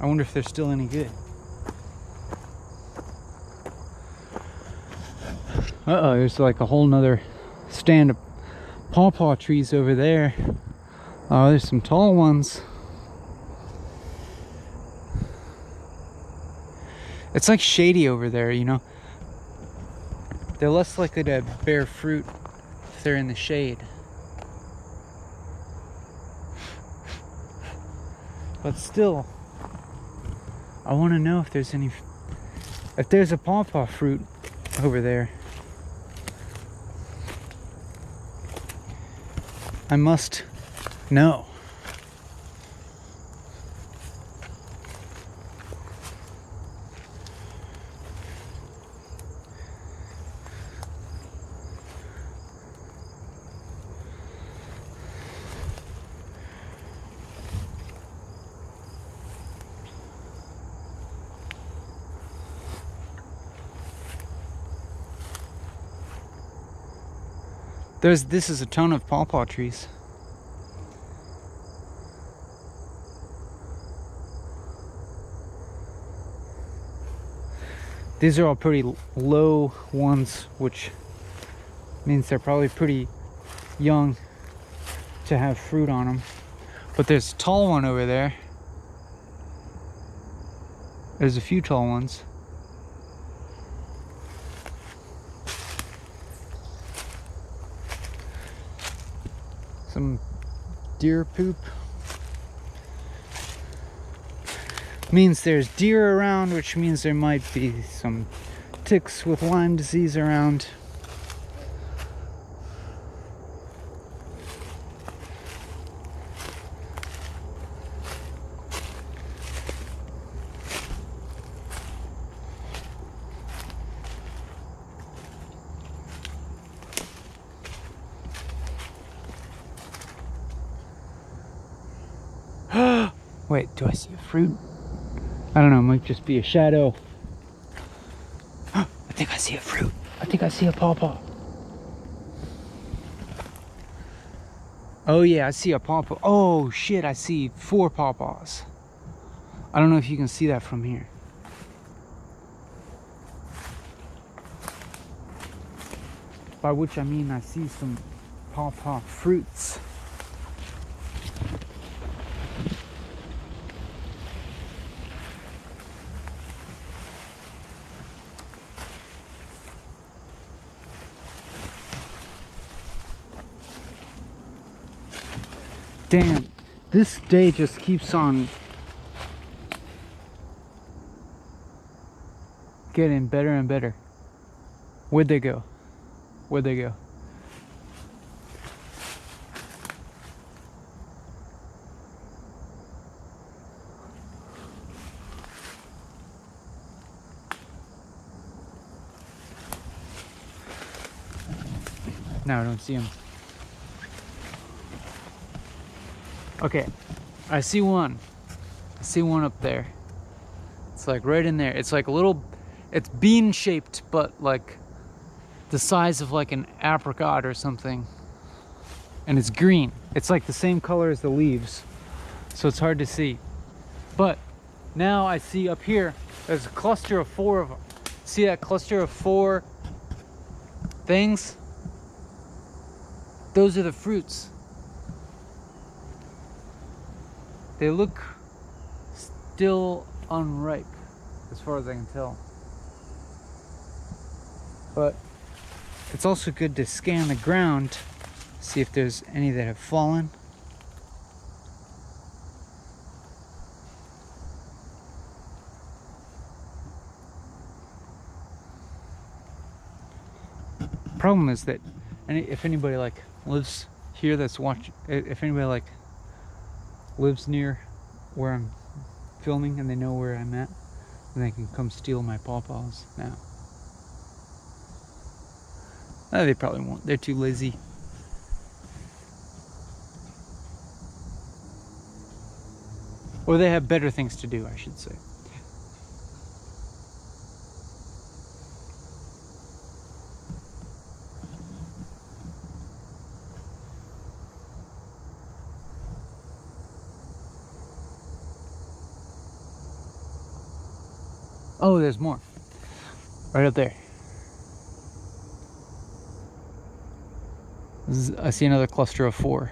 I wonder if they're still any good. Uh-oh, there's like a whole nother stand of pawpaw trees over there. Oh, there's some tall ones. It's like shady over there, you know. They're less likely to bear fruit if they're in the shade. But still, I want to know if there's a pawpaw fruit over there. I must know. This is a ton of pawpaw trees. These are all pretty low ones, which means they're probably pretty young to have fruit on them. But there's a tall one over there. There's a few tall ones. Some deer poop. Means there's deer around, which means there might be some ticks with Lyme disease around. Wait, do I see a fruit? I don't know, it might just be a shadow. I think I see a fruit. I think I see a pawpaw. Oh yeah, I see a pawpaw. Oh shit, I see 4 pawpaws. I don't know if you can see that from here. By which I mean I see some pawpaw fruits. Damn, this day just keeps on getting better and better. Where'd they go? Where'd they go? No, I don't see them. Okay, I see one. I see one up there. It's like right in there. It's like a little, it's bean shaped, but like the size of like an apricot or something. And it's green. It's like the same color as the leaves. So it's hard to see. But now I see up here, there's a cluster of 4 of them. See that cluster of 4 things? Those are the fruits. They look still unripe, as far as I can tell. But it's also good to scan the ground, see if there's any that have fallen. Problem is that if anybody like lives here that's watching, if anybody like lives near where I'm filming and they know where I'm at, then they can come steal my pawpaws now. They probably won't. They're too lazy. Or they have better things to do, I should say. Oh, there's more. Right up there. I see another cluster of 4.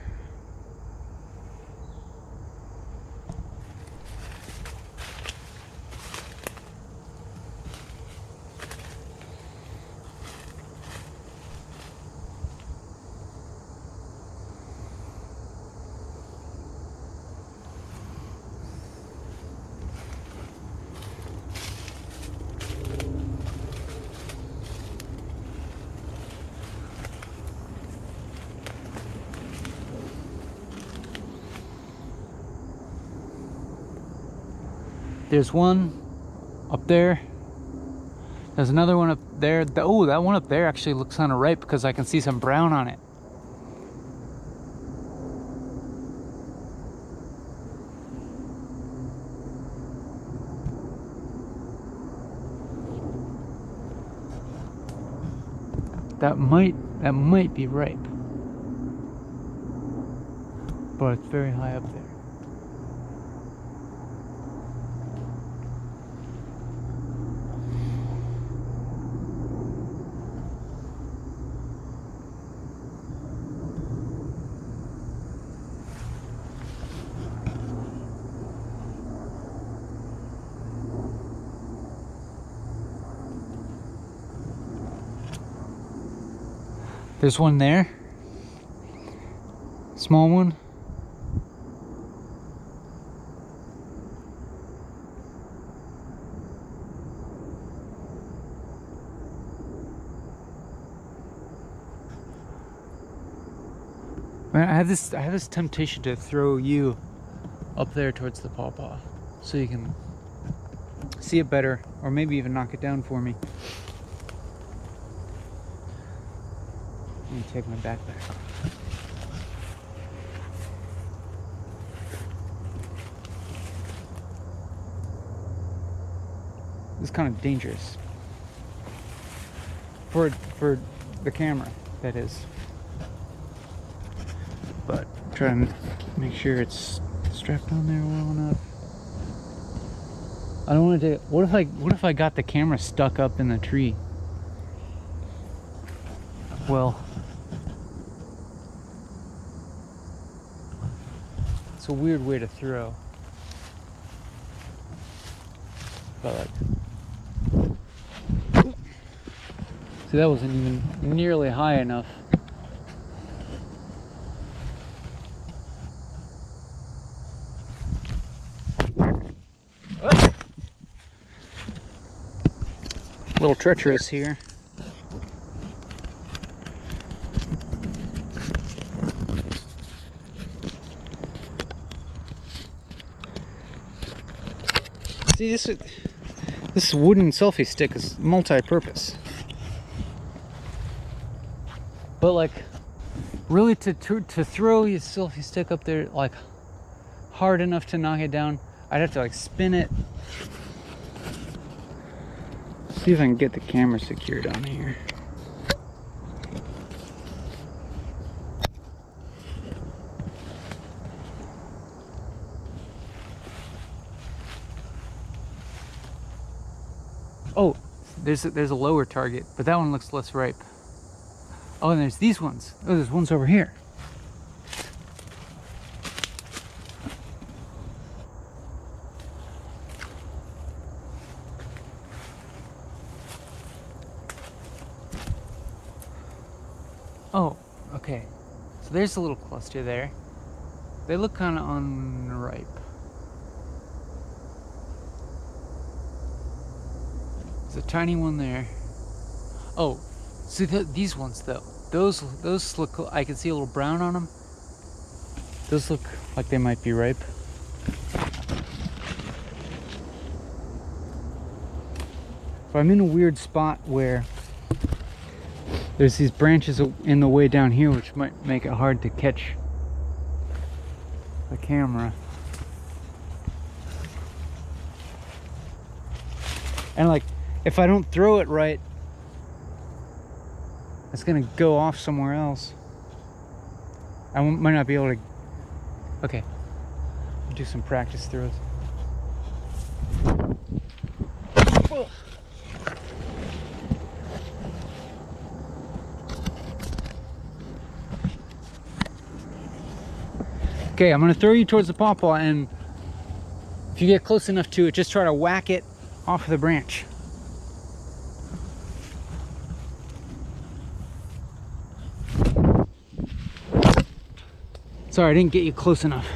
There's one up there. There's another one up there. Oh, that one up there actually looks kind of ripe because I can see some brown on it. That might be ripe, but it's very high up there. There's one there, small one. Man, I have this temptation to throw you up there towards the pawpaw so you can see it better, or maybe even knock it down for me. Let me take my backpack off. This is kind of dangerous for the camera, that is. But try and make sure it's strapped on there well enough. I don't want to take. What if I got the camera stuck up in the tree? Well, it's a weird way to throw. But like, see, that wasn't even nearly high enough. A little treacherous here. See, this wooden selfie stick is multi-purpose. But like, really to throw your selfie stick up there like hard enough to knock it down, I'd have to like spin it. See if I can get the camera secured on here. Oh, there's a lower target, but that one looks less ripe. Oh, and there's these ones. Oh, there's ones over here. Oh, okay. So there's a little cluster there. They look kind of unripe. There's a tiny one there. Oh, see these ones though. Those look. I can see a little brown on them. Those look like they might be ripe. But I'm in a weird spot where there's these branches in the way down here, which might make it hard to catch the camera. And like, if I don't throw it right, it's gonna go off somewhere else. Might not be able to. Okay, do some practice throws. Okay, I'm gonna throw you towards the pawpaw, and if you get close enough to it, just try to whack it off of the branch. Sorry, I didn't get you close enough.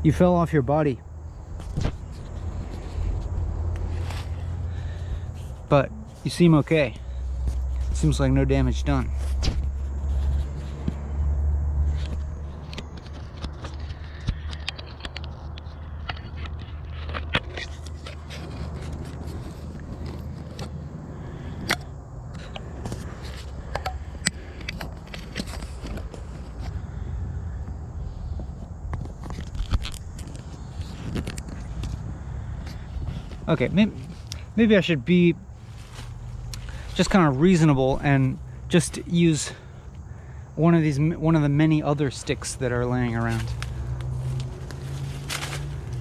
You fell off your body. But you seem okay. Seems like no damage done. Okay, maybe I should be just kind of reasonable and just use one of the many other sticks that are laying around.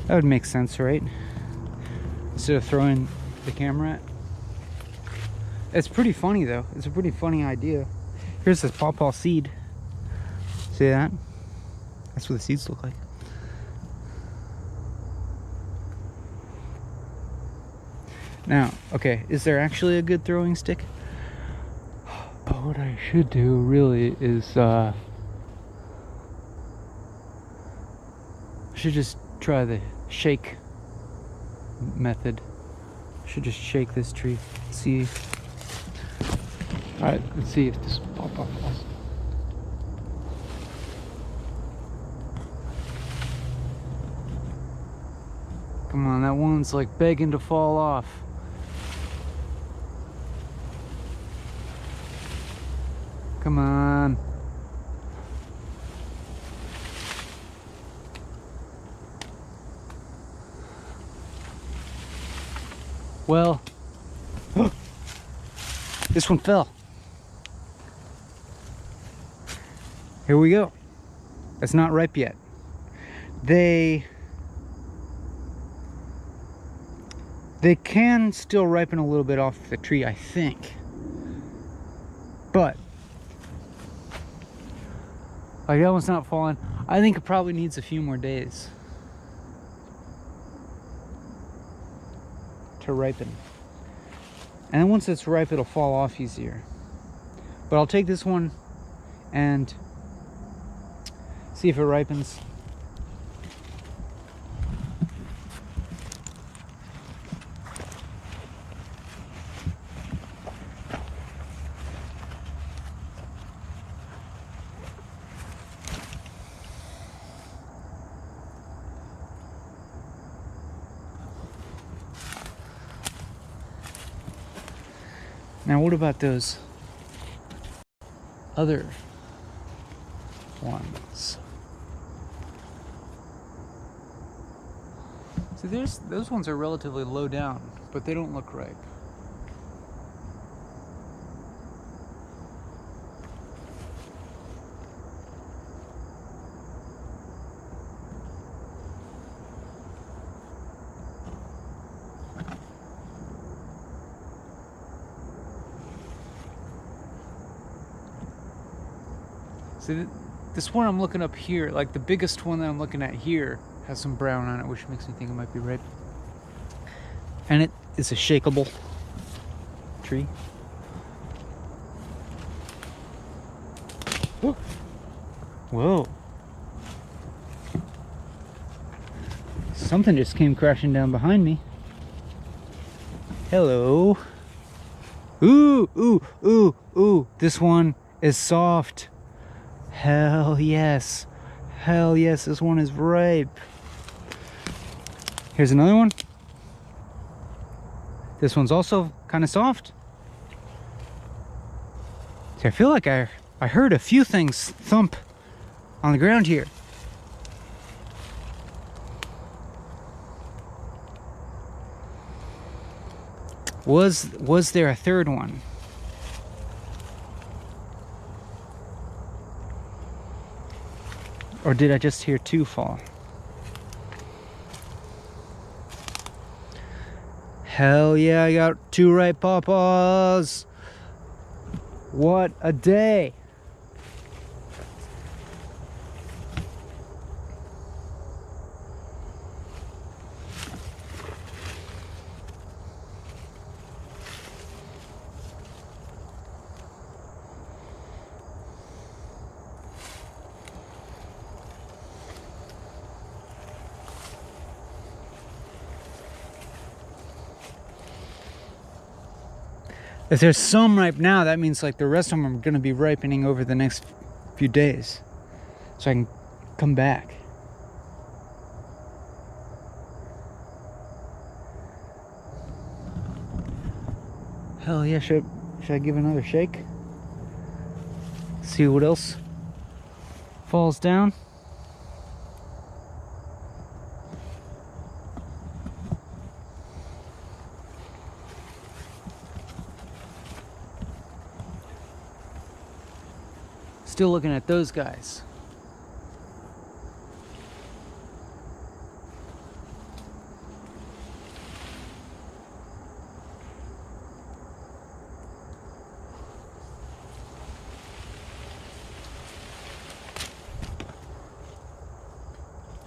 That would make sense, right? Instead of throwing the camera at. It's pretty funny though. It's a pretty funny idea. Here's this pawpaw seed. See that? That's what the seeds look like. Now, okay, is there actually a good throwing stick? But what I should do really is I should just try the shake method. I should just shake this tree. See. Alright, let's see if this pawpaw falls. Come on, that one's like begging to fall off. Come on. Well, this one fell. Here we go. It's not ripe yet. They can still ripen a little bit off the tree, I think. But like that one's not falling. I think it probably needs a few more days to ripen. And then once it's ripe, it'll fall off easier. But I'll take this one and see if it ripens. Now what about those other ones? See, those ones are relatively low down, but they don't look ripe. See, this one I'm looking up here, like the biggest one that I'm looking at here, has some brown on it, which makes me think it might be ripe. And it is a shakeable tree. Whoa. Whoa. Something just came crashing down behind me. Hello. Ooh, ooh, ooh, ooh. This one is soft. Hell yes. Hell yes, this one is ripe. Here's another one. This one's also kind of soft. See, I feel like I heard a few things thump on the ground here. Was there a third one? Or did I just hear two fall? Hell yeah, I got two ripe pawpaws. What a day. If there's some ripe now, that means like the rest of them are going to be ripening over the next few days. So I can come back. Hell yeah, should I give another shake? See what else falls down? Still looking at those guys.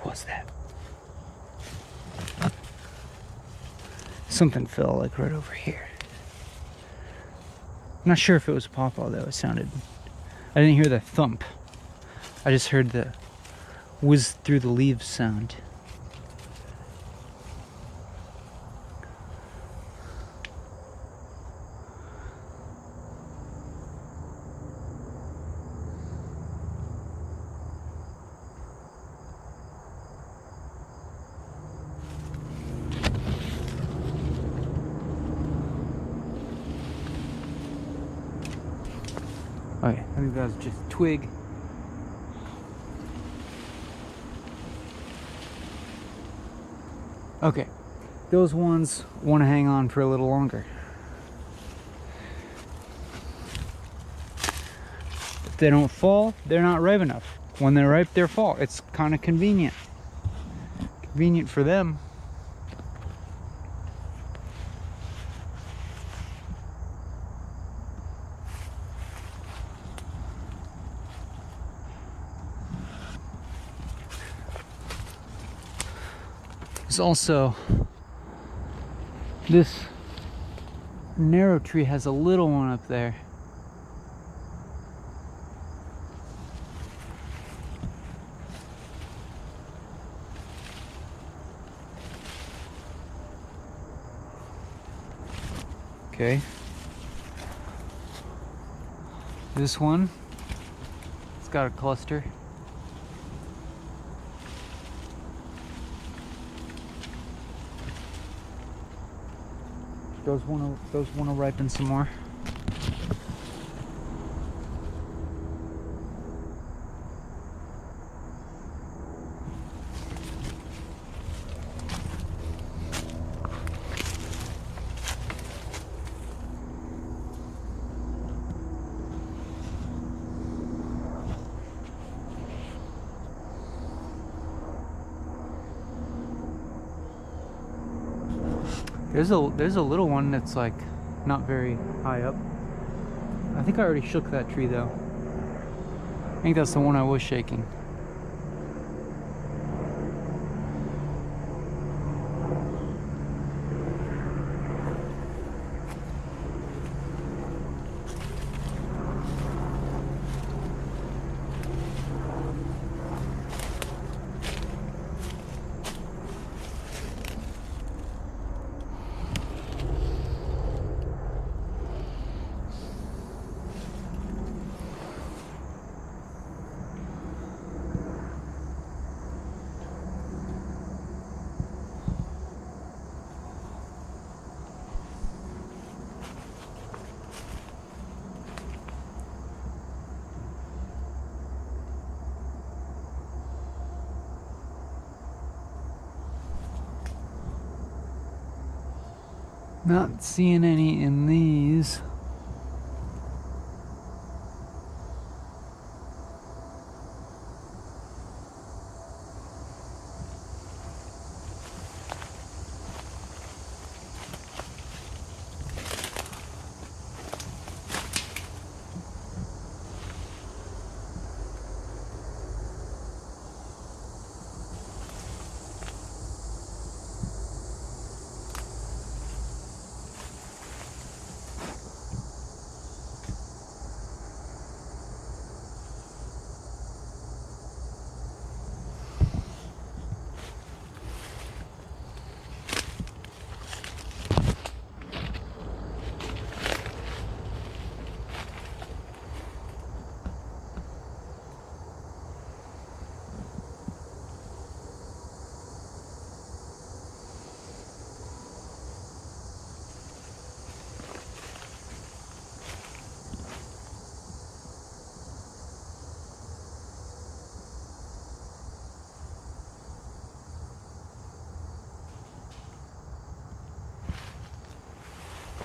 What's that? Something fell like right over here. I'm not sure if it was a pawpaw though. It sounded. I didn't hear the thump. I just heard the whiz through the leaves sound. Okay, I think that was just a twig. Okay, those ones want to hang on for a little longer. If they don't fall, they're not ripe enough. When they're ripe, they're fall. It's kind of convenient. Convenient for them. There's also this narrow tree has a little one up there. Okay. This one, it's got a cluster. Those want to ripen some more. There's a little one that's like not very high up. I think I already shook that tree though. I think that's the one I was shaking. Not seeing any in these.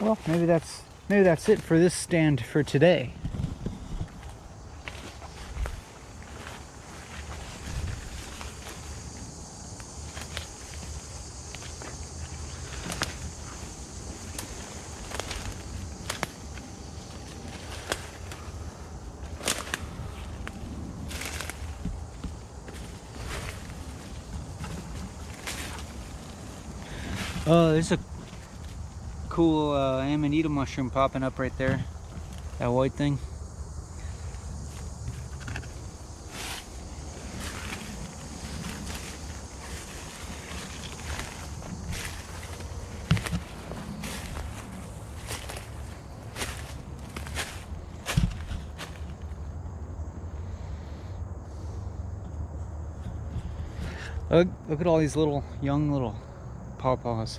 Well, maybe that's it for this stand for today. Oh, there's a cool amanita mushroom popping up right there. That white thing. Look at all these young little pawpaws.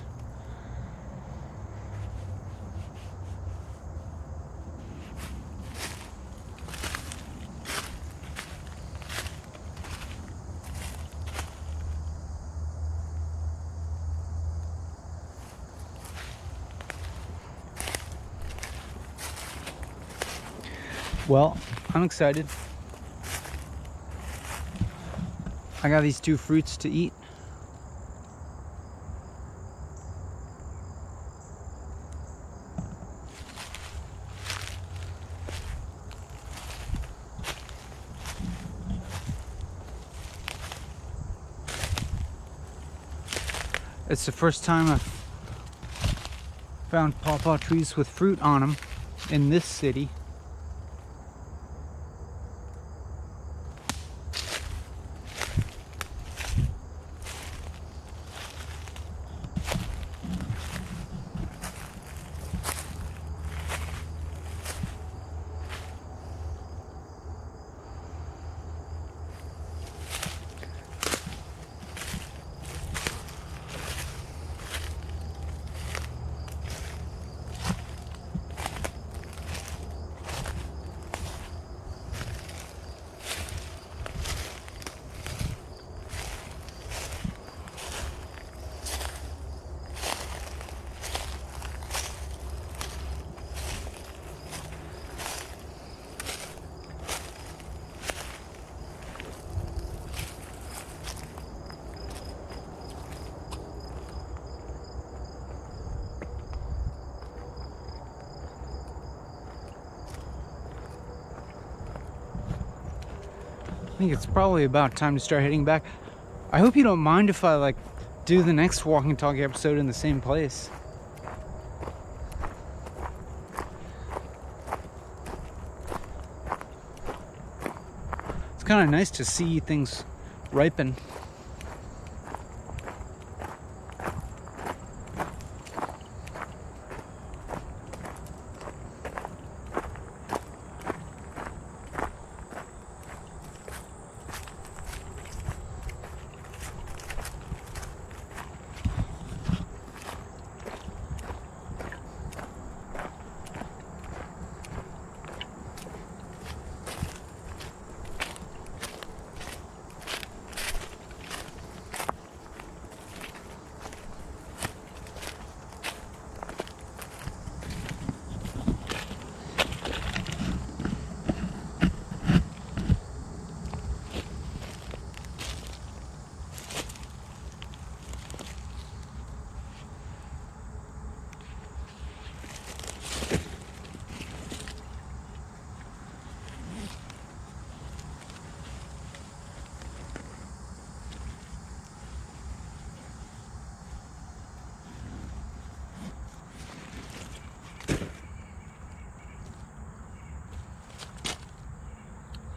Well, I'm excited. I got these two fruits to eat. It's the first time I've found pawpaw trees with fruit on them in this city. I think it's probably about time to start heading back. I hope you don't mind if I do the next Walk and Talk episode in the same place. It's kind of nice to see things ripen.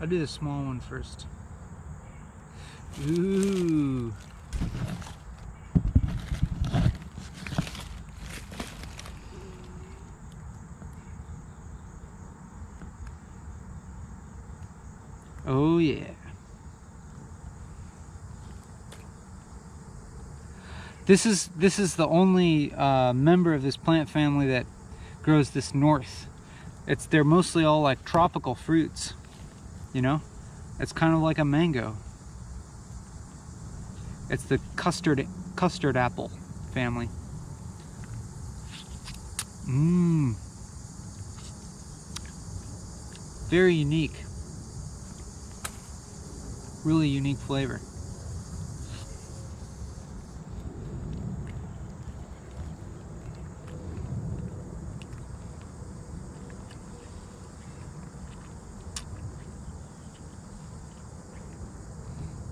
I'll do the small one first. Ooh. Oh yeah. This is the only member of this plant family that grows this north. They're mostly all like tropical fruits, you know? It's kind of like a mango. It's the custard apple family. Mmm. Very unique. Really unique flavor.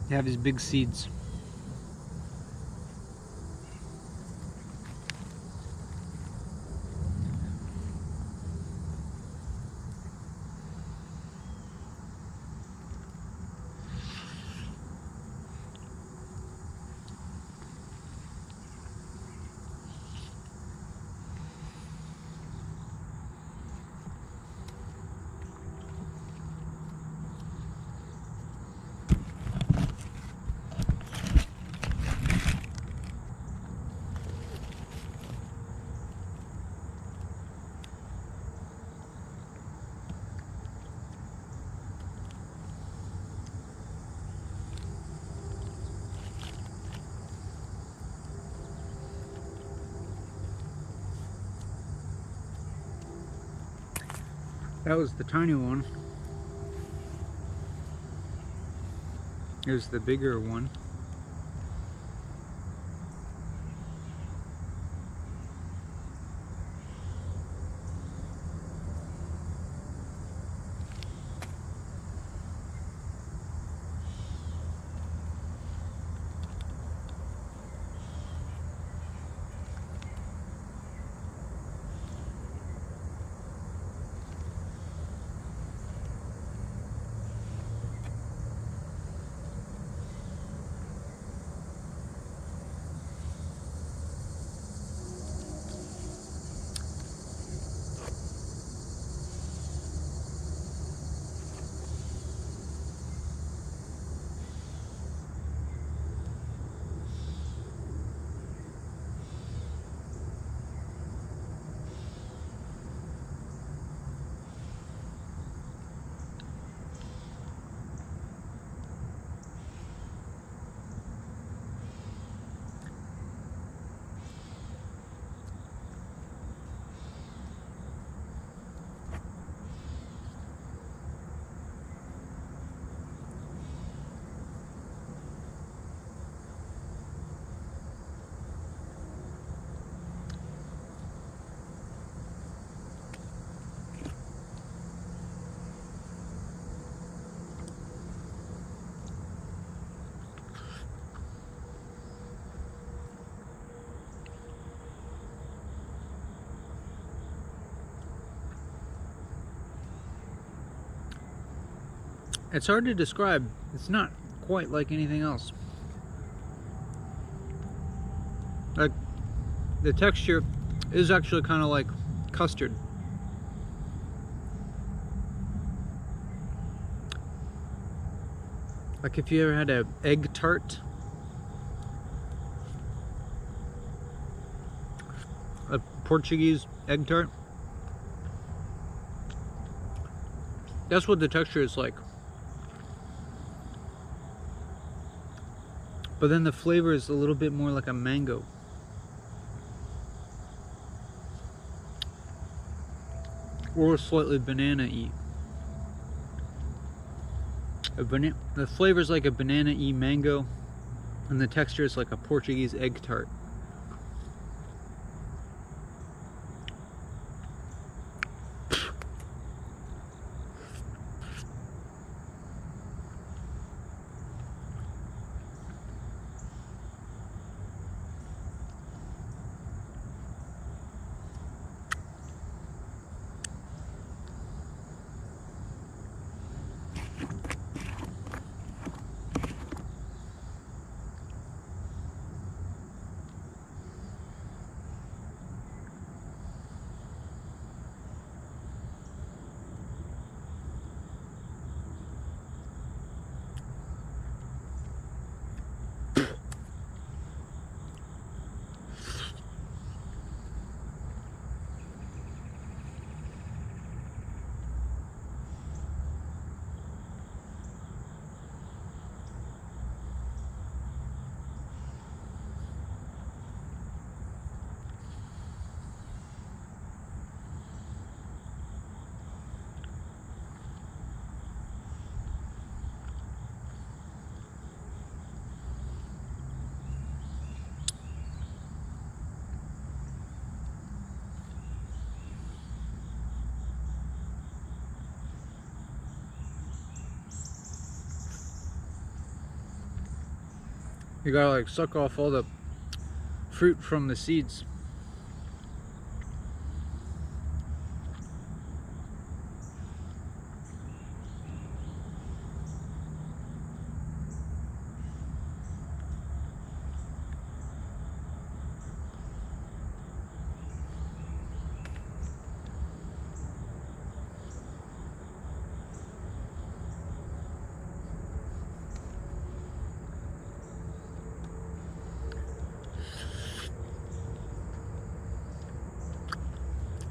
They have these big seeds. That was the tiny one. Here's the bigger one. It's hard to describe. It's not quite like anything else. Like, the texture is actually kind of like custard. Like if you ever had an egg tart. A Portuguese egg tart. That's what the texture is like. But then the flavor is a little bit more like a mango. Or slightly banana-y. The flavor is like a banana-y mango, and the texture is like a Portuguese egg tart. You gotta like suck off all the fruit from the seeds.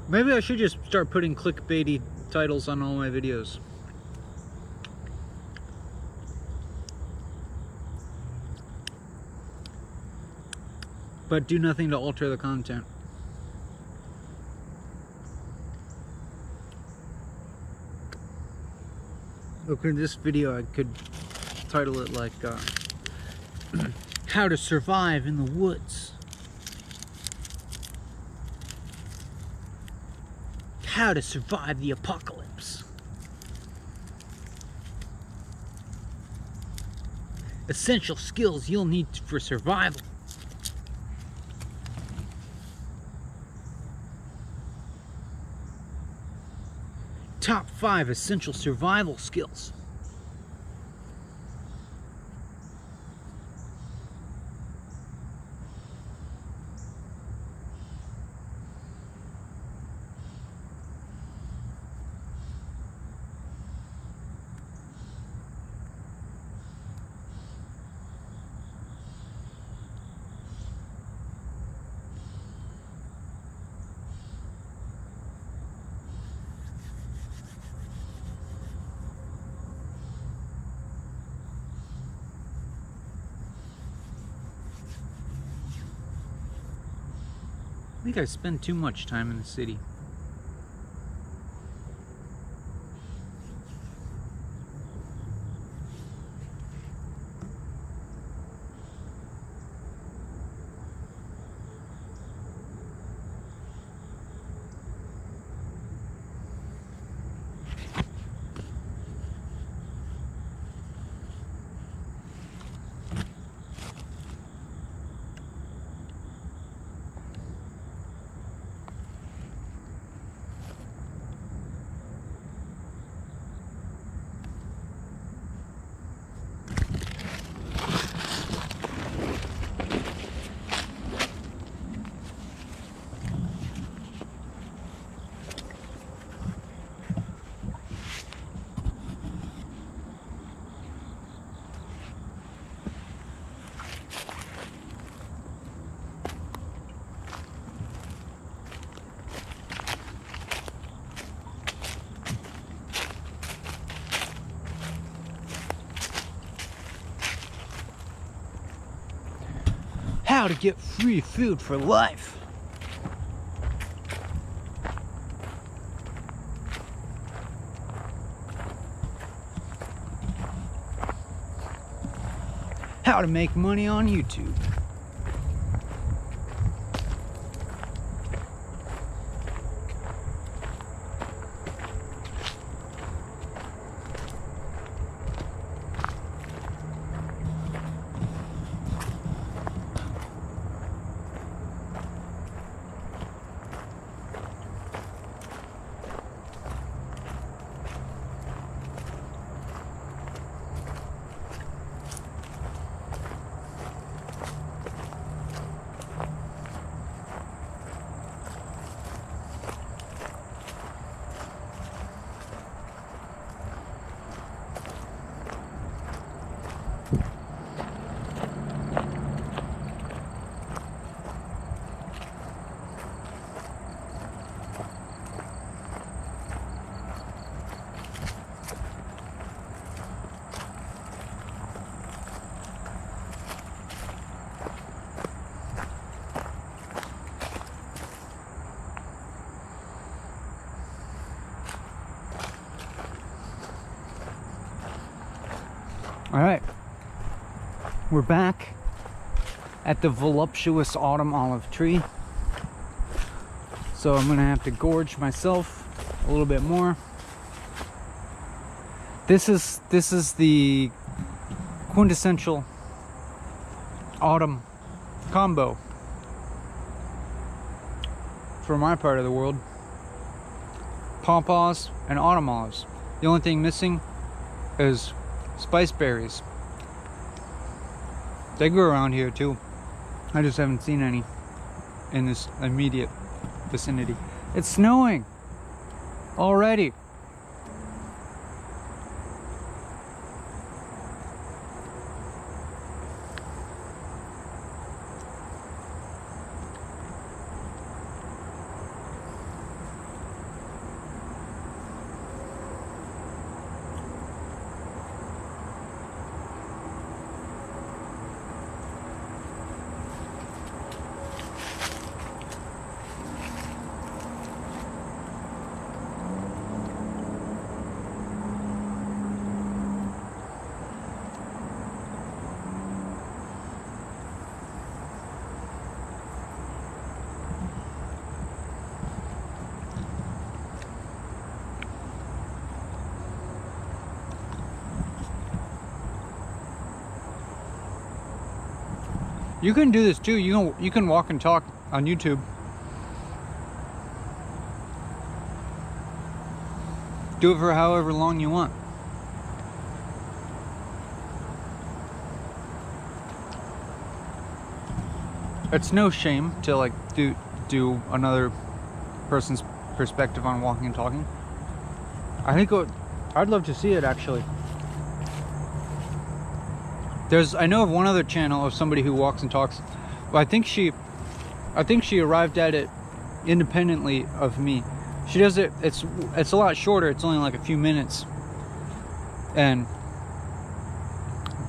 Maybe I should just start putting clickbaity titles on all my videos. But do nothing to alter the content. Look, in this video I could title it like How to Survive in the Woods. How to survive the apocalypse. Essential skills you'll need for survival. Top 5 essential survival skills. I think I spend too much time in the city. How to get free food for life. How to make money on YouTube. All right, we're back at the voluptuous autumn olive tree. So I'm gonna have to gorge myself a little bit more. This is the quintessential autumn combo for my part of the world. Pawpaws and autumn olives. The only thing missing is spice berries. They grow around here too. I just haven't seen any in this immediate vicinity. It's snowing already. You can do this too. You can walk and talk on YouTube. Do it for however long you want. It's no shame to like do another person's perspective on walking and talking. I think I'd love to see it actually. I know of one other channel of somebody who walks and talks. But I think she arrived at it independently of me. She does it. It's a lot shorter. It's only like a few minutes, and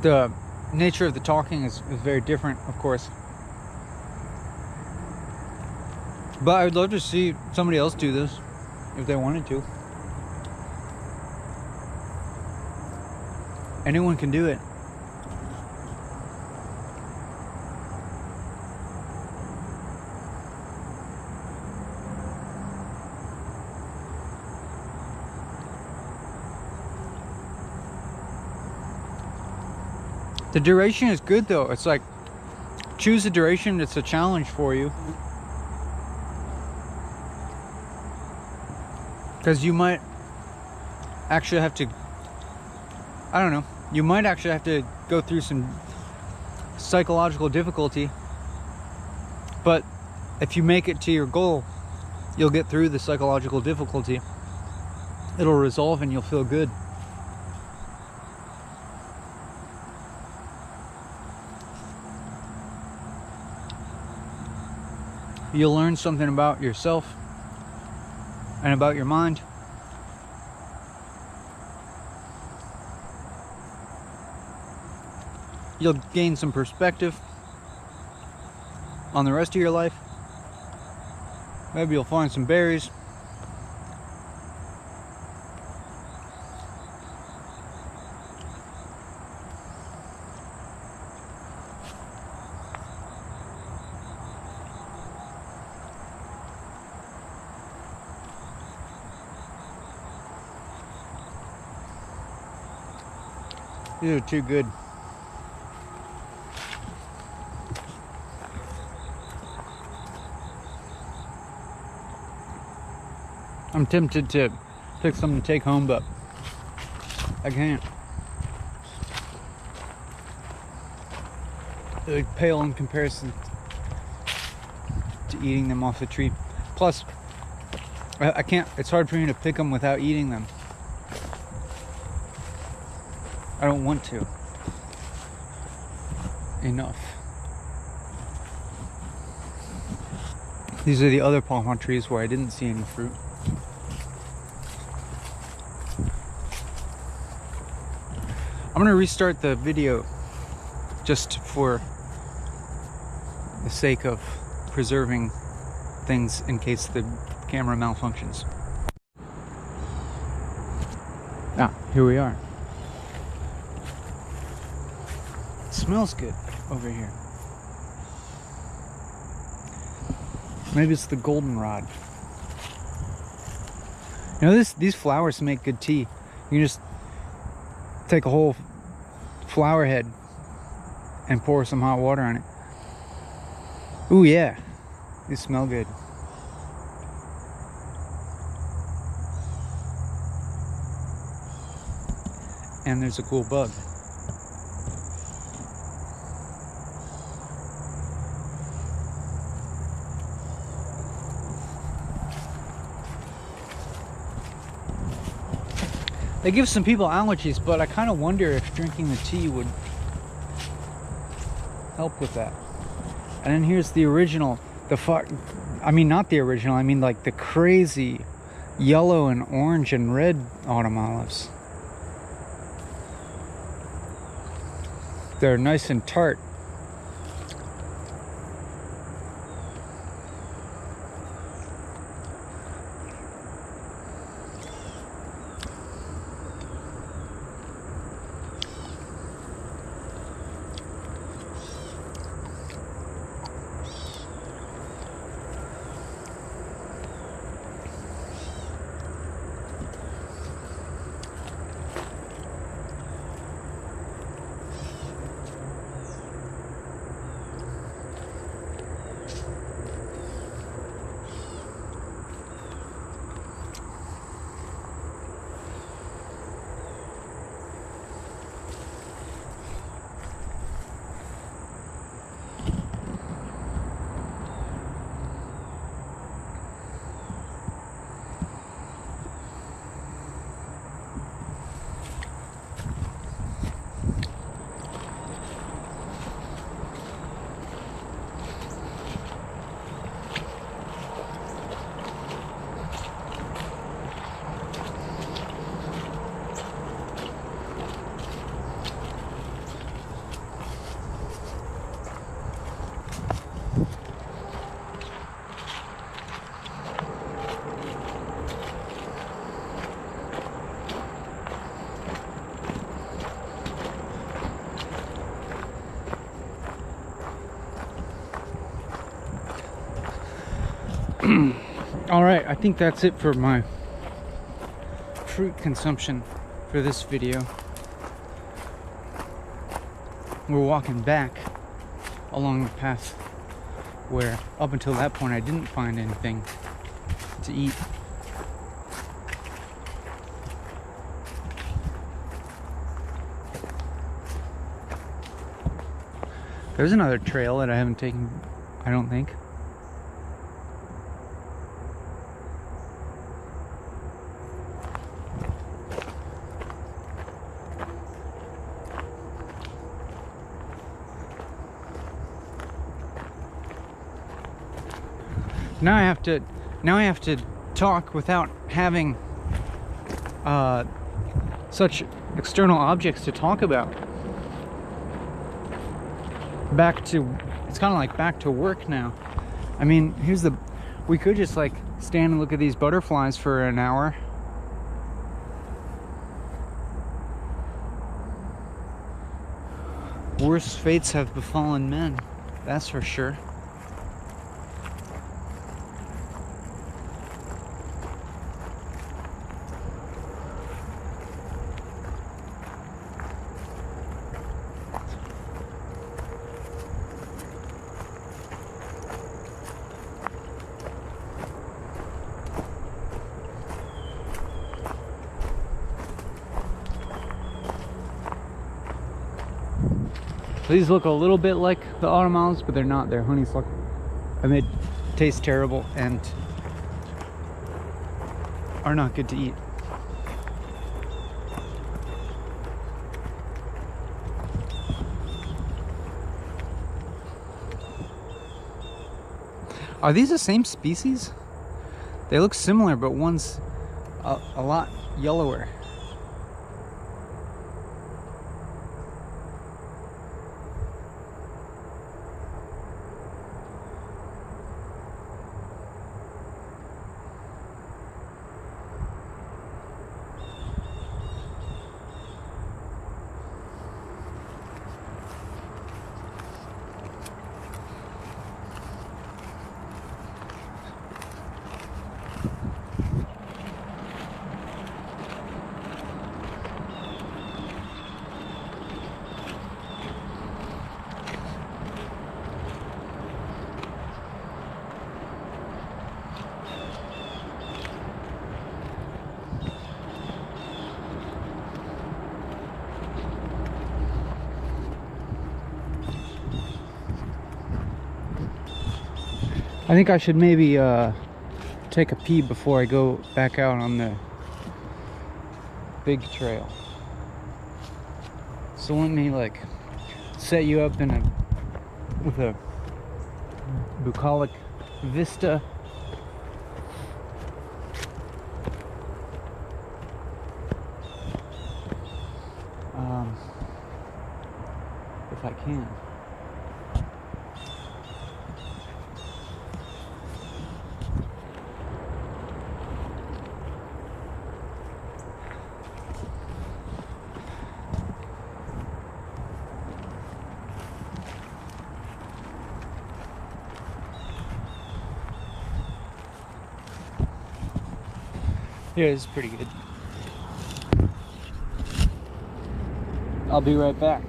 the nature of the talking is very different, of course. But I would love to see somebody else do this if they wanted to. Anyone can do it. The duration is good though. It's like, choose a duration that's a challenge for you. Because you might actually have to, I don't know, you might actually have to go through some psychological difficulty. But if you make it to your goal, you'll get through the psychological difficulty. It'll resolve and you'll feel good. You'll learn something about yourself and about your mind. You'll gain some perspective on the rest of your life. Maybe you'll find some berries. These are too good. I'm tempted to pick some to take home, but I can't. They're pale in comparison to eating them off the tree. Plus, I can't, it's hard for me to pick them without eating them. I don't want to. Enough. These are the other pawpaw trees where I didn't see any fruit. I'm gonna restart the video just for the sake of preserving things in case the camera malfunctions. Here we are. smells good over here. Maybe it's the goldenrod. You know, these flowers make good tea. You can just take a whole flower head and pour some hot water on it. Ooh, yeah. These smell good. And there's a cool bug. They give some people allergies, but I kind of wonder if drinking the tea would help with that. And then here's the original, I mean not the original, I mean like the crazy yellow and orange and red autumn olives. They're nice and tart. All right, I think that's it for my fruit consumption for this video. We're walking back along the path where up until that point I didn't find anything to eat. There's another trail that I haven't taken, I don't think. Now I have to talk without having such external objects to talk about. It's kind of like back to work now. I mean, we could just like stand and look at these butterflies for an hour. Worse fates have befallen men, that's for sure. These look a little bit like the autumn olives, but they're not. They're honeysuckle, and they taste terrible and are not good to eat. Are these the same species? They look similar, but one's a lot yellower. I think I should maybe take a pee before I go back out on the big trail. So let me like set you up with a bucolic vista. If I can. Yeah, this is pretty good. I'll be right back.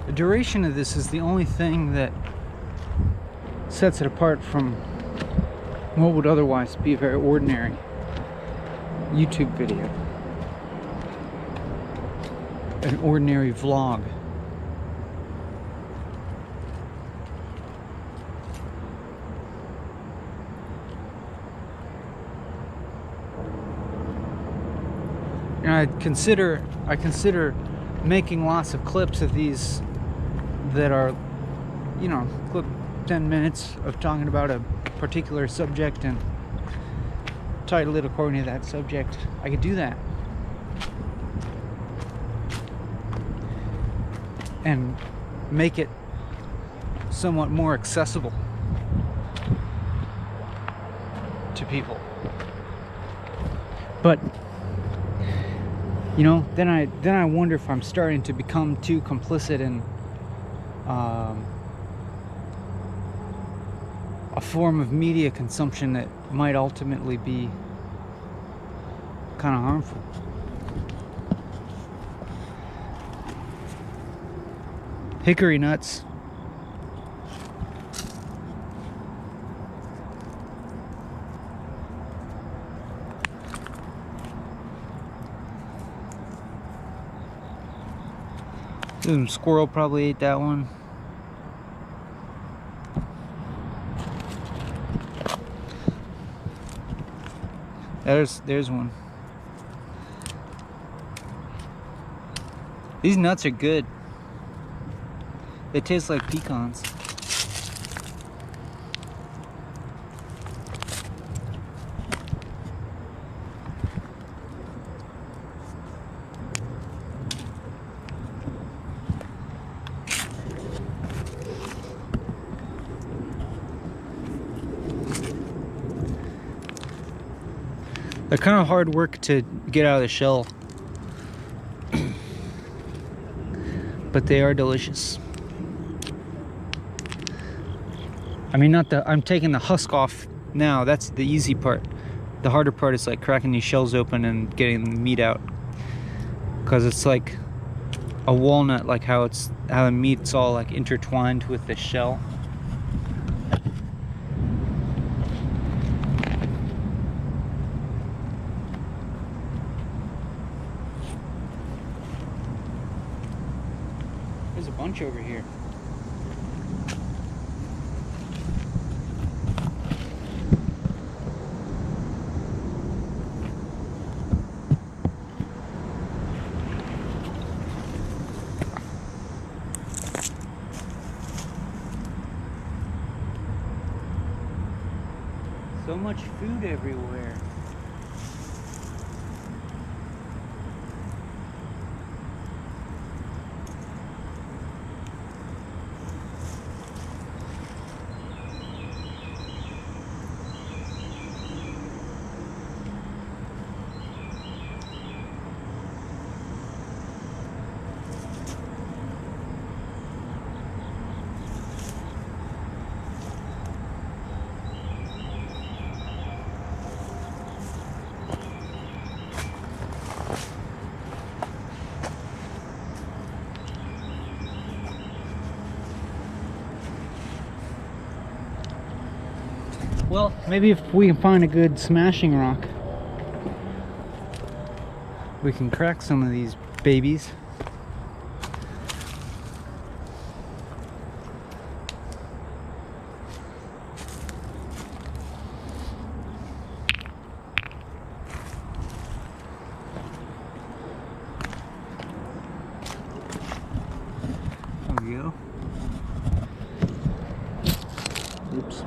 The duration of this is the only thing that sets it apart from what would otherwise be a very ordinary YouTube video, an ordinary vlog. And I consider making lots of clips of these that are, you know, clip 10 minutes of talking about a particular subject and title it according to that subject. I could do that and make it somewhat more accessible to people. But you know, then I wonder if I'm starting to become too complicit in a form of media consumption that might ultimately be kind of harmful. Hickory nuts. Some squirrel probably ate that one. There's one. These nuts are good. They taste like pecans. They're kind of hard work to get out of the shell, but they are delicious. I mean, I'm taking the husk off now. That's the easy part. The harder part is like cracking these shells open and getting the meat out, because it's like a walnut, like how the meat's all like intertwined with the shell. There's a bunch over here. much food everywhere. Well, maybe if we can find a good smashing rock, we can crack some of these babies. There we go. Oops.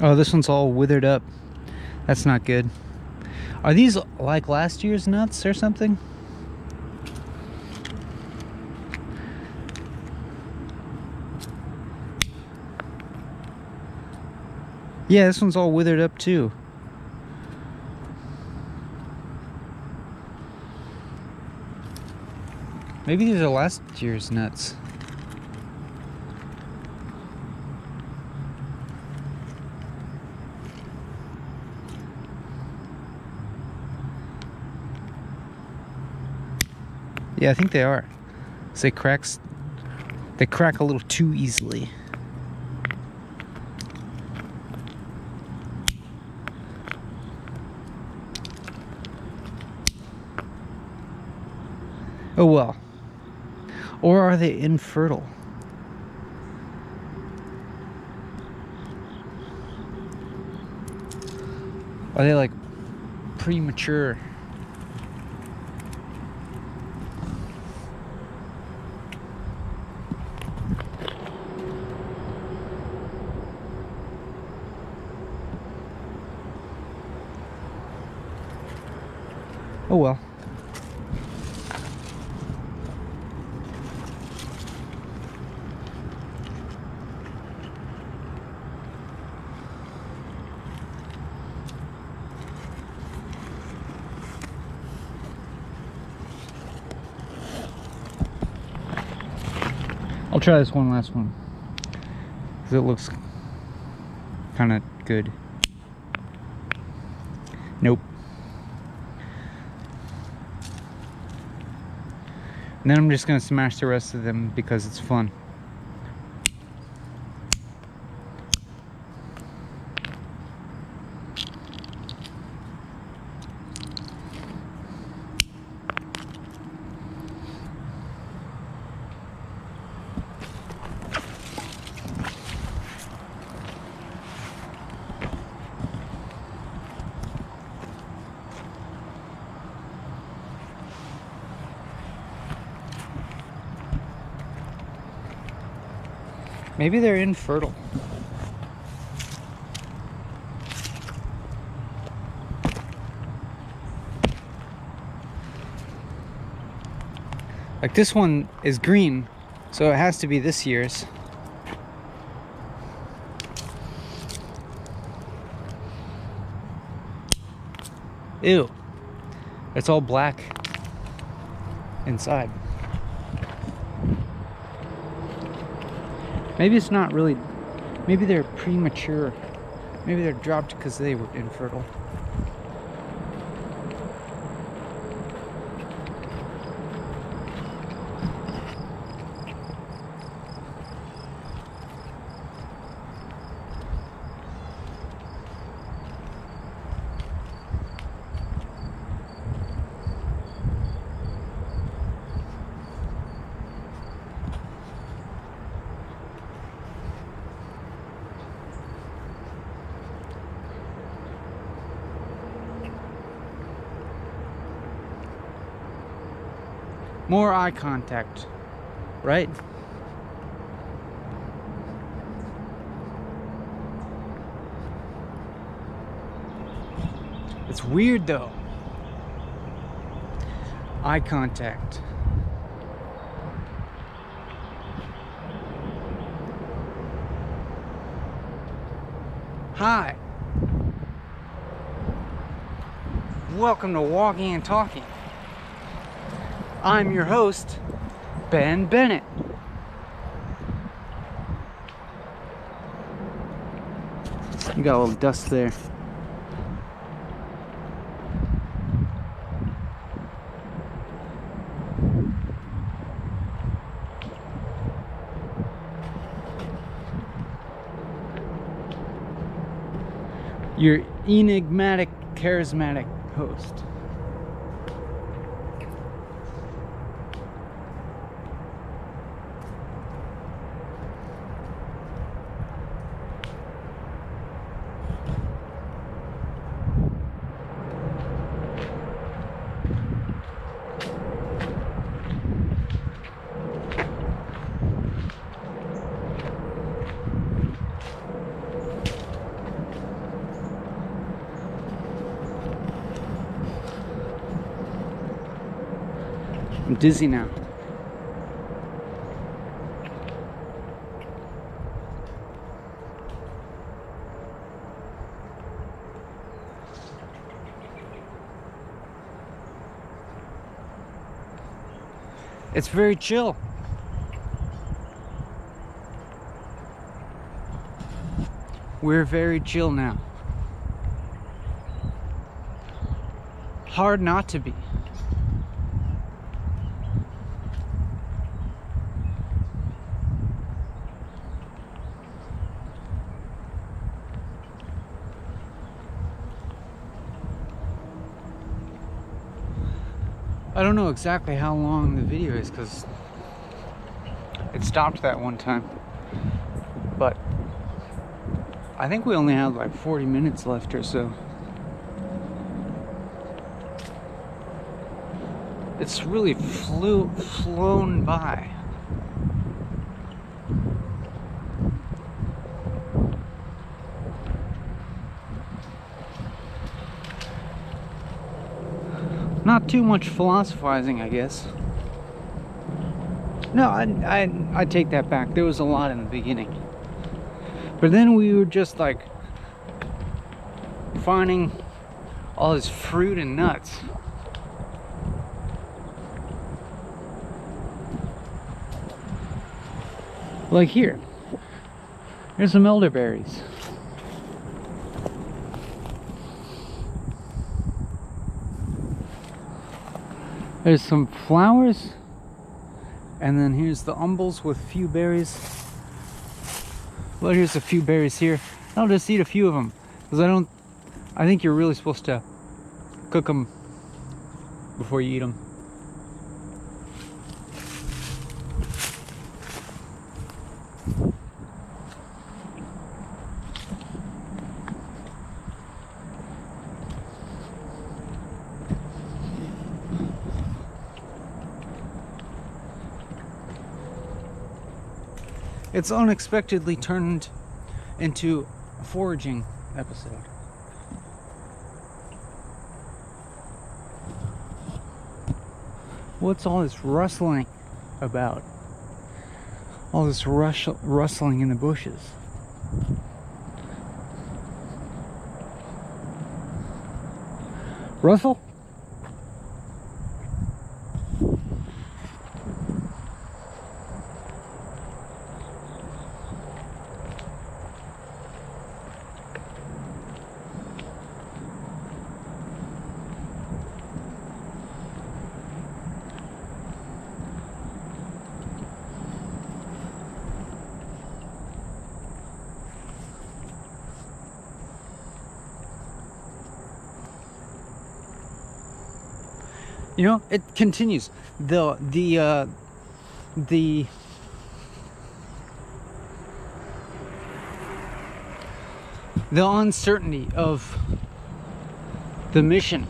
Oh, this one's all withered up. That's not good. Are these like last year's nuts or something? Yeah, this one's all withered up too. Maybe these are last year's nuts. Yeah, I think they are. So they crack a little too easily. Oh well. Or are they infertile? Are they like premature? Oh well. I'll try this one last one, because it looks kind of good. Nope. And then I'm just gonna smash the rest of them because it's fun. Maybe they're infertile. Like this one is green, so it has to be this year's. Ew. It's all black inside. Maybe it's not really, maybe they're premature. Maybe they're dropped because they were infertile. More eye contact, right? It's weird though. Eye contact. Hi. Welcome to Walking and Talking. I'm your host, Ben Bennett. You got a little dust there. Your enigmatic, charismatic host. I'm dizzy now. It's very chill. We're very chill now. Hard not to be. I don't know exactly how long the video is because it stopped that one time, but I think we only have like 40 minutes left or so. It's really flown by. Not too much philosophizing, I guess. No, I take that back. There was a lot in the beginning. But then we were just like finding all this fruit and nuts. Like here. Here's some elderberries. There's some flowers, and then here's the umbels with a few berries. Well, here's a few berries here. I'll just eat a few of them because I think you're really supposed to cook them before you eat them. It's unexpectedly turned into a foraging episode. What's all this rustling about? All this rustling in the bushes. Russell? You know, it continues. The uncertainty of the mission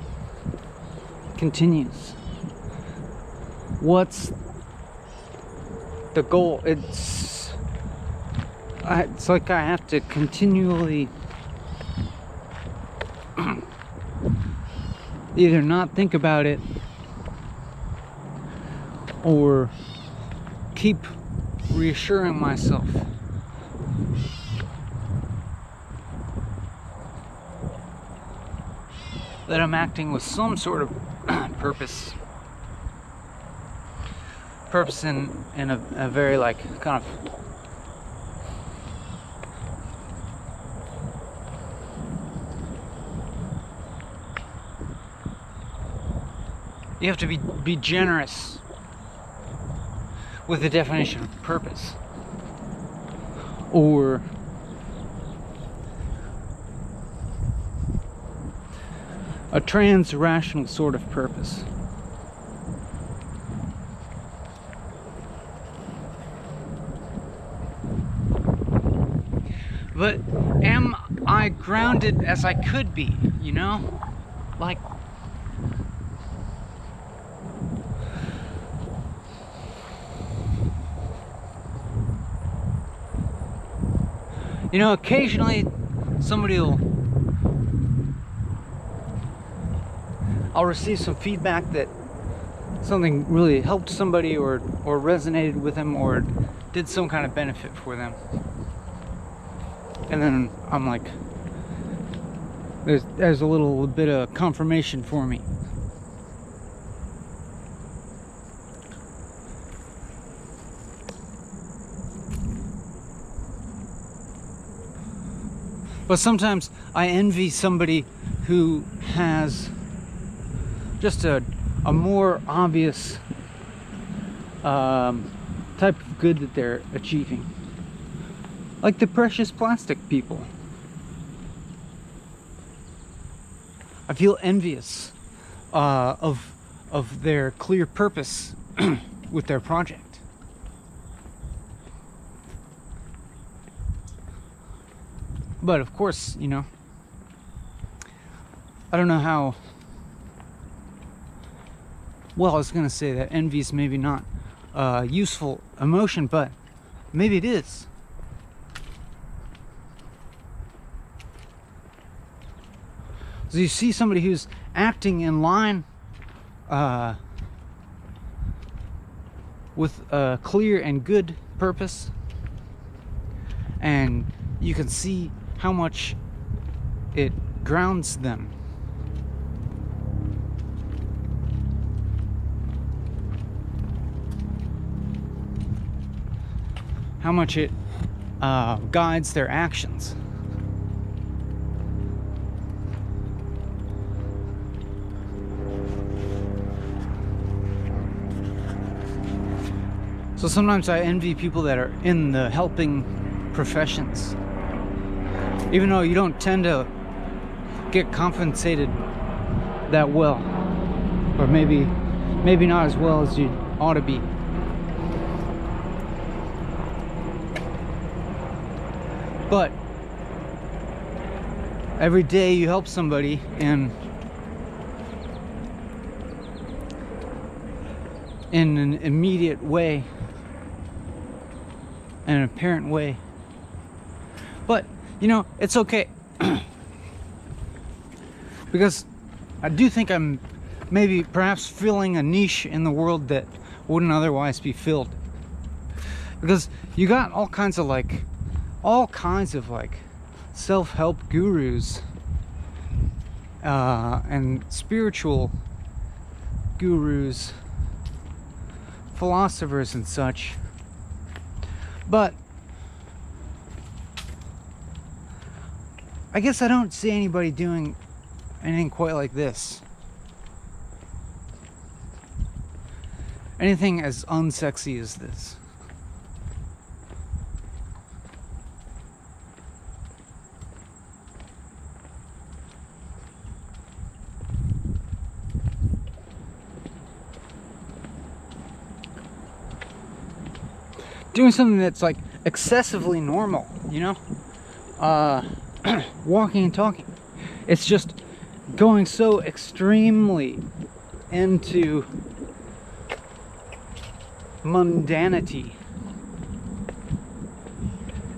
continues. what's the goal? It's like I have to continually either not think about it or keep reassuring myself that I'm acting with some sort of purpose in a very like kind of you have to be generous with the definition of purpose, or a trans-rational sort of purpose. But am I grounded as I could be, you know? Like, you know, occasionally I'll receive some feedback that something really helped somebody or resonated with them or did some kind of benefit for them. And then I'm like, there's a little bit of confirmation for me. But sometimes I envy somebody who has just a more obvious type of good that they're achieving. Like the precious plastic people. I feel envious of their clear purpose with their project. But of course, you know, I don't know how well. I was gonna say that envy is maybe not a useful emotion, but maybe it is. So you see somebody who's acting in line with a clear and good purpose, and you can see how much it grounds them. How much it guides their actions. So sometimes I envy people that are in the helping professions. Even though you don't tend to get compensated that well. Or maybe not as well as you ought to be. But every day you help somebody in an immediate way, an apparent way. But you know, it's okay. Because I do think I'm maybe perhaps filling a niche in the world that wouldn't otherwise be filled. Because you got all kinds of self-help gurus and spiritual gurus, philosophers and such. But I guess I don't see anybody doing anything quite like this. Anything as unsexy as this. Doing something that's like excessively normal, you know? Walking and talking. It's just going so extremely into mundanity.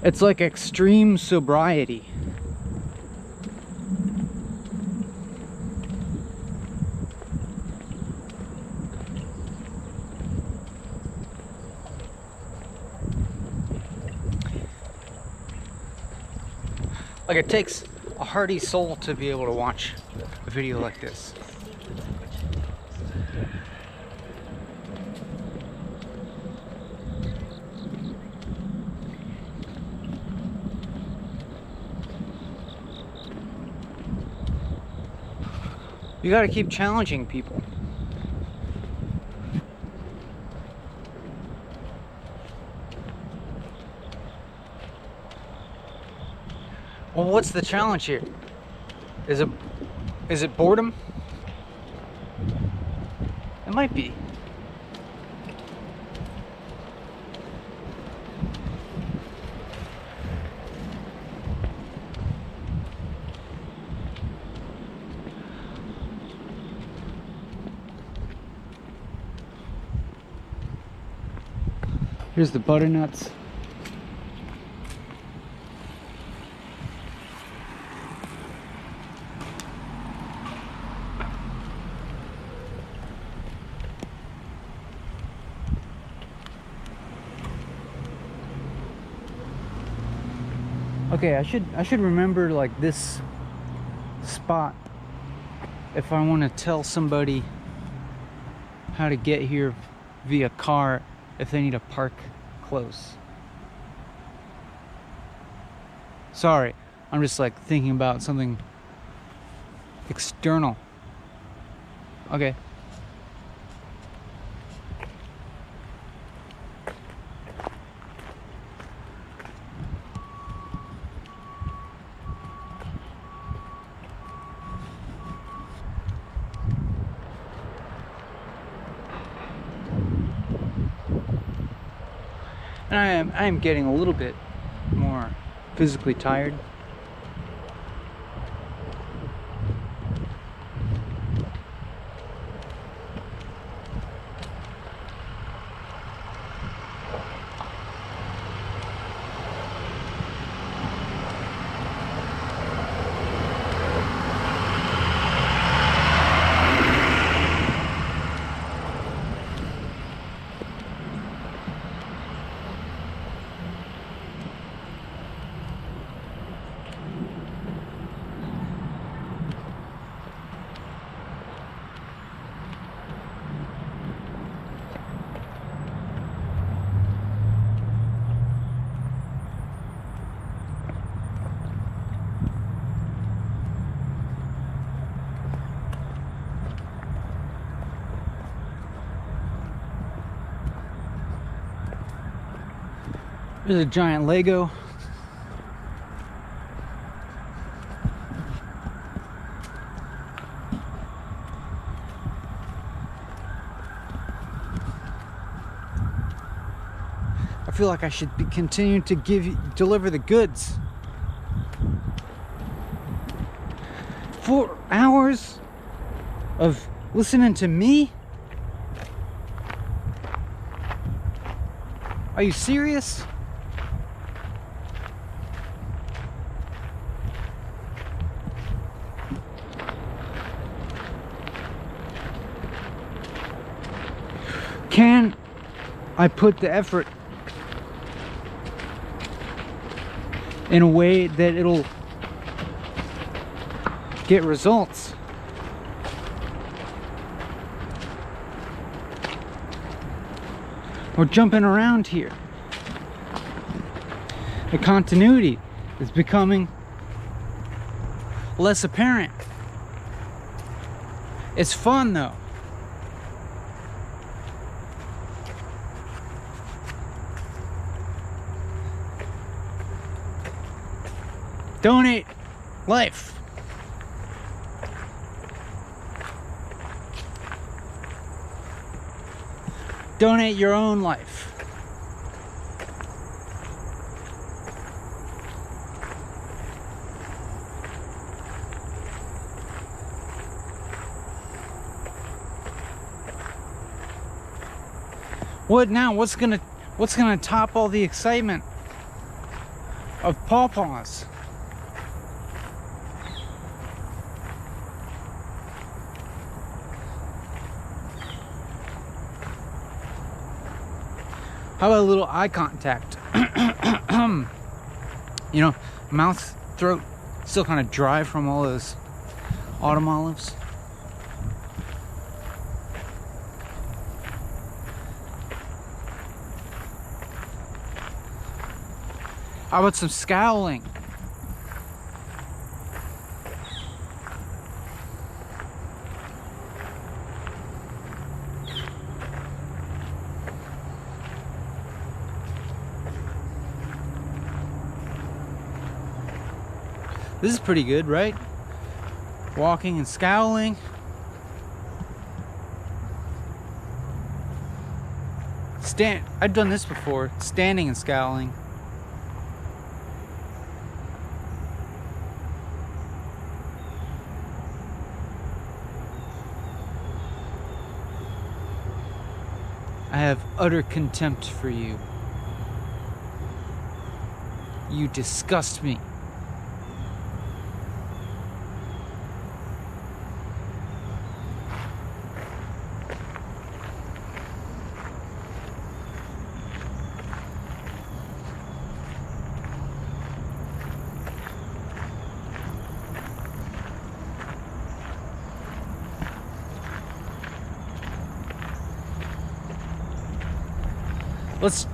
It's like extreme sobriety. Like, it takes a hardy soul to be able to watch a video like this. You gotta keep challenging people. Well, what's the challenge here? Is it boredom? It might be. Here's the butternuts. Okay, I should remember like this spot if I want to tell somebody how to get here via car if they need to park close. Sorry, I'm just like thinking about something external. Okay. And I am getting a little bit more physically tired. There's a giant Lego. I feel like I should be continuing to deliver the goods. 4 hours of listening to me? Are you serious? Can I put the effort in a way that it'll get results? We're jumping around here. The continuity is becoming less apparent. It's fun though. Donate life. Donate your own life. What now? What's gonna top all the excitement of pawpaws? How about a little eye contact? You know, mouth, throat still kind of dry from all those autumn olives. How about some scowling? This is pretty good, right? Walking and scowling. I've done this before, standing and scowling. I have utter contempt for you. You disgust me. Let's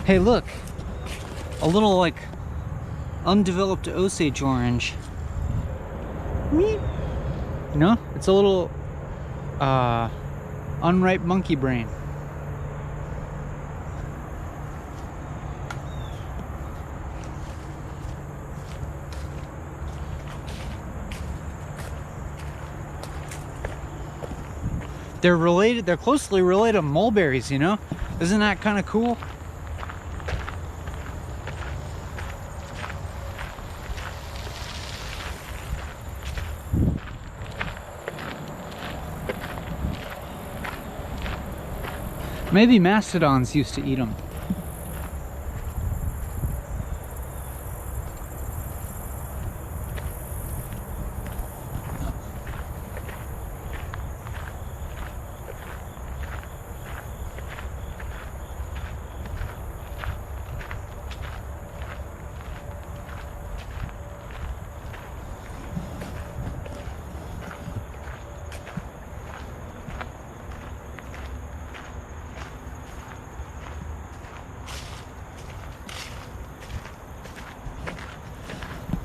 Hey, look. A little like undeveloped Osage orange. You know, it's a little unripe monkey brain. They're closely related to mulberries, you know? Isn't that kind of cool? Maybe mastodons used to eat them.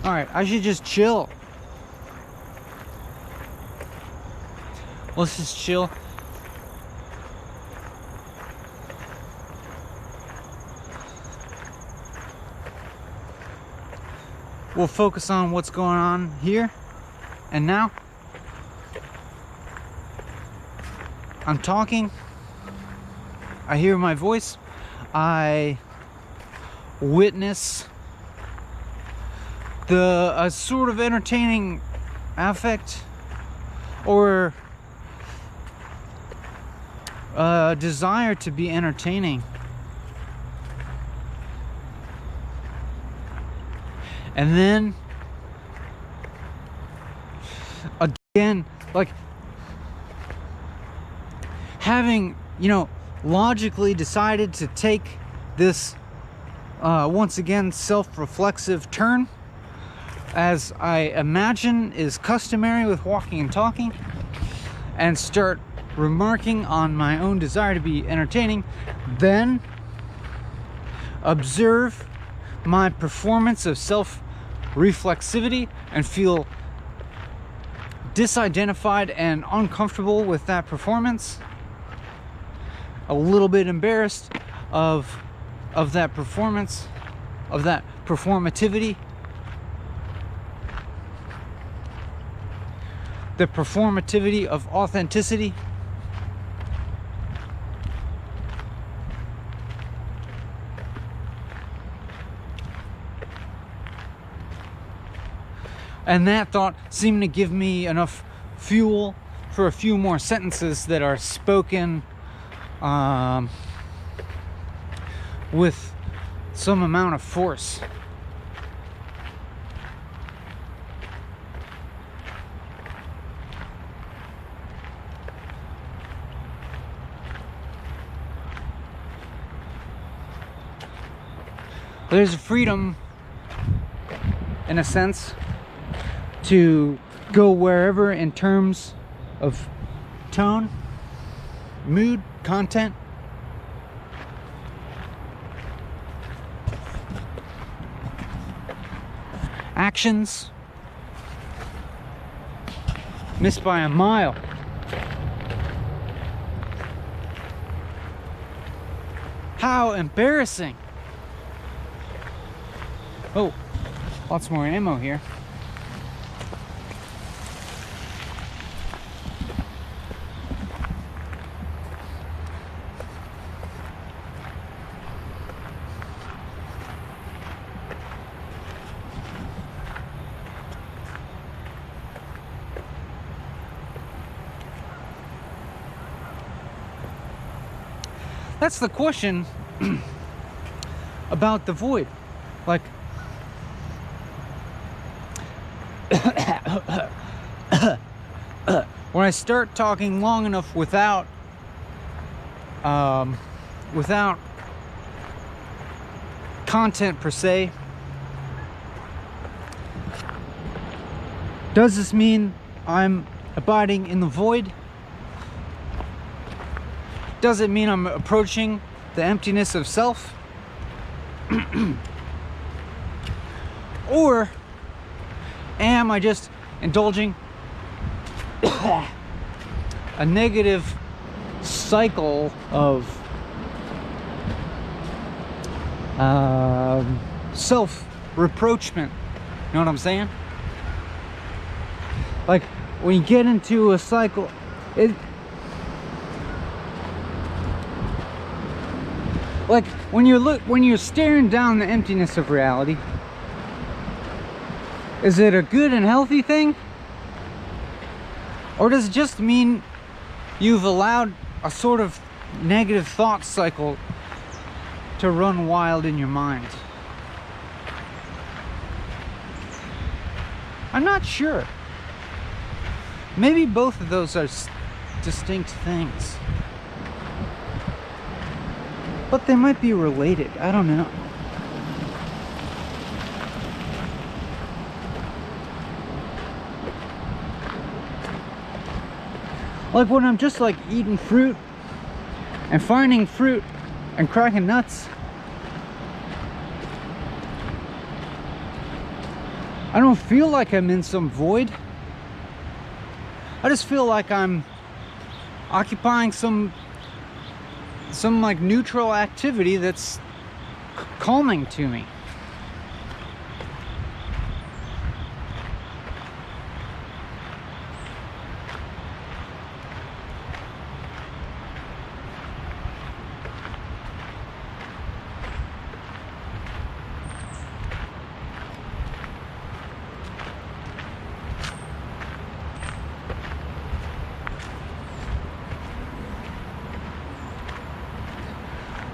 Alright, I should just chill. Let's just chill. We'll focus on what's going on here and now. I'm talking. I hear my voice. I witness a sort of entertaining affect or a desire to be entertaining. And then again, like having, you know, logically decided to take this once again self-reflexive turn, as I imagine is customary with walking and talking, and start remarking on my own desire to be entertaining, then observe my performance of self-reflexivity and feel disidentified and uncomfortable with that performance, a little bit embarrassed of that performance, of that performativity, the performativity of authenticity. And that thought seemed to give me enough fuel for a few more sentences that are spoken with some amount of force. There's a freedom, in a sense, to go wherever in terms of tone, mood, content. Actions. Missed by a mile. How embarrassing. Oh, lots more ammo here. That's the question about the void. Like, when I start talking long enough without content per se, does this mean I'm abiding in the void? Does it mean I'm approaching the emptiness of self? Or am I just indulging a negative cycle of self-reproachment? You know what I'm saying? Like, when you get into a cycle, like when you're staring down the emptiness of reality, is it a good and healthy thing? Or does it just mean you've allowed a sort of negative thought cycle to run wild in your mind? I'm not sure. Maybe both of those are distinct things. But they might be related. I don't know. Like when I'm just like eating fruit and finding fruit and cracking nuts, I don't feel like I'm in some void. I just feel like I'm occupying some like neutral activity that's calming to me.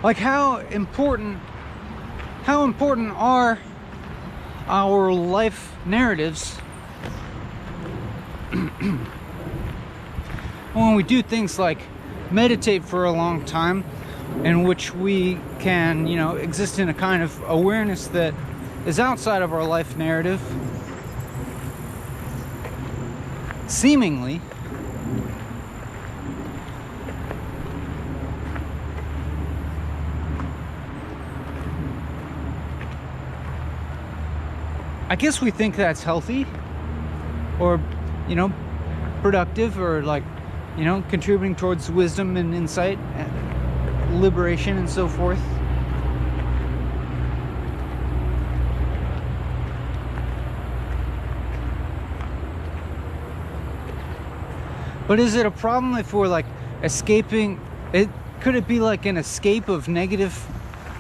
Like how important are our life narratives when we do things like meditate for a long time, in which we can, exist in a kind of awareness that is outside of our life narrative, seemingly. I guess we think that's healthy or, productive or like, contributing towards wisdom and insight, and liberation and so forth. But is it a problem if we're like escaping it? Could it be like an escape of negative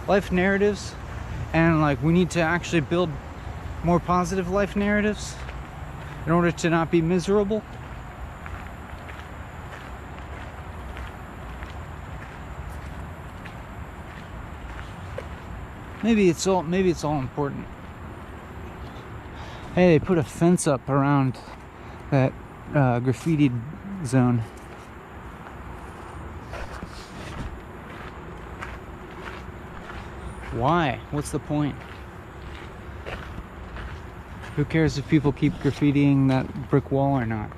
life narratives and like we need to actually build more positive life narratives? in order to not be miserable? Maybe it's all important. Hey, they put a fence up around that graffitied zone. Why? What's the point? Who cares if people keep graffitiing that brick wall or not?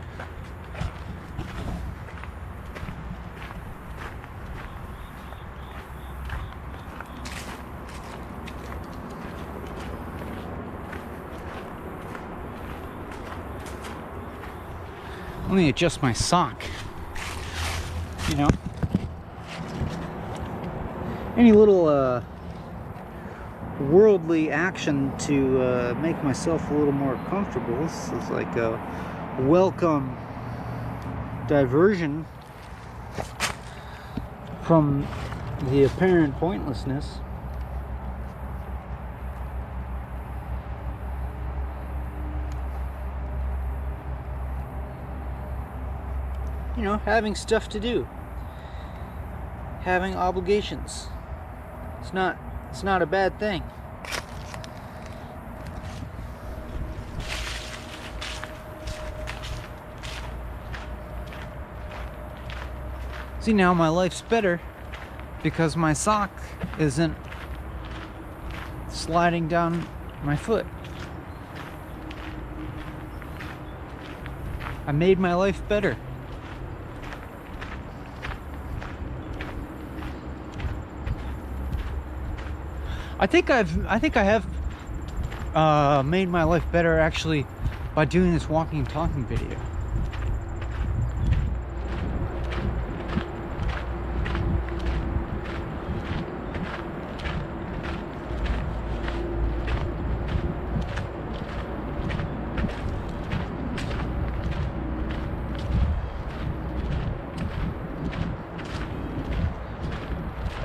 Let me adjust my sock. You know? Any little worldly action to make myself a little more comfortable. This is like a welcome diversion from the apparent pointlessness. You know, having stuff to do, having obligations. It's not a bad thing. See, now my life's better because my sock isn't sliding down my foot. I made my life better. I think I have made my life better actually by doing this walking and talking video.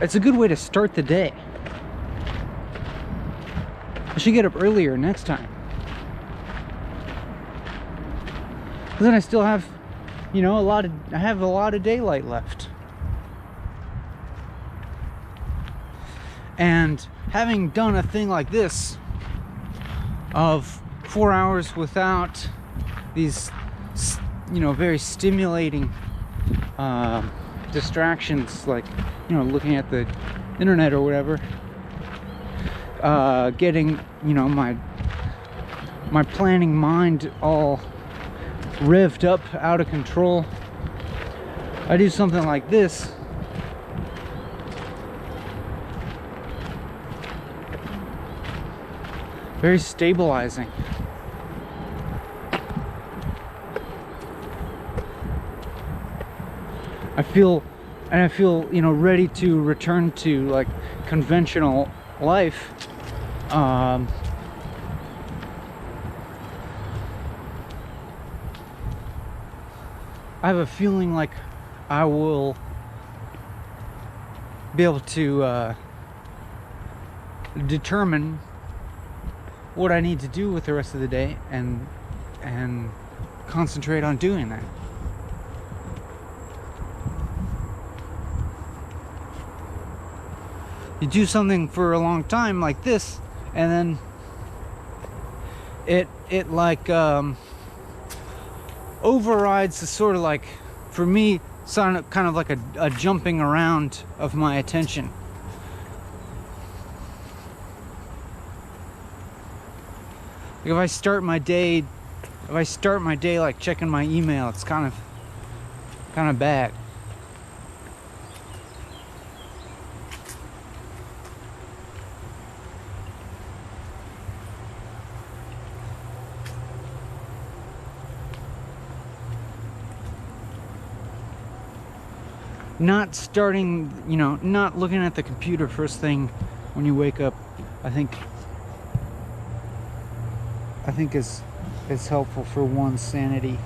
It's a good way to start the day. I should get up earlier next time. Because then I still have, you know, I have a lot of daylight left. And having done a thing like this of 4 hours without these, you know, very stimulating distractions, like, you know, looking at the internet or whatever, getting, you know, my planning mind all revved up out of control. I do something like this, very stabilizing. I feel, you know, ready to return to like conventional life. I have a feeling like I will be able to determine what I need to do with the rest of the day and concentrate on doing that. You do something for a long time like this, and then it like overrides the sort of, like, for me, kind of like a jumping around of my attention. Like if I start my day like checking my email, it's kind of bad. Not starting, you know, not looking at the computer first thing when you wake up, I think is helpful for one's sanity.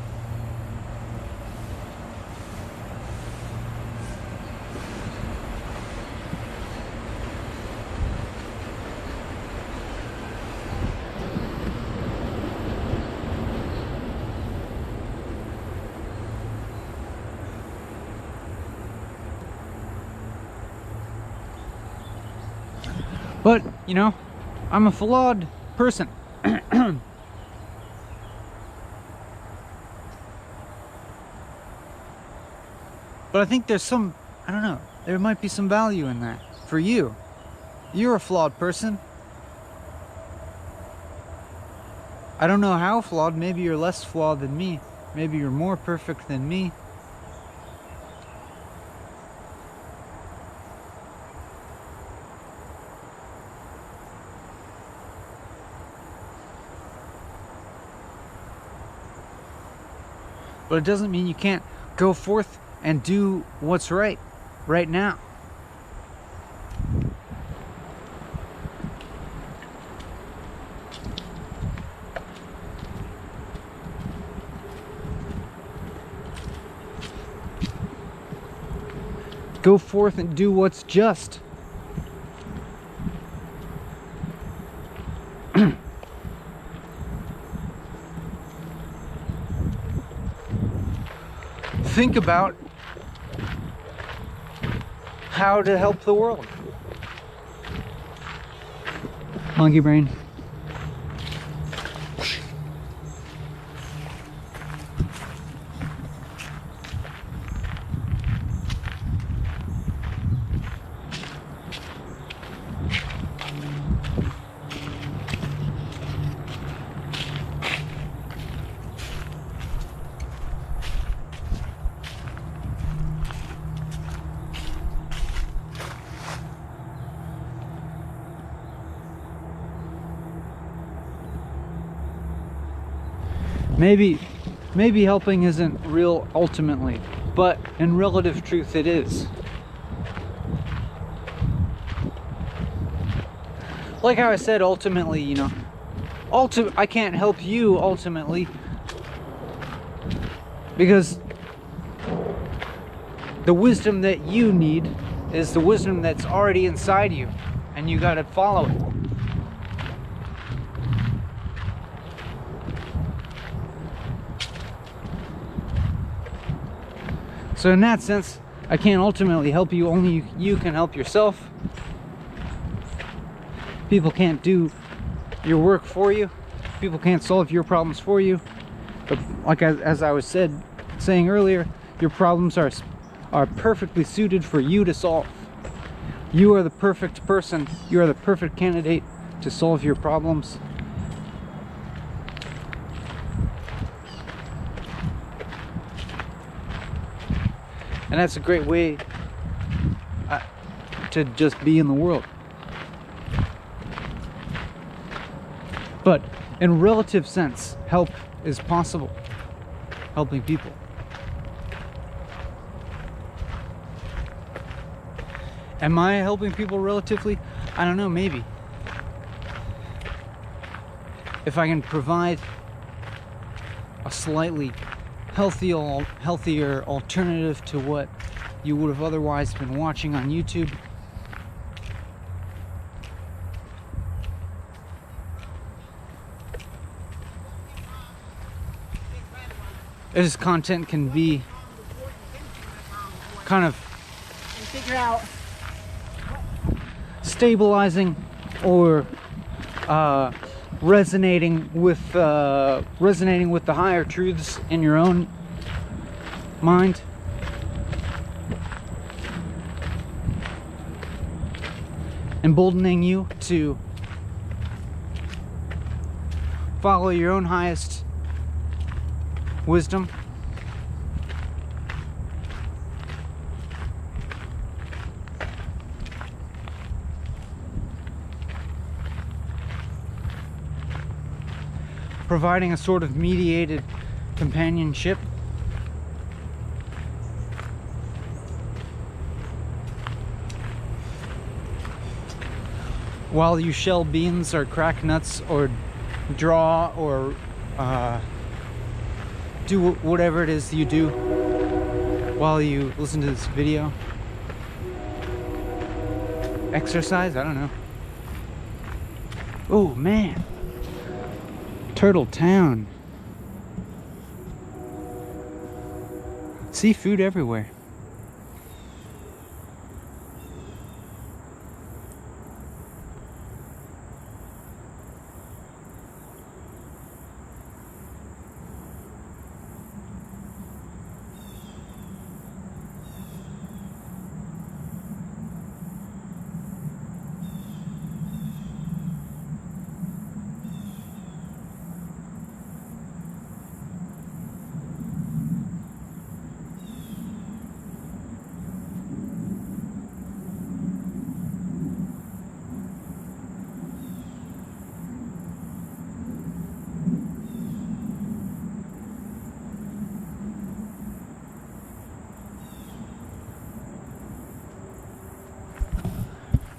But, you know, I'm a flawed person. But I think there's some, I don't know, there might be some value in that for you. You're a flawed person. I don't know how flawed. Maybe you're less flawed than me. Maybe you're more perfect than me. But it doesn't mean you can't go forth and do what's right now. Go forth and do what's just. Think about how to help the world. Monkey brain. Maybe helping isn't real ultimately, but in relative truth it is. Like how I said, ultimately, you know, I can't help you ultimately because the wisdom that you need is the wisdom that's already inside you, and you gotta follow it. So in that sense, I can't ultimately help you, only you can help yourself. People can't do your work for you. People can't solve your problems for you. But like as I was saying earlier, your problems are perfectly suited for you to solve. You are the perfect person. You are the perfect candidate to solve your problems. And that's a great way to just be in the world. But in relative sense, help is possible. Helping people. Am I helping people relatively? I don't know, maybe. If I can provide a slightly healthier alternative to what you would have otherwise been watching on YouTube. This content can be kind of stabilizing or resonating with the higher truths in your own mind. Emboldening you to follow your own highest wisdom. Providing a sort of mediated companionship. While you shell beans or crack nuts or draw or do whatever it is you do while you listen to this video. Exercise? I don't know. Oh man. Turtle Town. Seafood everywhere.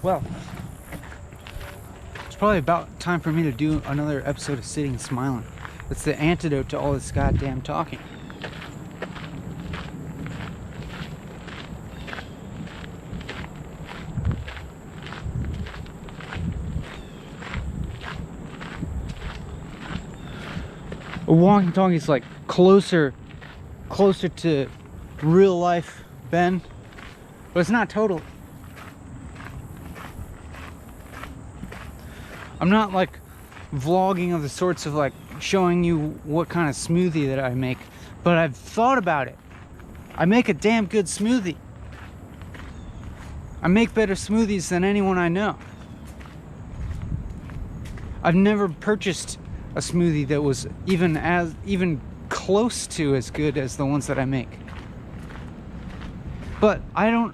Well, it's probably about time for me to do another episode of Sitting and Smiling. It's the antidote to all this goddamn talking. A walking talkie is like closer to real life Ben, but it's not total. I'm not like vlogging of the sorts of like showing you what kind of smoothie that I make, but I've thought about it. I make a damn good smoothie. I make better smoothies than anyone I know. I've never purchased a smoothie that was even close to as good as the ones that I make. But I don't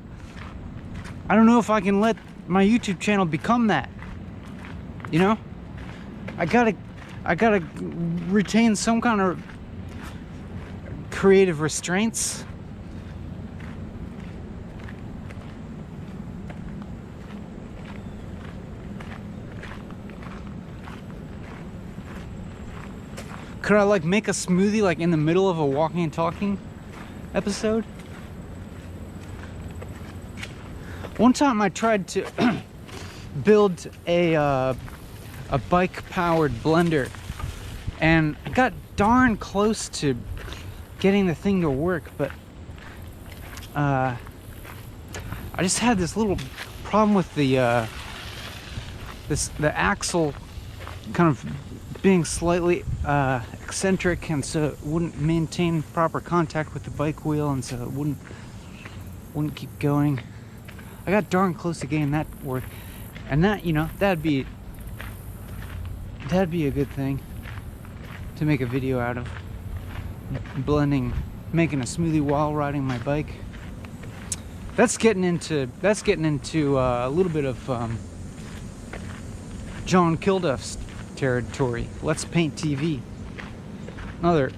know if I can let my YouTube channel become that. You know? I gotta retain some kind of creative restraints. Could I like make a smoothie like in the middle of a walking and talking episode? One time I tried to build a bike powered blender, and I got darn close to getting the thing to work, but I just had this little problem with the axle kind of being slightly eccentric, and so it wouldn't maintain proper contact with the bike wheel, and so it wouldn't keep going. I got darn close to getting that to work, and that, you know, that'd be a good thing to make a video out of. Making a smoothie while riding my bike. That's getting into a little bit of John Kilduff's territory. Let's Paint TV, another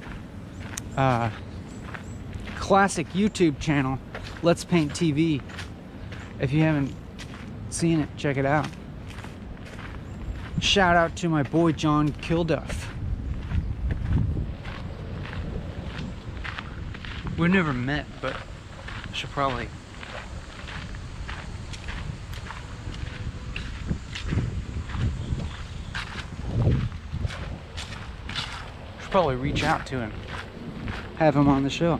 classic YouTube channel. Let's Paint TV. If you haven't seen it, check it out. Shout out to my boy John Kilduff. We've never met, but I should probably reach out to him, have him on the show,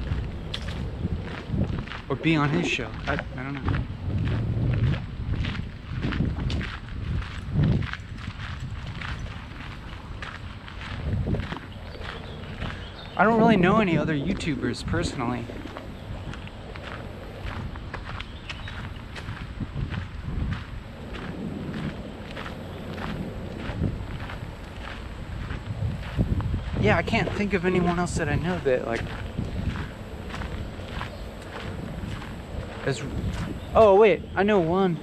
or be on his show. I don't know. I don't really know any other YouTubers personally. Yeah, I can't think of anyone else that I know that like is. Oh wait, I know one.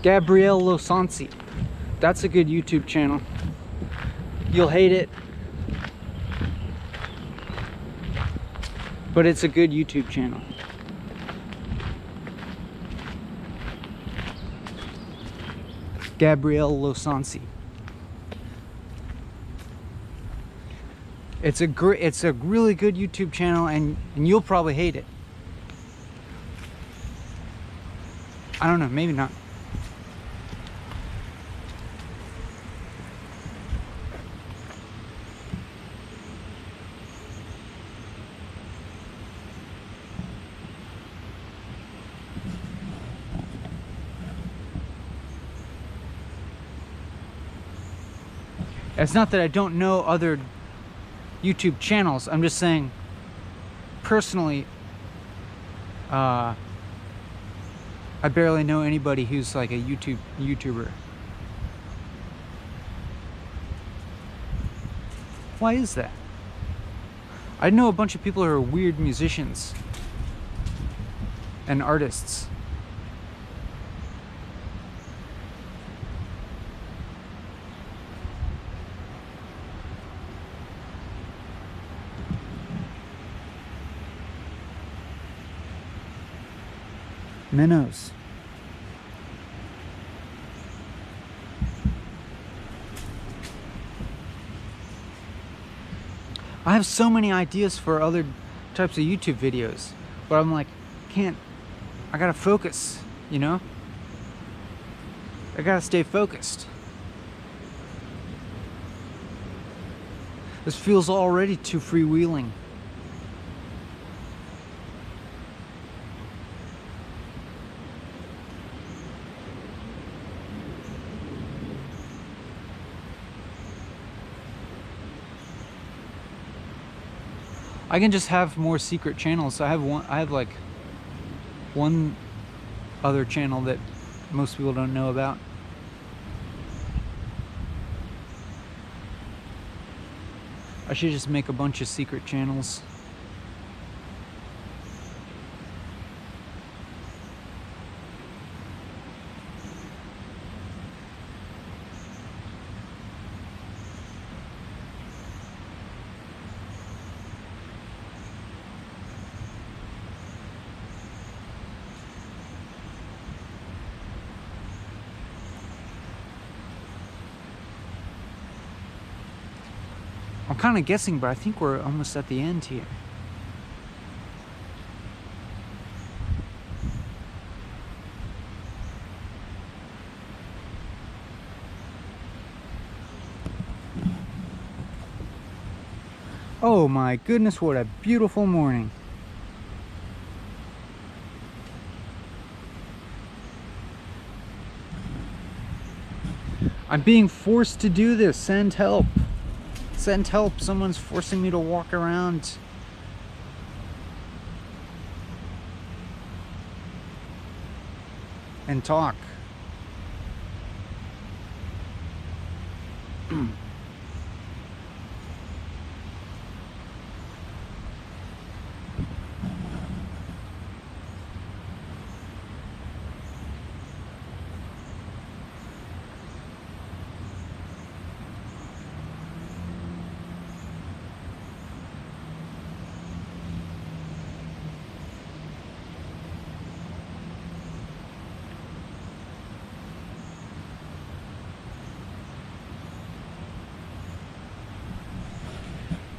Gabrielle Losansi. That's a good YouTube channel. You'll hate it, but it's a good YouTube channel. Gabrielle Losansi. It's a really good YouTube channel, and you'll probably hate it. I don't know, maybe not. It's not that I don't know other YouTube channels. I'm just saying, personally, I barely know anybody who's like a YouTuber. Why is that? I know a bunch of people who are weird musicians and artists. minnows. I have so many ideas for other types of YouTube videos, but I'm like, I gotta focus, you know? I gotta stay focused. This feels already too freewheeling. I can just have more secret channels. I have like one other channel that most people don't know about. I should just make a bunch of secret channels. I'm kind of guessing, but I think we're almost at the end here. Oh my goodness, what a beautiful morning. I'm being forced to do this. Send help. Send help. Someone's forcing me to walk around. And talk.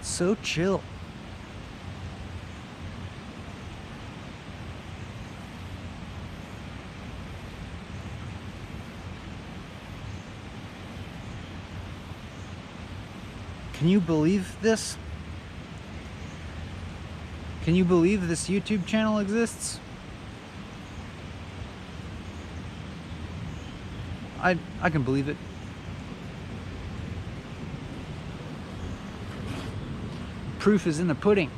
So chill. Can you believe this? Can you believe this YouTube channel exists? I can believe it. Proof is in the pudding.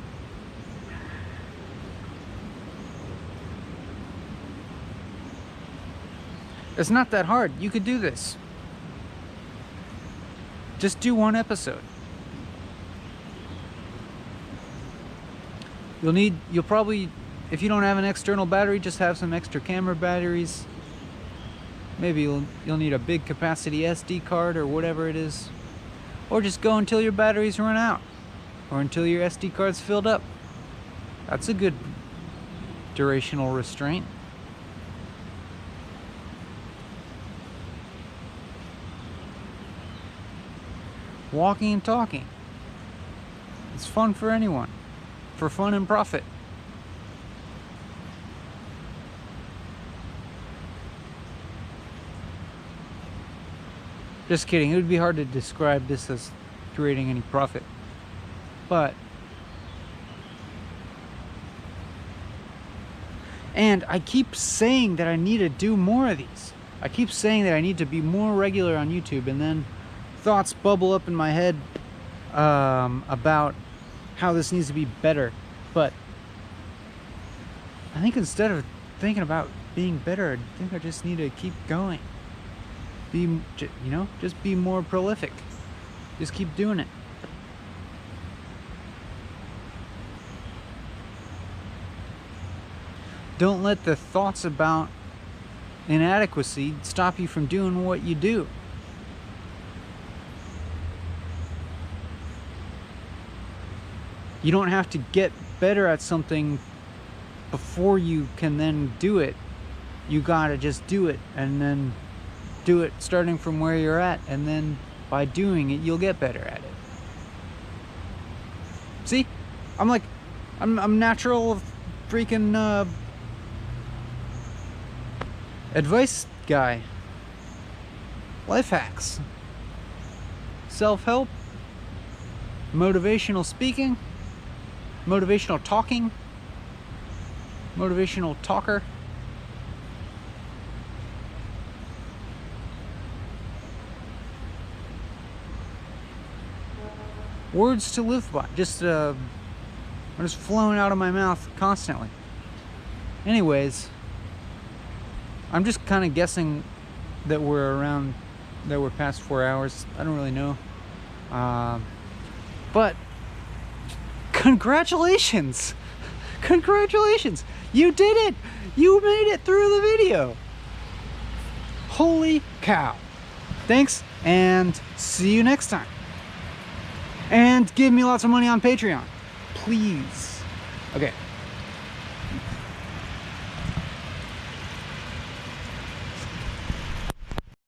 It's not that hard. You could do this. Just do one episode. You'll probably, if you don't have an external battery, just have some extra camera batteries. Maybe you'll need a big capacity SD card or whatever it is. Or just go until your batteries run out. Or until your SD card's filled up. That's a good durational restraint. Walking and talking. It's fun for anyone. For fun and profit. Just kidding. It would be hard to describe this as creating any profit. But, and I keep saying that I need to do more of these. I keep saying that I need to be more regular on YouTube, and then thoughts bubble up in my head about how this needs to be better. But I think instead of thinking about being better, I think I just need to keep going. Just be more prolific. Just keep doing it. Don't let the thoughts about inadequacy stop you from doing what you do. You don't have to get better at something before you can then do it. You gotta just do it, and then do it starting from where you're at, and then by doing it, you'll get better at it. See? I'm natural freaking advice guy. Life hacks. Self-help. Motivational speaking. Motivational talking. Motivational talker. Words to live by. Just flowing out of my mouth constantly. Anyways, I'm just kind of guessing that we're past 4 hours. I don't really know. But congratulations! Congratulations! You did it! You made it through the video! Holy cow! Thanks, and see you next time. And give me lots of money on Patreon. Please. Okay.